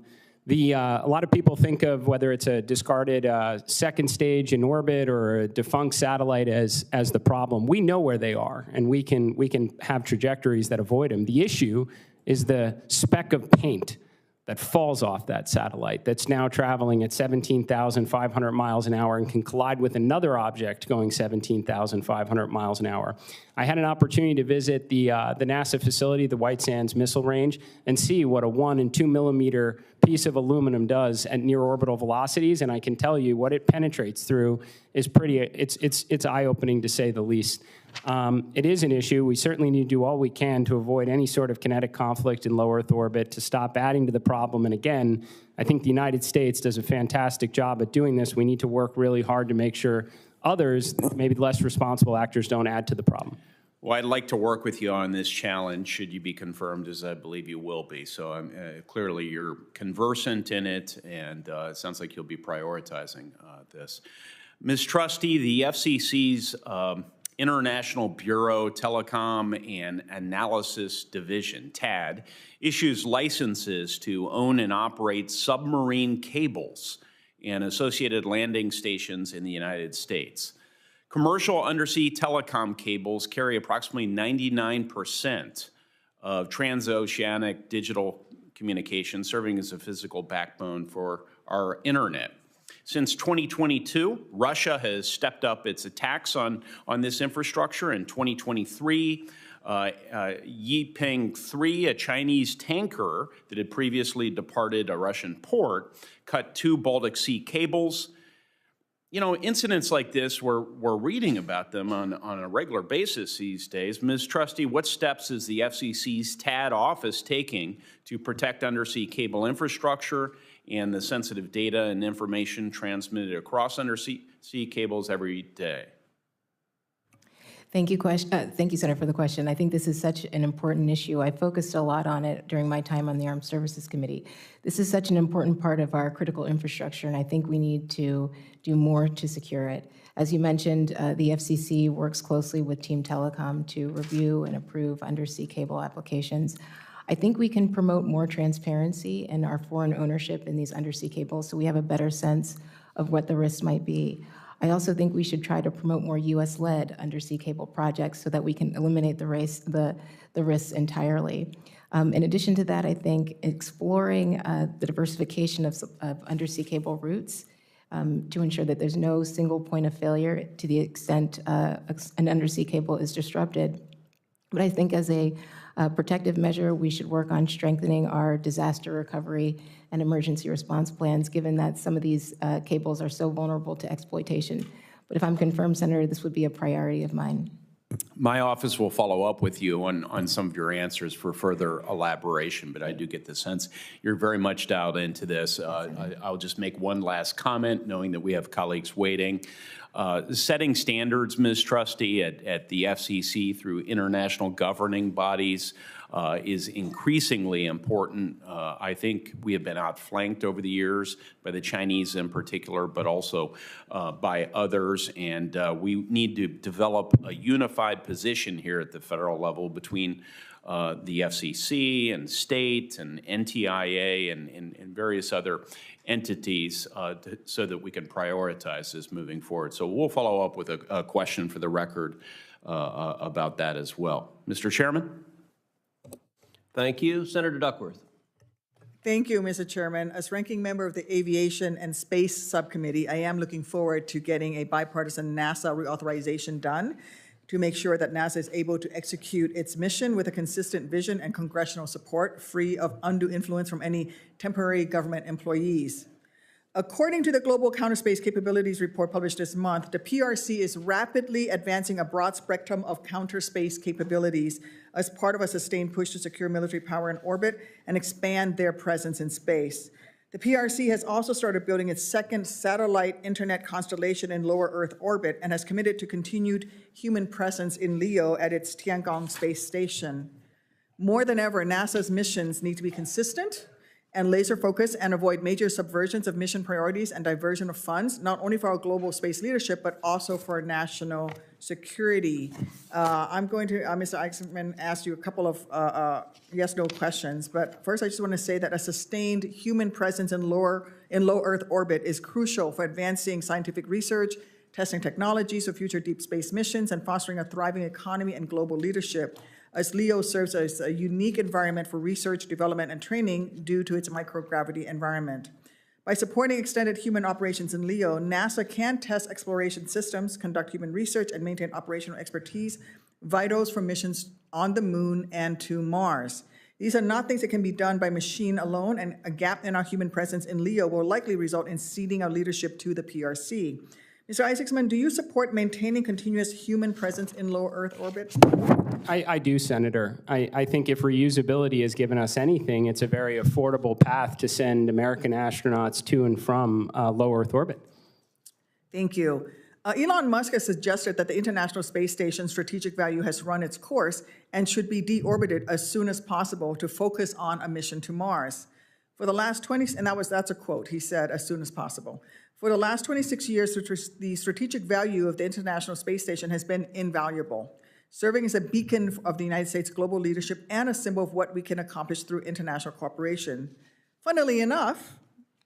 lot of people think of whether it's a discarded second stage in orbit or a defunct satellite as the problem. We know where they are, and we can have trajectories that avoid them. The issue is the speck of paint that falls off that satellite that's now traveling at 17,500 miles an hour and can collide with another object going 17,500 miles an hour. I had an opportunity to visit the NASA facility, the White Sands Missile Range, and see what a 1 and 2 millimeter piece of aluminum does at near orbital velocities, and I can tell you what it penetrates through is it's eye-opening to say the least. It is an issue. We certainly need to do all we can to avoid any sort of kinetic conflict in low Earth orbit, to stop adding to the problem. And again, I think the United States does a fantastic job at doing this. We need to work really hard to make sure others, maybe less responsible actors, don't add to the problem. Well, I'd like to work with you on this challenge, should you be confirmed, as I believe you will be. So clearly you're conversant in it, and it sounds like you'll be prioritizing this. Ms. Trusty, the FCC's International Bureau Telecom and Analysis Division, TAD, issues licenses to own and operate submarine cables and associated landing stations in the United States. Commercial undersea telecom cables carry approximately 99% of transoceanic digital communication, serving as a physical backbone for our internet. Since 2022, Russia has stepped up its attacks on this infrastructure. In 2023, Yiping 3, a Chinese tanker that had previously departed a Russian port, cut 2 Baltic Sea cables. You know, incidents like this, we're reading about them on a regular basis these days. Ms. Trusty, what steps is the FCC's TAD office taking to protect undersea cable infrastructure and the sensitive data and information transmitted across undersea cables every day? Thank you, Senator, for the question. I think this is such an important issue. I focused a lot on it during my time on the Armed Services Committee. This is such an important part of our critical infrastructure, and I think we need to do more to secure it. As you mentioned, the FCC works closely with Team Telecom to review and approve undersea cable applications. I think we can promote more transparency in our foreign ownership in these undersea cables so we have a better sense of what the risks might be. I also think we should try to promote more U.S.-led undersea cable projects so that we can eliminate the risks entirely. In addition to that, I think exploring the diversification of undersea cable routes to ensure that there's no single point of failure to the extent an undersea cable is disrupted. But I think as a protective measure, we should work on strengthening our disaster recovery and emergency response plans, given that some of these cables are so vulnerable to exploitation. But if I'm confirmed, Senator, this would be a priority of mine. My office will follow up with you on some of your answers for further elaboration, but I do get the sense you're very much dialed into this. I'll just make one last comment, knowing that we have colleagues waiting. Setting standards, Ms. Trusty, at the FCC through international governing bodies is increasingly important. I think we have been outflanked over the years by the Chinese in particular, but also by others, and we need to develop a unified position here at the federal level between the FCC and state and NTIA and various other entities so that we can prioritize this moving forward. So we'll follow up with a question for the record about that as well. Mr. Chairman? Thank you. Senator Duckworth. Thank you, Mr. Chairman. As ranking member of the Aviation and Space Subcommittee, I am looking forward to getting a bipartisan NASA reauthorization done to make sure that NASA is able to execute its mission with a consistent vision and congressional support, free of undue influence from any temporary government employees. According to the Global Counter Space Capabilities Report published this month, the PRC is rapidly advancing a broad spectrum of counter space capabilities as part of a sustained push to secure military power in orbit and expand their presence in space. The PRC has also started building its second satellite internet constellation in lower Earth orbit and has committed to continued human presence in LEO at its Tiangong space station. More than ever, NASA's missions need to be consistent and laser focused and avoid major subversions of mission priorities and diversion of funds, not only for our global space leadership, but also for national security. I'm going to, Mr. Isaacman, ask you a couple of yes/no questions, but first I just want to say that a sustained human presence in low Earth orbit is crucial for advancing scientific research, testing technologies for future deep space missions, and fostering a thriving economy and global leadership, as LEO serves as a unique environment for research, development, and training due to its microgravity environment. By supporting extended human operations in LEO, NASA can test exploration systems, conduct human research, and maintain operational expertise, vitals for missions on the moon and to Mars. These are not things that can be done by machine alone, and a gap in our human presence in LEO will likely result in ceding our leadership to the PRC. Mr. Isaacman, do you support maintaining continuous human presence in low Earth orbit? I do, Senator. I think if reusability has given us anything, it's a very affordable path to send American astronauts to and from low Earth orbit. Thank you. Elon Musk has suggested that the International Space Station's strategic value has run its course and should be deorbited as soon as possible to focus on a mission to Mars. For the last 20, and that's a quote, he said, as soon as possible. For the last 26 years, the strategic value of the International Space Station has been invaluable, serving as a beacon of the United States' global leadership and a symbol of what we can accomplish through international cooperation. Funnily enough,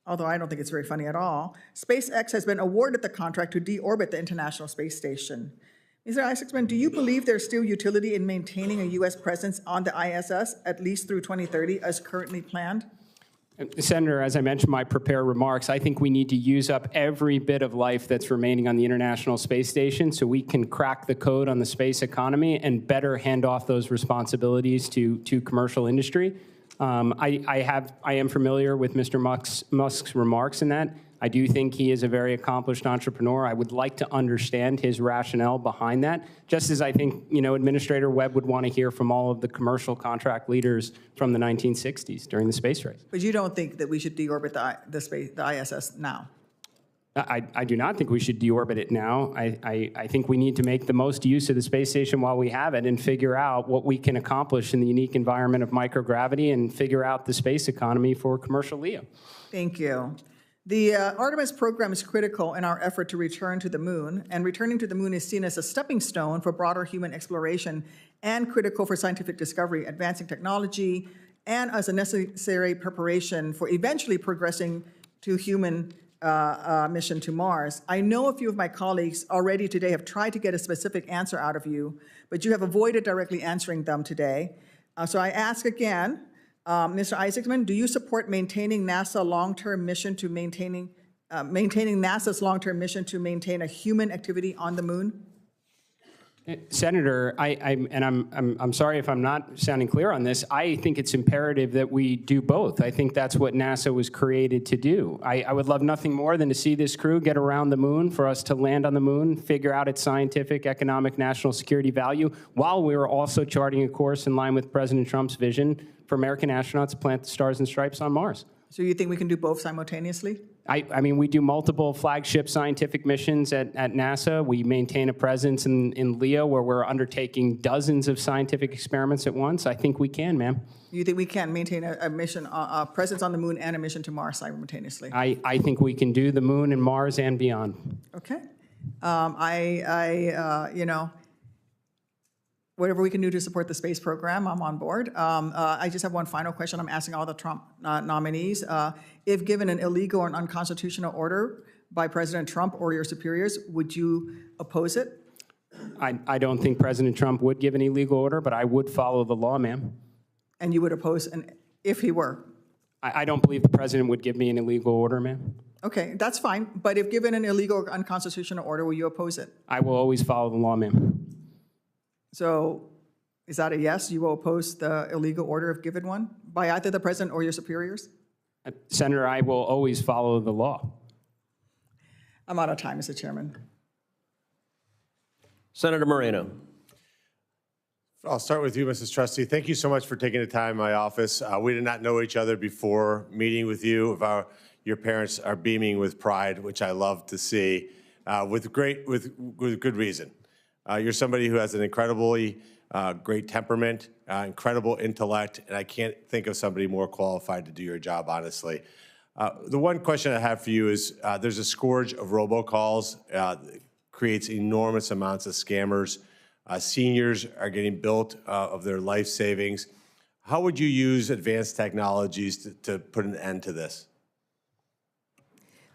although I don't think it's very funny at all, SpaceX has been awarded the contract to deorbit the International Space Station. Mr. Isaacman, do you believe there's still utility in maintaining a U.S. presence on the ISS at least through 2030 as currently planned? Senator, as I mentioned in my prepared remarks, I think we need to use up every bit of life that's remaining on the International Space Station so we can crack the code on the space economy and better hand off those responsibilities to commercial industry. I am familiar with Mr. Musk's remarks in that. I do think he is a very accomplished entrepreneur. I would like to understand his rationale behind that, just as I think, Administrator Webb would want to hear from all of the commercial contract leaders from the 1960s during the space race. But you don't think that we should deorbit the ISS now? I do not think we should deorbit it now. I think we need to make the most use of the space station while we have it and figure out what we can accomplish in the unique environment of microgravity and figure out the space economy for commercial LEO. Thank you. The Artemis program is critical in our effort to return to the moon, and returning to the moon is seen as a stepping stone for broader human exploration and critical for scientific discovery, advancing technology, and as a necessary preparation for eventually progressing to human mission to Mars. I know a few of my colleagues already today have tried to get a specific answer out of you, but you have avoided directly answering them today. So I ask again, Mr. Isaacman, do you support maintaining NASA's long-term mission to maintain a human activity on the moon? Senator, I'm sorry if I'm not sounding clear on this. I think it's imperative that we do both. I think that's what NASA was created to do. I would love nothing more than to see this crew get around the moon, for us to land on the moon, figure out its scientific, economic, national security value, while we were also charting a course in line with President Trump's vision for American astronauts to plant the stars and stripes on Mars. So you think we can do both simultaneously? I mean, we do multiple flagship scientific missions at NASA. We maintain a presence in LEO, where we're undertaking dozens of scientific experiments at once. I think we can, ma'am. You think we can maintain a mission, a presence on the moon and a mission to Mars simultaneously? I think we can do the moon and Mars and beyond. Okay. You know, whatever we can do to support the space program, I'm on board. I just have one final question I'm asking all the Trump nominees. If given an illegal or unconstitutional order by President Trump or your superiors, would you oppose it? I don't think President Trump would give an illegal order, but I would follow the law, ma'am. And you would oppose if he were? I don't believe the president would give me an illegal order, ma'am. Okay, that's fine. But if given an illegal or unconstitutional order, will you oppose it? I will always follow the law, ma'am. So is that a yes? You will oppose the illegal order if given one by either the president or your superiors? Senator, I will always follow the law. I'm out of time, Mr. Chairman. Senator Moreno. I'll start with you, Mrs. Trusty. Thank you so much for taking the time in my office. We did not know each other before meeting with you. Your parents are beaming with pride, which I love to see, with good reason. You're somebody who has an incredibly great temperament, incredible intellect, and I can't think of somebody more qualified to do your job, honestly. The one question I have for you is, there's a scourge of robocalls, creates enormous amounts of scammers. Seniors are getting built of their life savings. How would you use advanced technologies to put an end to this?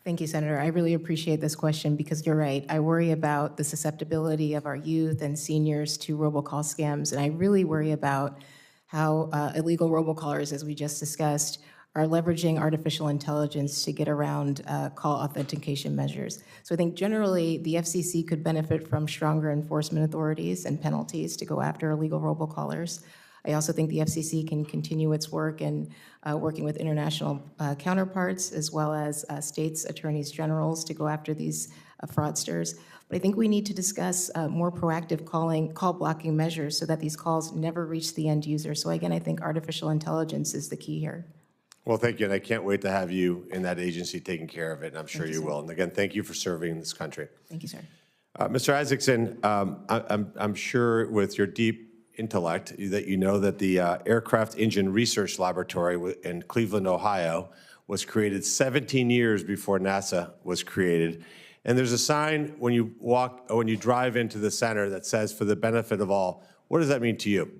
Thank you, Senator. I really appreciate this question because you're right. I worry about the susceptibility of our youth and seniors to robocall scams, and I really worry about how illegal robocallers, as we just discussed, are leveraging artificial intelligence to get around call authentication measures. So I think generally the FCC could benefit from stronger enforcement authorities and penalties to go after illegal robocallers. I also think the FCC can continue its work in working with international counterparts as well as states' attorneys generals to go after these fraudsters. But I think we need to discuss more proactive call blocking measures so that these calls never reach the end user. So again, I think artificial intelligence is the key here. Well, thank you, and I can't wait to have you in that agency taking care of it, and I'm sure you will. And again, thank you for serving this country. Thank you, sir. Mr. Isaacson, I'm sure with your deep intellect that you know that the Aircraft Engine Research Laboratory in Cleveland, Ohio, was created 17 years before NASA was created. And there's a sign when you drive into the center that says, "For the benefit of all." What does that mean to you?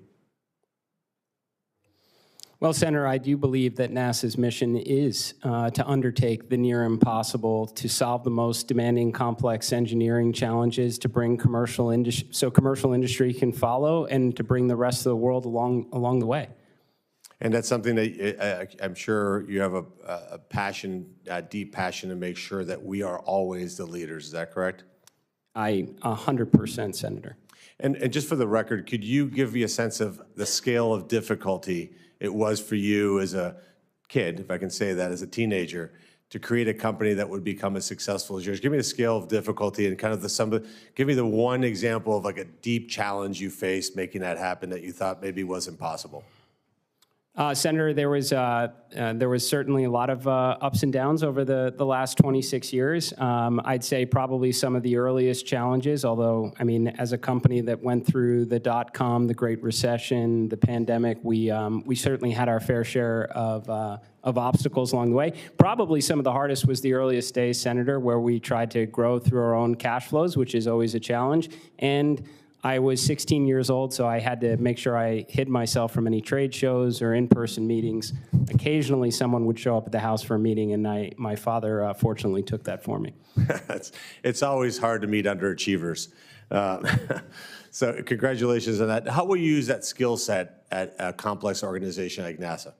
Well, Senator, I do believe that NASA's mission is to undertake the near impossible, to solve the most demanding, complex engineering challenges, to bring commercial industry, so commercial industry can follow, and to bring the rest of the world along the way. And that's something that I'm sure you have a passion, a deep passion to make sure that we are always the leaders. Is that correct? 100%, Senator. And just for the record, could you give me a sense of the scale of difficulty it was for you as a kid, if I can say that, as a teenager, to create a company that would become as successful as yours? Give me the scale of difficulty and kind of give me the one example of like a deep challenge you faced making that happen that you thought maybe was impossible. Senator, there was certainly a lot of ups and downs over the last 26 years. I'd say probably some of the earliest challenges, although, I mean, as a company that went through the .com, the Great Recession, the pandemic, we certainly had our fair share of obstacles along the way. Probably some of the hardest was the earliest days, Senator, where we tried to grow through our own cash flows, which is always a challenge, and I was 16 years old, so I had to make sure I hid myself from any trade shows or in-person meetings. Occasionally, someone would show up at the house for a meeting, and my father fortunately took that for me. It's always hard to meet underachievers. So congratulations on that. How will you use that skill set at a complex organization like NASA?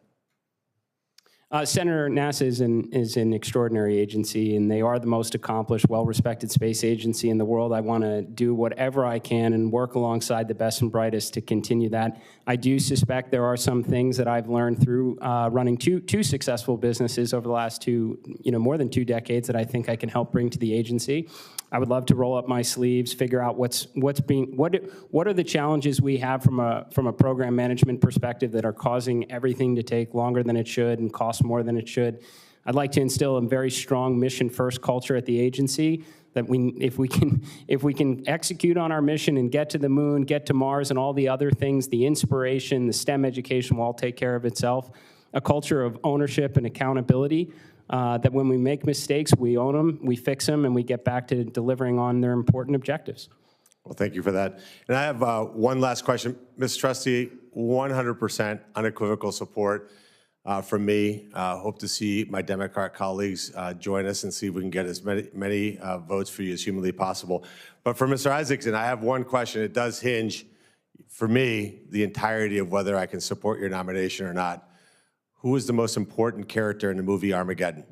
Senator, NASA is an extraordinary agency, and they are the most accomplished, well-respected space agency in the world. I want to do whatever I can and work alongside the best and brightest to continue that. I do suspect there are some things that I've learned through running two successful businesses over the last more than 2 decades that I think I can help bring to the agency. I would love to roll up my sleeves, figure out what are the challenges we have from a program management perspective that are causing everything to take longer than it should and cost more than it should. I'd like to instill a very strong mission-first culture at the agency that if we can execute on our mission and get to the moon, get to Mars, and all the other things, the inspiration, the STEM education will all take care of itself. A culture of ownership and accountability. That when we make mistakes, we own them, we fix them, and we get back to delivering on their important objectives. Well, thank you for that. And I have one last question. Ms. Trusty, 100% unequivocal support from me. Hope to see my Democrat colleagues join us and see if we can get as many votes for you as humanly possible. But for Mr. Isaacman, I have one question. It does hinge, for me, the entirety of whether I can support your nomination or not. Who is the most important character in the movie Armageddon?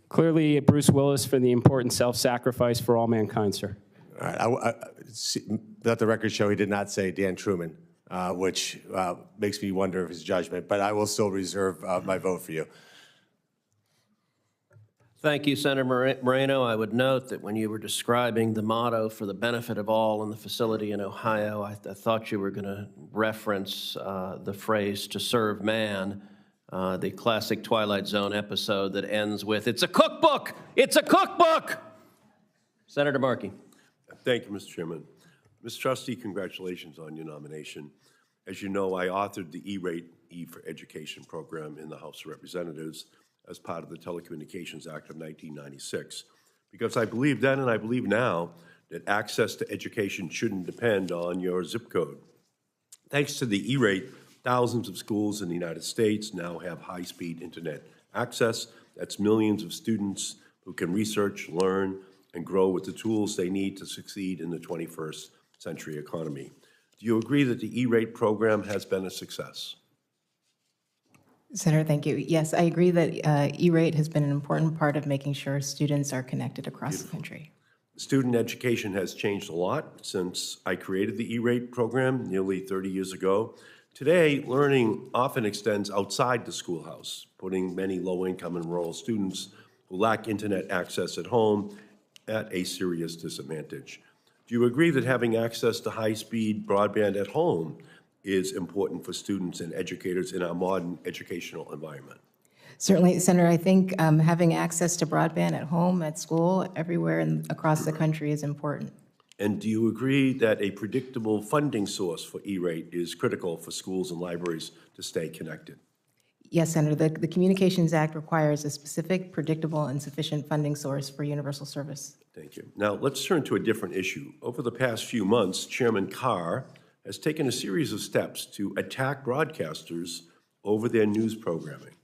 Clearly, Bruce Willis for the important self-sacrifice for all mankind, sir. All right. Let the record show he did not say Dan Truman, which makes me wonder of his judgment, but I will still reserve my vote for you. Thank you, Senator Moreno. I would note that when you were describing the motto for the benefit of all in the facility in Ohio, I thought you were going to reference the phrase "to serve man," the classic Twilight Zone episode that ends with "It's a cookbook! It's a cookbook!" Senator Markey. Thank you, Mr. Chairman. Ms. Trusty, congratulations on your nomination. As you know, I authored the E-Rate E for Education program in the House of Representatives as part of the Telecommunications Act of 1996, because I believe then and I believe now that access to education shouldn't depend on your zip code. Thanks to the E-Rate, thousands of schools in the United States now have high-speed internet access. That's millions of students who can research, learn, and grow with the tools they need to succeed in the 21st century economy. Do you agree that the E-Rate program has been a success? Senator, thank you. Yes, I agree that E-Rate has been an important part of making sure students are connected across the country. Student education has changed a lot since I created the E-Rate program nearly 30 years ago. Today, learning often extends outside the schoolhouse, putting many low-income and rural students who lack internet access at home at a serious disadvantage. Do you agree that having access to high-speed broadband at home is important for students and educators in our modern educational environment? Certainly, Senator, I think having access to broadband at home, at school, everywhere across the country is important. And do you agree that a predictable funding source for E-Rate is critical for schools and libraries to stay connected? Yes, Senator, the Communications Act requires a specific, predictable, and sufficient funding source for universal service. Thank you. Now, let's turn to a different issue. Over the past few months, Chairman Carr has taken a series of steps to attack broadcasters over their news programming.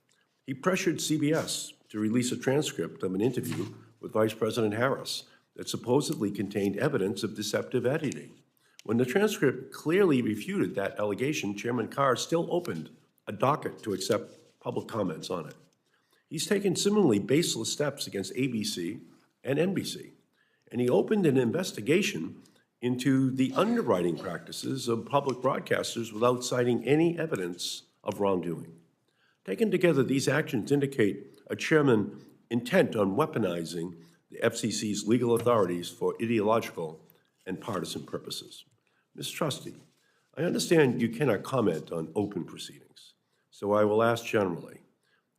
He pressured CBS to release a transcript of an interview with Vice President Harris that supposedly contained evidence of deceptive editing. When the transcript clearly refuted that allegation, Chairman Carr still opened a docket to accept public comments on it. He's taken similarly baseless steps against ABC and NBC, and he opened an investigation into the underwriting practices of public broadcasters without citing any evidence of wrongdoing. Taken together, these actions indicate a chairman intent on weaponizing the FCC's legal authorities for ideological and partisan purposes. Ms. Trusty, I understand you cannot comment on open proceedings, so I will ask generally,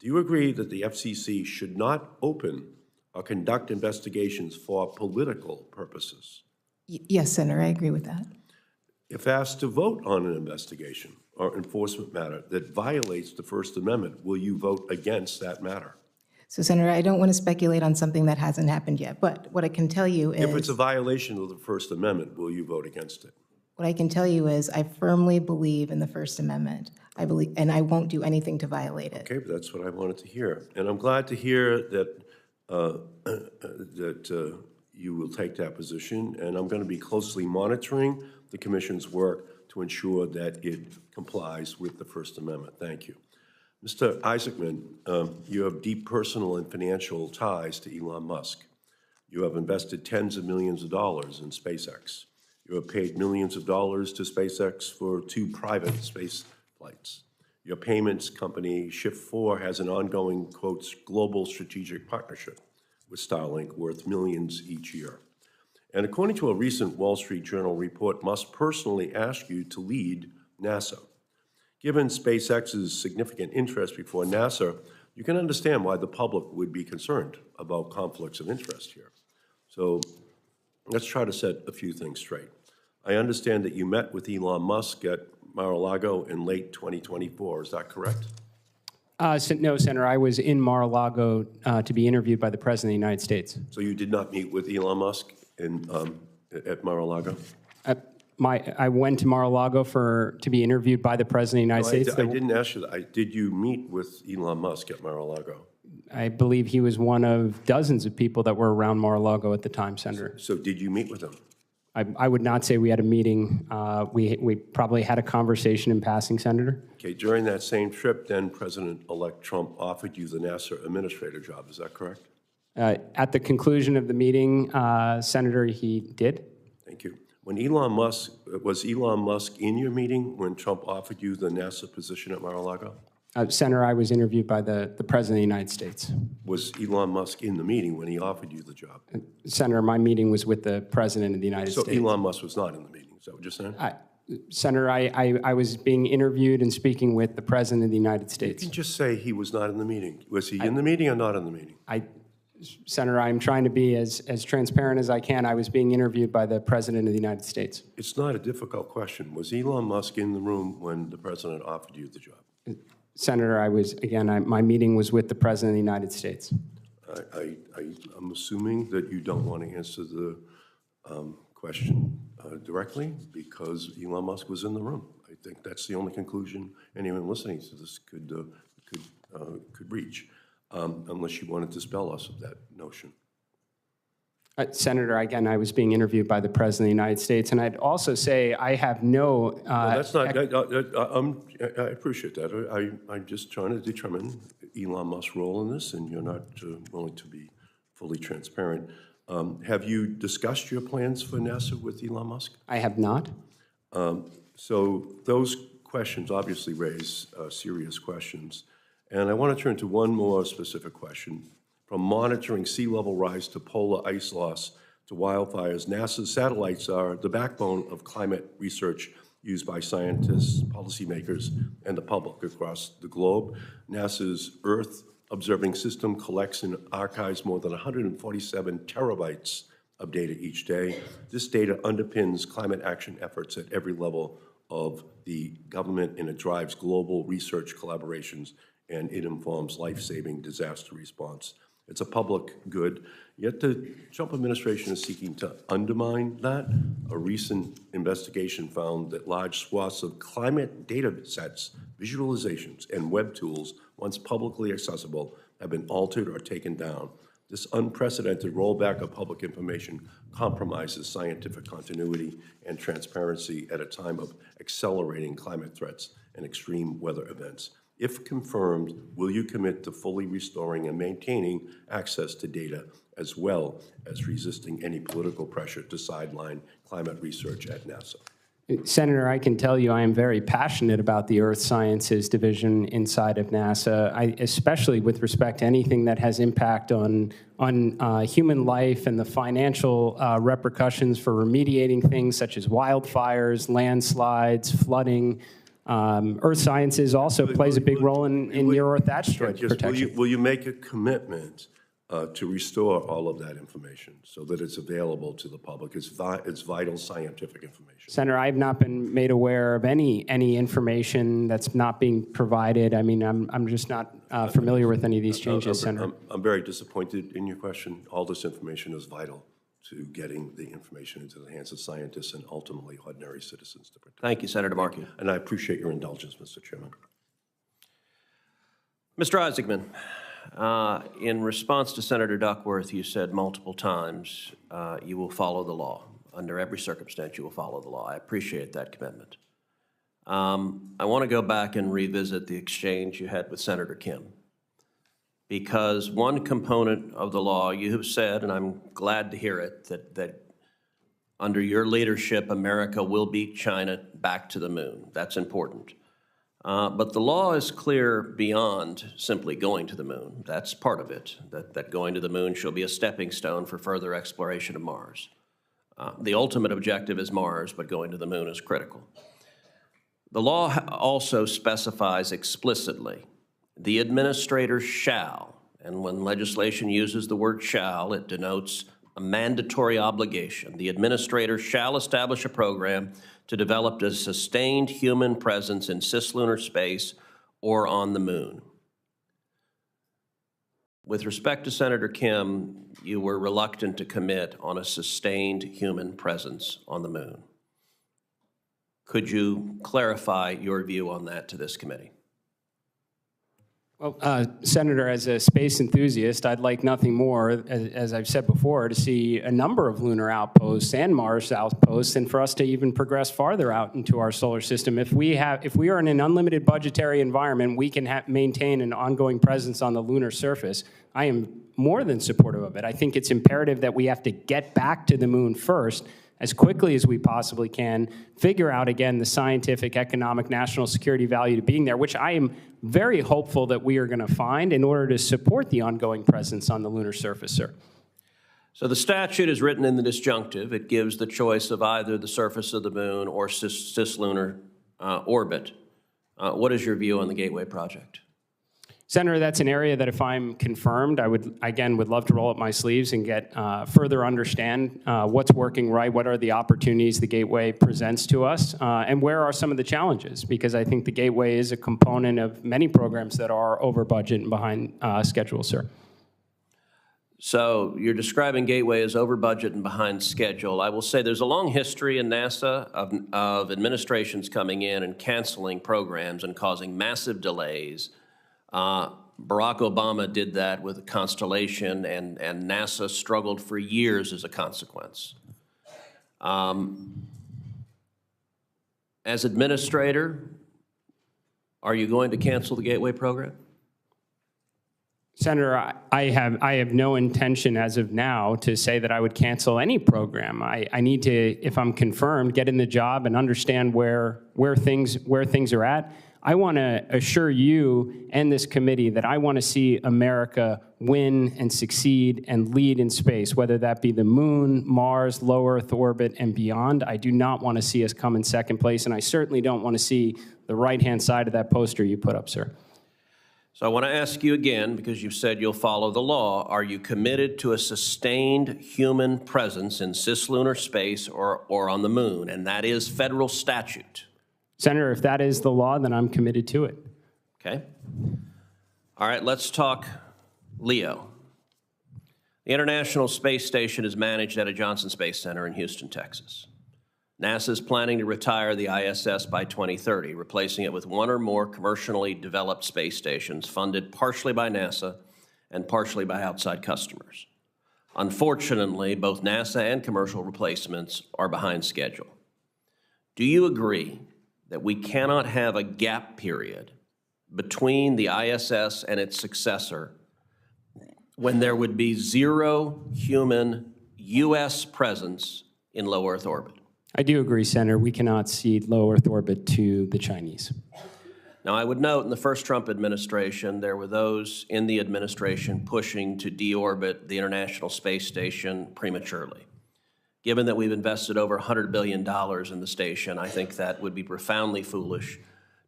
do you agree that the FCC should not open or conduct investigations for political purposes? Yes, Senator, I agree with that. If asked to vote on an investigation or enforcement matter that violates the First Amendment, will you vote against that matter? So, Senator, I don't want to speculate on something that hasn't happened yet, but what I can tell you is... If it's a violation of the First Amendment, will you vote against it? What I can tell you is I firmly believe in the First Amendment. I believe, and I won't do anything to violate it. Okay, but that's what I wanted to hear. And I'm glad to hear that you will take that position, and I'm going to be closely monitoring the Commission's work to ensure that it complies with the First Amendment. Thank you. Mr. Isaacman, you have deep personal and financial ties to Elon Musk. You have invested tens of millions of dollars in SpaceX. You have paid millions of dollars to SpaceX for 2 private space flights. Your payments company, Shift4, has an ongoing, quotes, global strategic partnership with Starlink worth millions each year. And according to a recent Wall Street Journal report, Musk personally asked you to lead NASA. Given SpaceX's significant interest before NASA, you can understand why the public would be concerned about conflicts of interest here. So let's try to set a few things straight. I understand that you met with Elon Musk at Mar-a-Lago in late 2024. Is that correct? No, Senator. I was in Mar-a-Lago to be interviewed by the President of the United States. So you did not meet with Elon Musk at Mar-a-Lago? I went to Mar-a-Lago to be interviewed by the President of the United States. I didn't ask you that. Did you meet with Elon Musk at Mar-a-Lago? I believe he was one of dozens of people that were around Mar-a-Lago at the time, Senator. So did you meet with him? I would not say we had a meeting. We probably had a conversation in passing, Senator. Okay, during that same trip, then President-elect Trump offered you the NASA administrator job. Is that correct? At the conclusion of the meeting, Senator, he did. Thank you. Was Elon Musk in your meeting when Trump offered you the NASA position at Mar-a-Lago? Senator, I was interviewed by the President of the United States. Was Elon Musk in the meeting when he offered you the job? Senator, my meeting was with the President of the United States. So Elon Musk was not in the meeting, is that what you're saying? Senator, I was being interviewed and speaking with the President of the United States. You can just say he was not in the meeting. Was he in the meeting or not in the meeting? Senator, I'm trying to be as transparent as I can. I was being interviewed by the President of the United States. It's not a difficult question. Was Elon Musk in the room when the President offered you the job? Senator, my meeting was with the President of the United States. I'm assuming that you don't want to answer the question directly because Elon Musk was in the room. I think that's the only conclusion anyone listening to this could reach, unless you want to dispel us of that notion. Senator, again, I was being interviewed by the President of the United States, and I'd also say I have no... that's not... I appreciate that. I'm just trying to determine Elon Musk's role in this, and you're not willing to be fully transparent. Have you discussed your plans for NASA with Elon Musk? I have not. So those questions obviously raise serious questions. And I want to turn to one more specific question. From monitoring sea level rise to polar ice loss to wildfires, NASA's satellites are the backbone of climate research used by scientists, policymakers, and the public across the globe. NASA's Earth Observing System collects and archives more than 147 terabytes of data each day. This data underpins climate action efforts at every level of the government, and it drives global research collaborations, and it informs life-saving disaster response. It's a public good, yet the Trump administration is seeking to undermine that. A recent investigation found that large swaths of climate data sets, visualizations, and web tools, once publicly accessible, have been altered or taken down. This unprecedented rollback of public information compromises scientific continuity and transparency at a time of accelerating climate threats and extreme weather events. If confirmed, will you commit to fully restoring and maintaining access to data, as well as resisting any political pressure to sideline climate research at NASA? Senator, I can tell you I am very passionate about the Earth Sciences Division inside of NASA, especially with respect to anything that has impact on human life and the financial repercussions for remediating things such as wildfires, landslides, flooding. Earth Sciences also plays a big role in near-Earth asteroid protection. Will you make a commitment to restore all of that information so that it's available to the public. It's vital scientific information. Senator, I have not been made aware of any information that's not being provided. I mean, I'm just not familiar with any of these changes, Senator. I'm very disappointed in your question. All this information is vital to getting the information into the hands of scientists and ultimately ordinary citizens to protect. Thank you, Senator Markey. And I appreciate your indulgence, Mr. Chairman. Mr. Isaacman, in response to Senator Duckworth, you said multiple times you will follow the law. Under every circumstance, you will follow the law. I appreciate that commitment. I want to go back and revisit the exchange you had with Senator Kim, because one component of the law you have said, and I'm glad to hear it, that under your leadership, America will beat China back to the moon. That's important. But the law is clear beyond simply going to the moon. That's part of it, that going to the moon shall be a stepping stone for further exploration of Mars. The ultimate objective is Mars, but going to the moon is critical. The law also specifies explicitly the administrator shall, and when legislation uses the word shall, it denotes a mandatory obligation. The administrator shall establish a program to develop a sustained human presence in cislunar space or on the moon. With respect to Senator Kim, you were reluctant to commit on a sustained human presence on the moon. Could you clarify your view on that to this committee? Well, Senator, as a space enthusiast, I'd like nothing more, as I've said before, to see a number of lunar outposts and Mars outposts, and for us to even progress farther out into our solar system. If we are in an unlimited budgetary environment, we can maintain an ongoing presence on the lunar surface. I am more than supportive of it. I think it's imperative that we have to get back to the moon first, as quickly as we possibly can, figure out, again, the scientific, economic, national security value to being there, which I am very hopeful that we are going to find in order to support the ongoing presence on the lunar surface, sir. So the statute is written in the disjunctive. It gives the choice of either the surface of the moon or cislunar orbit. What is your view on the Gateway project? Senator, that's an area that if I'm confirmed, I would love to roll up my sleeves and get further understand what's working right, what are the opportunities the Gateway presents to us, and where are some of the challenges, because I think the Gateway is a component of many programs that are over budget and behind schedule, sir. So you're describing Gateway as over budget and behind schedule. I will say there's a long history in NASA of administrations coming in and canceling programs and causing massive delays. Barack Obama did that with Constellation, and NASA struggled for years as a consequence. As administrator, are you going to cancel the Gateway program? Senator, I have no intention as of now to say that I would cancel any program. I need to, if I'm confirmed, get in the job and understand where things are at. I want to assure you and this committee that I want to see America win and succeed and lead in space, whether that be the moon, Mars, low Earth orbit, and beyond. I do not want to see us come in second place, and I certainly don't want to see the right-hand side of that poster you put up, sir. So I want to ask you again, because you've said you'll follow the law, are you committed to a sustained human presence in cislunar space or on the moon? And that is federal statute. Senator, if that is the law, then I'm committed to it. Okay. All right, let's talk LEO. The International Space Station is managed at a Johnson Space Center in Houston, Texas. NASA is planning to retire the ISS by 2030, replacing it with one or more commercially developed space stations funded partially by NASA and partially by outside customers. Unfortunately, both NASA and commercial replacements are behind schedule. Do you agree that we cannot have a gap period between the ISS and its successor when there would be zero human U.S. presence in low Earth orbit? I do agree, Senator. We cannot cede low Earth orbit to the Chinese. Now, I would note in the first Trump administration, there were those in the administration pushing to deorbit the International Space Station prematurely. Given that we've invested over $100 billion in the station, I think that would be profoundly foolish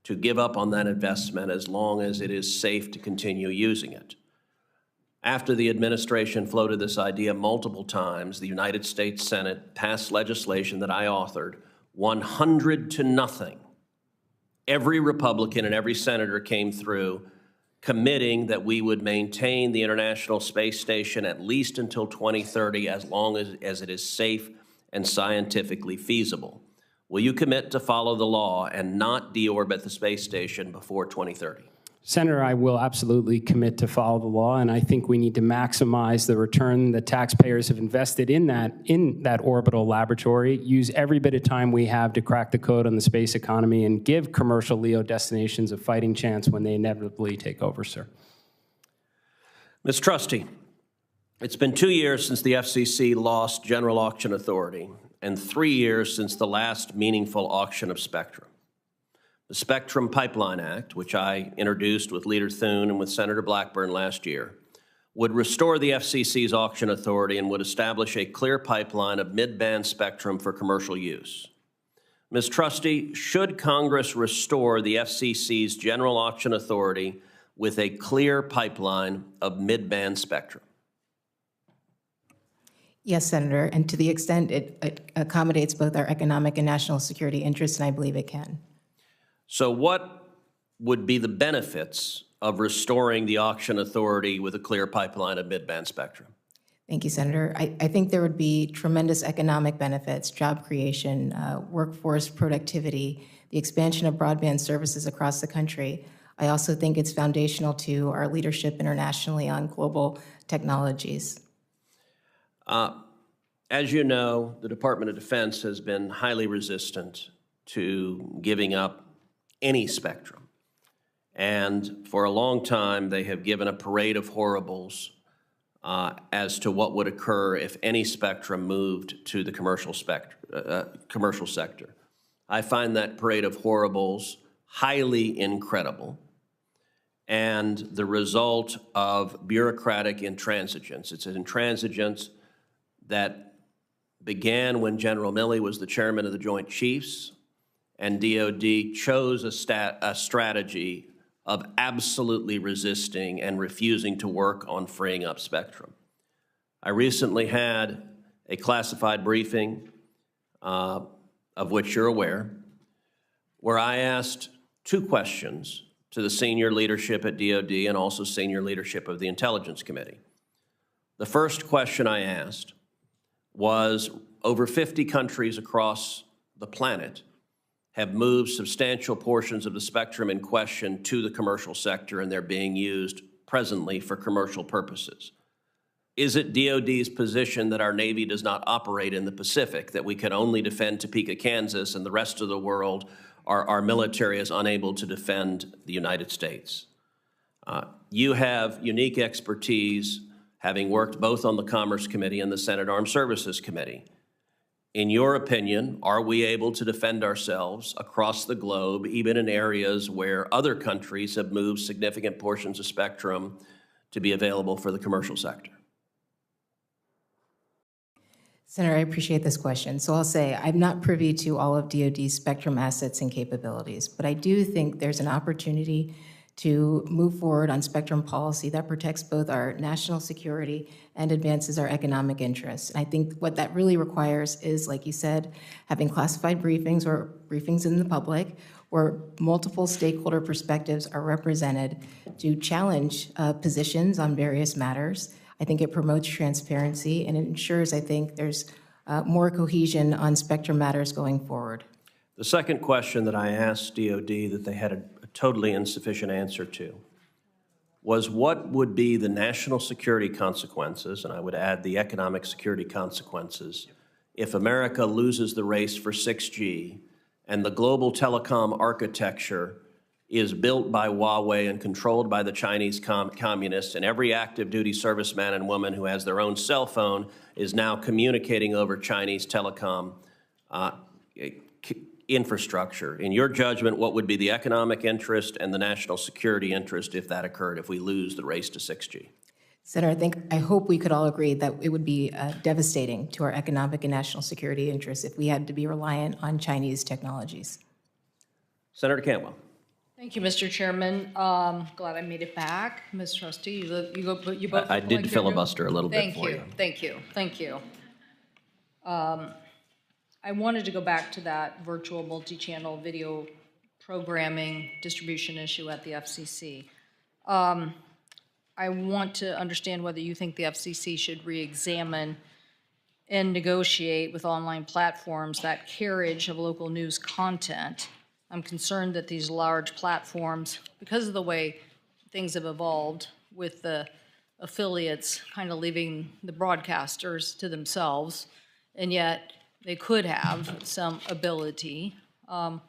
to give up on that investment as long as it is safe to continue using it. After the administration floated this idea multiple times, the United States Senate passed legislation that I authored, 100-0. Every Republican and every senator came through committing that we would maintain the International Space Station at least until 2030, as long as it is safe and scientifically feasible. Will you commit to follow the law and not deorbit the space station before 2030? Senator, I will absolutely commit to follow the law, and I think we need to maximize the return that taxpayers have invested in that orbital laboratory, use every bit of time we have to crack the code on the space economy, and give commercial LEO destinations a fighting chance when they inevitably take over, sir. Ms. Trusty, it's been 2 years since the FCC lost general auction authority and 3 years since the last meaningful auction of spectrum. The Spectrum Pipeline Act, which I introduced with Leader Thune and with Senator Blackburn last year, would restore the FCC's auction authority and would establish a clear pipeline of mid-band spectrum for commercial use. Ms. Trusty, should Congress restore the FCC's general auction authority with a clear pipeline of mid-band spectrum? Yes, Senator, and to the extent it accommodates both our economic and national security interests, and I believe it can. So what would be the benefits of restoring the auction authority with a clear pipeline of mid-band spectrum? Thank you, Senator. I think there would be tremendous economic benefits, job creation, workforce productivity, the expansion of broadband services across the country. I also think it's foundational to our leadership internationally on global technologies. As you know, the Department of Defense has been highly resistant to giving up any spectrum. And for a long time, they have given a parade of horribles as to what would occur if any spectrum moved to the commercial sector. I find that parade of horribles highly incredible and the result of bureaucratic intransigence. It's an intransigence that began when General Milley was the chairman of the Joint Chiefs, and DOD chose a strategy of absolutely resisting and refusing to work on freeing up spectrum. I recently had a classified briefing, of which you're aware, where I asked 2 questions to the senior leadership at DOD and also senior leadership of the Intelligence Committee. The first question I asked was, over 50 countries across the planet have moved substantial portions of the spectrum in question to the commercial sector, and they're being used presently for commercial purposes. Is it DOD's position that our Navy does not operate in the Pacific, that we can only defend Topeka, Kansas, and the rest of the world, our military is unable to defend the United States? You have unique expertise, having worked both on the Commerce Committee and the Senate Armed Services Committee. In your opinion, are we able to defend ourselves across the globe, even in areas where other countries have moved significant portions of spectrum to be available for the commercial sector? Senator, I appreciate this question. So I'll say I'm not privy to all of DOD's spectrum assets and capabilities, but I do think there's an opportunity to move forward on spectrum policy that protects both our national security and advances our economic interests. And I think what that really requires is, like you said, having classified briefings or briefings in the public where multiple stakeholder perspectives are represented to challenge positions on various matters. I think it promotes transparency and it ensures, I think, there's more cohesion on spectrum matters going forward. The second question that I asked DOD that they had a totally insufficient answer to was, what would be the national security consequences, and I would add the economic security consequences, if America loses the race for 6G and the global telecom architecture is built by Huawei and controlled by the Chinese communists, and every active duty serviceman and woman who has their own cell phone is now communicating over Chinese telecom infrastructure. In your judgment, what would be the economic interest and the national security interest if that occurred, if we lose the race to 6G? Senator, I hope we could all agree that it would be devastating to our economic and national security interests if we had to be reliant on Chinese technologies. Senator Cantwell. Thank you, Mr. Chairman. Glad I made it back. Ms. Trusty, you both I look like did you're filibuster a little bit Thank for you, you. thank you, thank you. I wanted to go back to that virtual multi-channel video programming distribution issue at the FCC. I want to understand whether you think the FCC should re-examine and negotiate with online platforms that carriage of local news content. I'm concerned that these large platforms, because of the way things have evolved with the affiliates kind of leaving the broadcasters to themselves, and yet they could have some ability. Right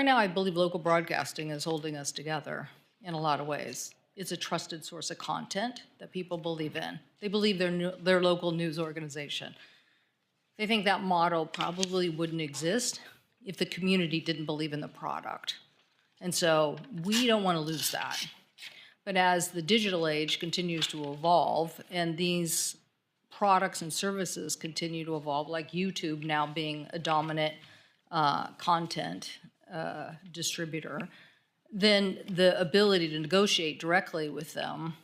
now, I believe local broadcasting is holding us together in a lot of ways. It's a trusted source of content that people believe in. They believe their local news organization. They think that model probably wouldn't exist if the community didn't believe in the product. And so we don't want to lose that. But as the digital age continues to evolve and these products and services continue to evolve, like YouTube now being a dominant content distributor, then the ability to negotiate directly with them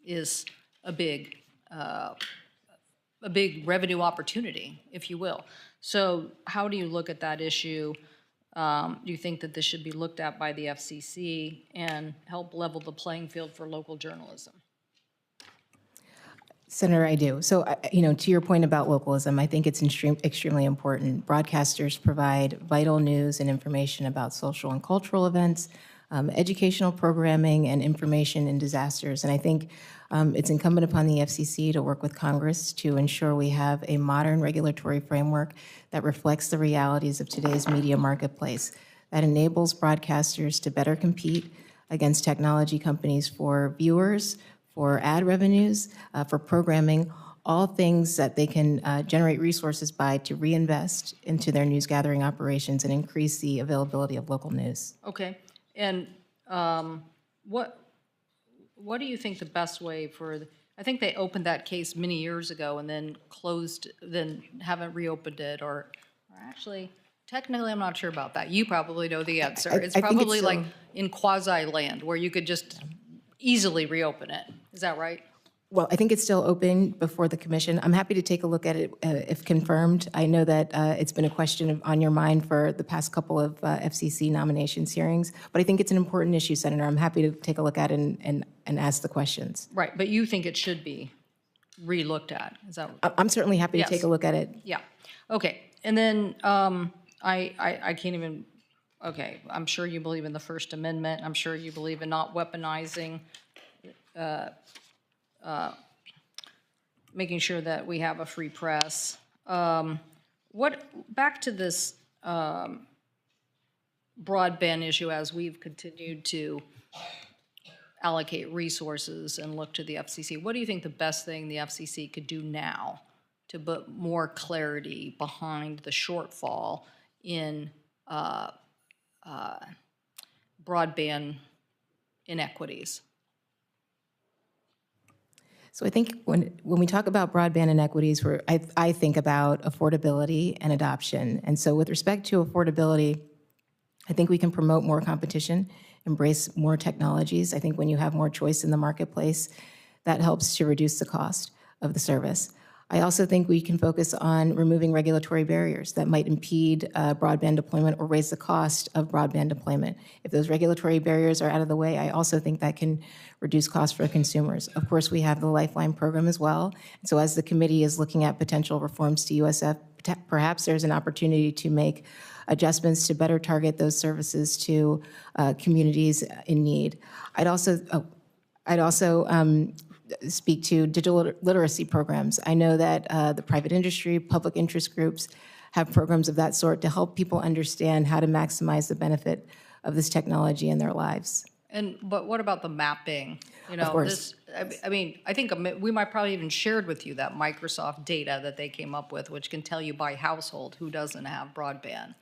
is a big revenue opportunity, if you will. So how do you look at that issue? Do you think that this should be looked at by the FCC and help level the playing field for local journalism? Senator, I do. So, to your point about localism, I think it's extremely important. Broadcasters provide vital news and information about social and cultural events, educational programming, and information in disasters. And I think it's incumbent upon the FCC to work with Congress to ensure we have a modern regulatory framework that reflects the realities of today's media marketplace, that enables broadcasters to better compete against technology companies for viewers, for ad revenues, for programming, all things that they can generate resources by to reinvest into their news gathering operations and increase the availability of local news. Okay. And what do you think the best way for, I think they opened that case many years ago and then closed, then haven't reopened it, or actually, technically, I'm not sure about that. You probably know the answer. It's probably like in quasi-land where you could just easily reopen it. Is that right? Well, I think it's still open before the commission. I'm happy to take a look at it if confirmed. I know that it's been a question on your mind for the past couple of FCC nominations hearings, but I think it's an important issue, Senator. I'm happy to take a look at it and ask the questions. Right, but you think it should be re-looked at? Is that? I'm certainly happy to take a look at it. Yeah. Okay. And then I can't even. Okay. I'm sure you believe in the First Amendment. I'm sure you believe in not weaponizing. Making sure that we have a free press. Back to this broadband issue, as we've continued to allocate resources and look to the FCC, what do you think the best thing the FCC could do now to put more clarity behind the shortfall in broadband inequities? So I think when we talk about broadband inequities, I think about affordability and adoption. And so with respect to affordability, I think we can promote more competition, embrace more technologies. I think when you have more choice in the marketplace, that helps to reduce the cost of the service. I also think we can focus on removing regulatory barriers that might impede broadband deployment or raise the cost of broadband deployment. If those regulatory barriers are out of the way, I also think that can reduce costs for consumers. Of course, we have the Lifeline program as well. So as the committee is looking at potential reforms to USF, perhaps there's an opportunity to make adjustments to better target those services to communities in need. I'd also speak to digital literacy programs. I know that the private industry, public interest groups have programs of that sort to help people understand how to maximize the benefit of this technology in their lives. But what about the mapping? Of course. I mean, I think we might probably even shared with you that Microsoft data that they came up with, which can tell you by household who doesn't have broadband.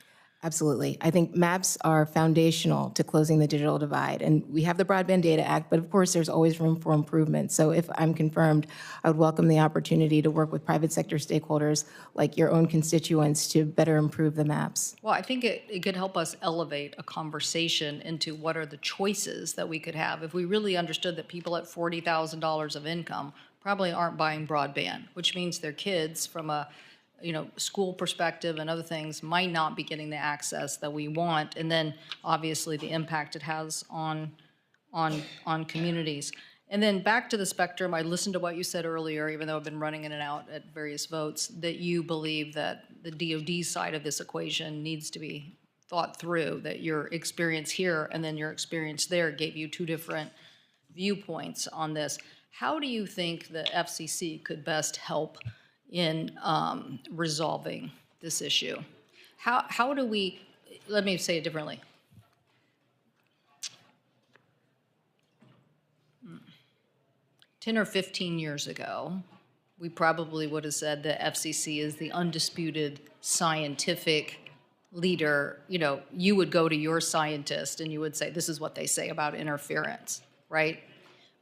Absolutely. I think maps are foundational to closing the digital divide. And we have the Broadband Data Act, but of course, there's always room for improvement. So if I'm confirmed, I would welcome the opportunity to work with private sector stakeholders like your own constituents to better improve the maps. Well, I think it could help us elevate a conversation into what are the choices that we could have. If we really understood that people at $40,000 of income probably aren't buying broadband, which means their kids from a school perspective and other things might not be getting the access that we want, and then obviously the impact it has on communities. And then back to the spectrum, I listened to what you said earlier, even though I've been running in and out at various votes, that you believe that the DoD side of this equation needs to be thought through, that your experience here and then your experience there gave you two different viewpoints on this. How do you think the FCC could best help in resolving this issue? How do we, let me say it differently. 10 or 15 years ago, we probably would have said the FCC is the undisputed scientific leader. You would go to your scientist and you would say, this is what they say about interference, right?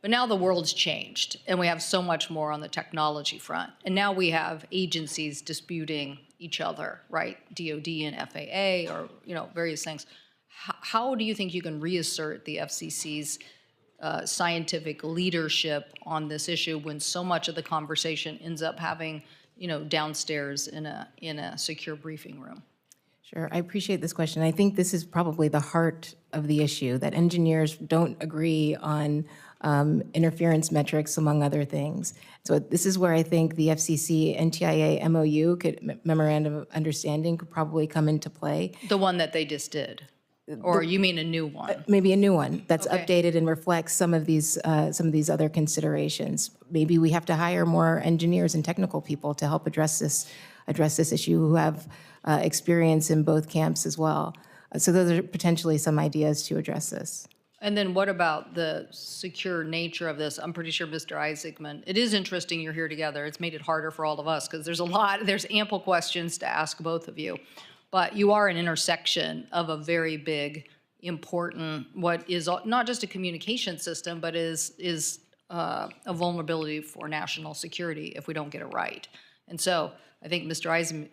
But now the world's changed, and we have so much more on the technology front. And now we have agencies disputing each other, right? DoD and FAA, or various things. How do you think you can reassert the FCC's scientific leadership on this issue when so much of the conversation ends up having, downstairs in a secure briefing room? Sure, I appreciate this question. I think this is probably the heart of the issue, that engineers don't agree on interference metrics, among other things. So this is where I think the FCC NTIA MOU, Memorandum of Understanding, could probably come into play. The one that they just did? Or you mean a new one? Maybe a new one that's updated and reflects some of these other considerations. Maybe we have to hire more engineers and technical people to help address this issue who have experience in both camps as well. So those are potentially some ideas to address this. And then what about the secure nature of this? I'm pretty sure, Mr. Isaacman, it is interesting you're here together. It's made it harder for all of us because there's ample questions to ask both of you. But you are an intersection of a very big, important, what is not just a communication system, but is a vulnerability for national security if we don't get it right. And so I think Mr.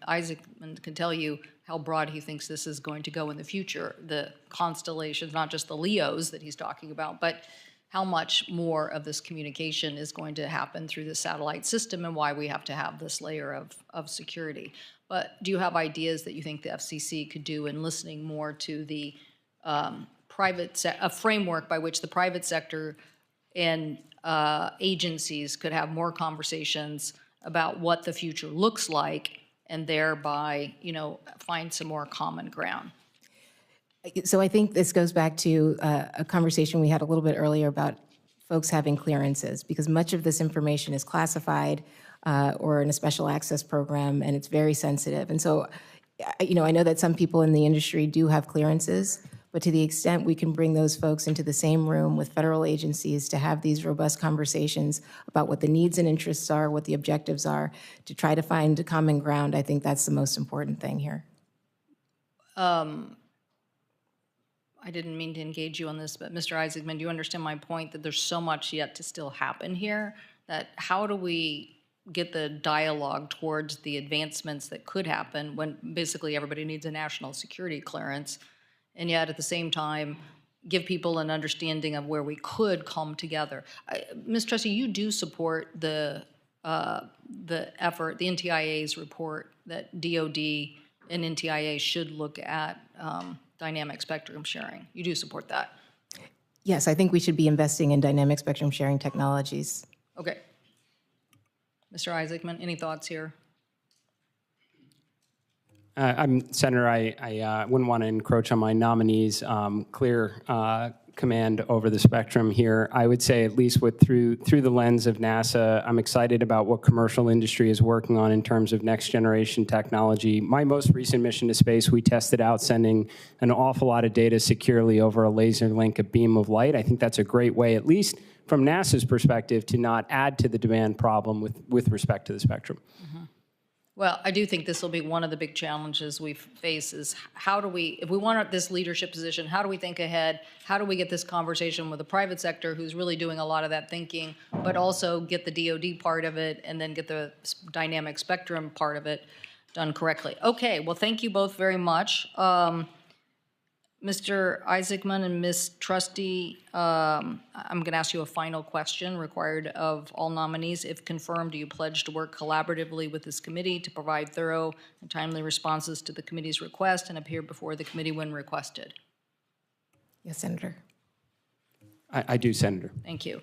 Isaacman can tell you how broad he thinks this is going to go in the future, the constellations, not just the LEOs that he's talking about, but how much more of this communication is going to happen through the satellite system and why we have to have this layer of security. But do you have ideas that you think the FCC could do in listening more to the a framework by which the private sector and agencies could have more conversations about what the future looks like and thereby, find some more common ground? So I think this goes back to a conversation we had a little bit earlier about folks having clearances, because much of this information is classified or in a special access program, and it's very sensitive. And so, I know that some people in the industry do have clearances, but to the extent we can bring those folks into the same room with federal agencies to have these robust conversations about what the needs and interests are, what the objectives are, to try to find a common ground, I think that's the most important thing here. I didn't mean to engage you on this, but Mr. Isaacman, do you understand my point that there's so much yet to still happen here? That how do we get the dialogue towards the advancements that could happen when basically everybody needs a national security clearance, and yet at the same time give people an understanding of where we could come together? Ms. Trusty, you do support the effort, the NTIA's report that DoD and NTIA should look at dynamic spectrum sharing. You do support that? Yes, I think we should be investing in dynamic spectrum sharing technologies. Okay. Mr. Isaacman, any thoughts here? Senator, I wouldn't want to encroach on my nominees' clear command over the spectrum here. I would say, at least through the lens of NASA, I'm excited about what commercial industry is working on in terms of next generation technology. My most recent mission to space, we tested out sending an awful lot of data securely over a laser link, a beam of light. I think that's a great way, at least from NASA's perspective, to not add to the demand problem with respect to the spectrum. Mm-hmm. Well, I do think this will be one of the big challenges we face is how do we, if we want this leadership position, how do we think ahead? How do we get this conversation with the private sector who's really doing a lot of that thinking, but also get the DoD part of it and then get the dynamic spectrum part of it done correctly. Okay, well, thank you both very much. Mr. Isaacman and Ms. Trusty, I'm going to ask you a final question required of all nominees. If confirmed, do you pledge to work collaboratively with this committee to provide thorough and timely responses to the committee's request and appear before the committee when requested? Yes, Senator. I do, Senator. Thank you.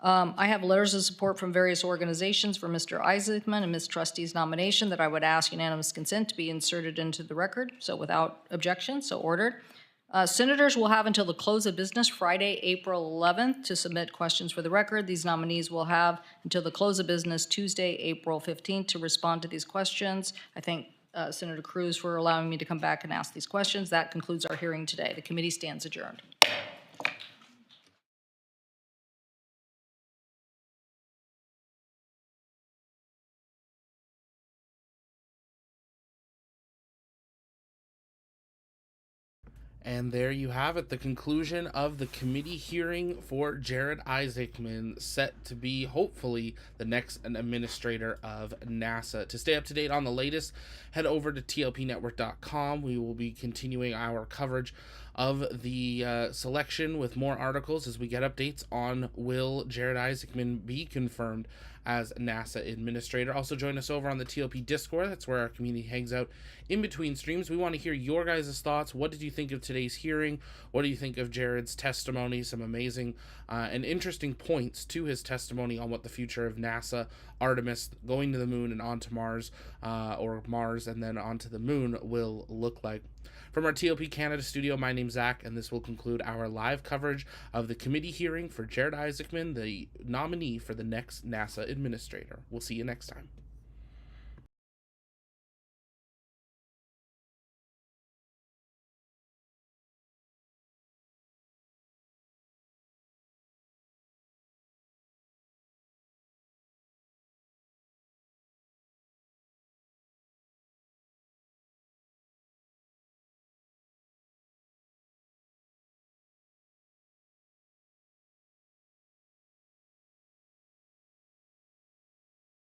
I have letters of support from various organizations for Mr. Isaacman and Ms. Trusty's nomination that I would ask unanimous consent to be inserted into the record. So without objection, so ordered. Senators will have until the close of business Friday, April 11th to submit questions for the record. These nominees will have until the close of business Tuesday, April 15th to respond to these questions. I thank Senator Cruz for allowing me to come back and ask these questions. That concludes our hearing today. The committee stands adjourned. And there you have it, the conclusion of the committee hearing for Jared Isaacman, set to be hopefully the next administrator of NASA. To stay up to date on the latest, head over to tlpnetwork.com. We will be continuing our coverage of the selection with more articles as we get updates on will Jared Isaacman be confirmed as NASA administrator. Also join us over on the TLP Discord. That's where our community hangs out in between streams. We want to hear your guys' thoughts. What did you think of today's hearing? What do you think of Jared's testimony? Some amazing and interesting points to his testimony on what the future of NASA, Artemis, going to the moon and onto Mars, or Mars and then onto the moon will look like. From our TLP Canada studio, my name's Zach, and this will conclude our live coverage of the committee hearing for Jared Isaacman, the nominee for the next NASA administrator. We'll see you next time.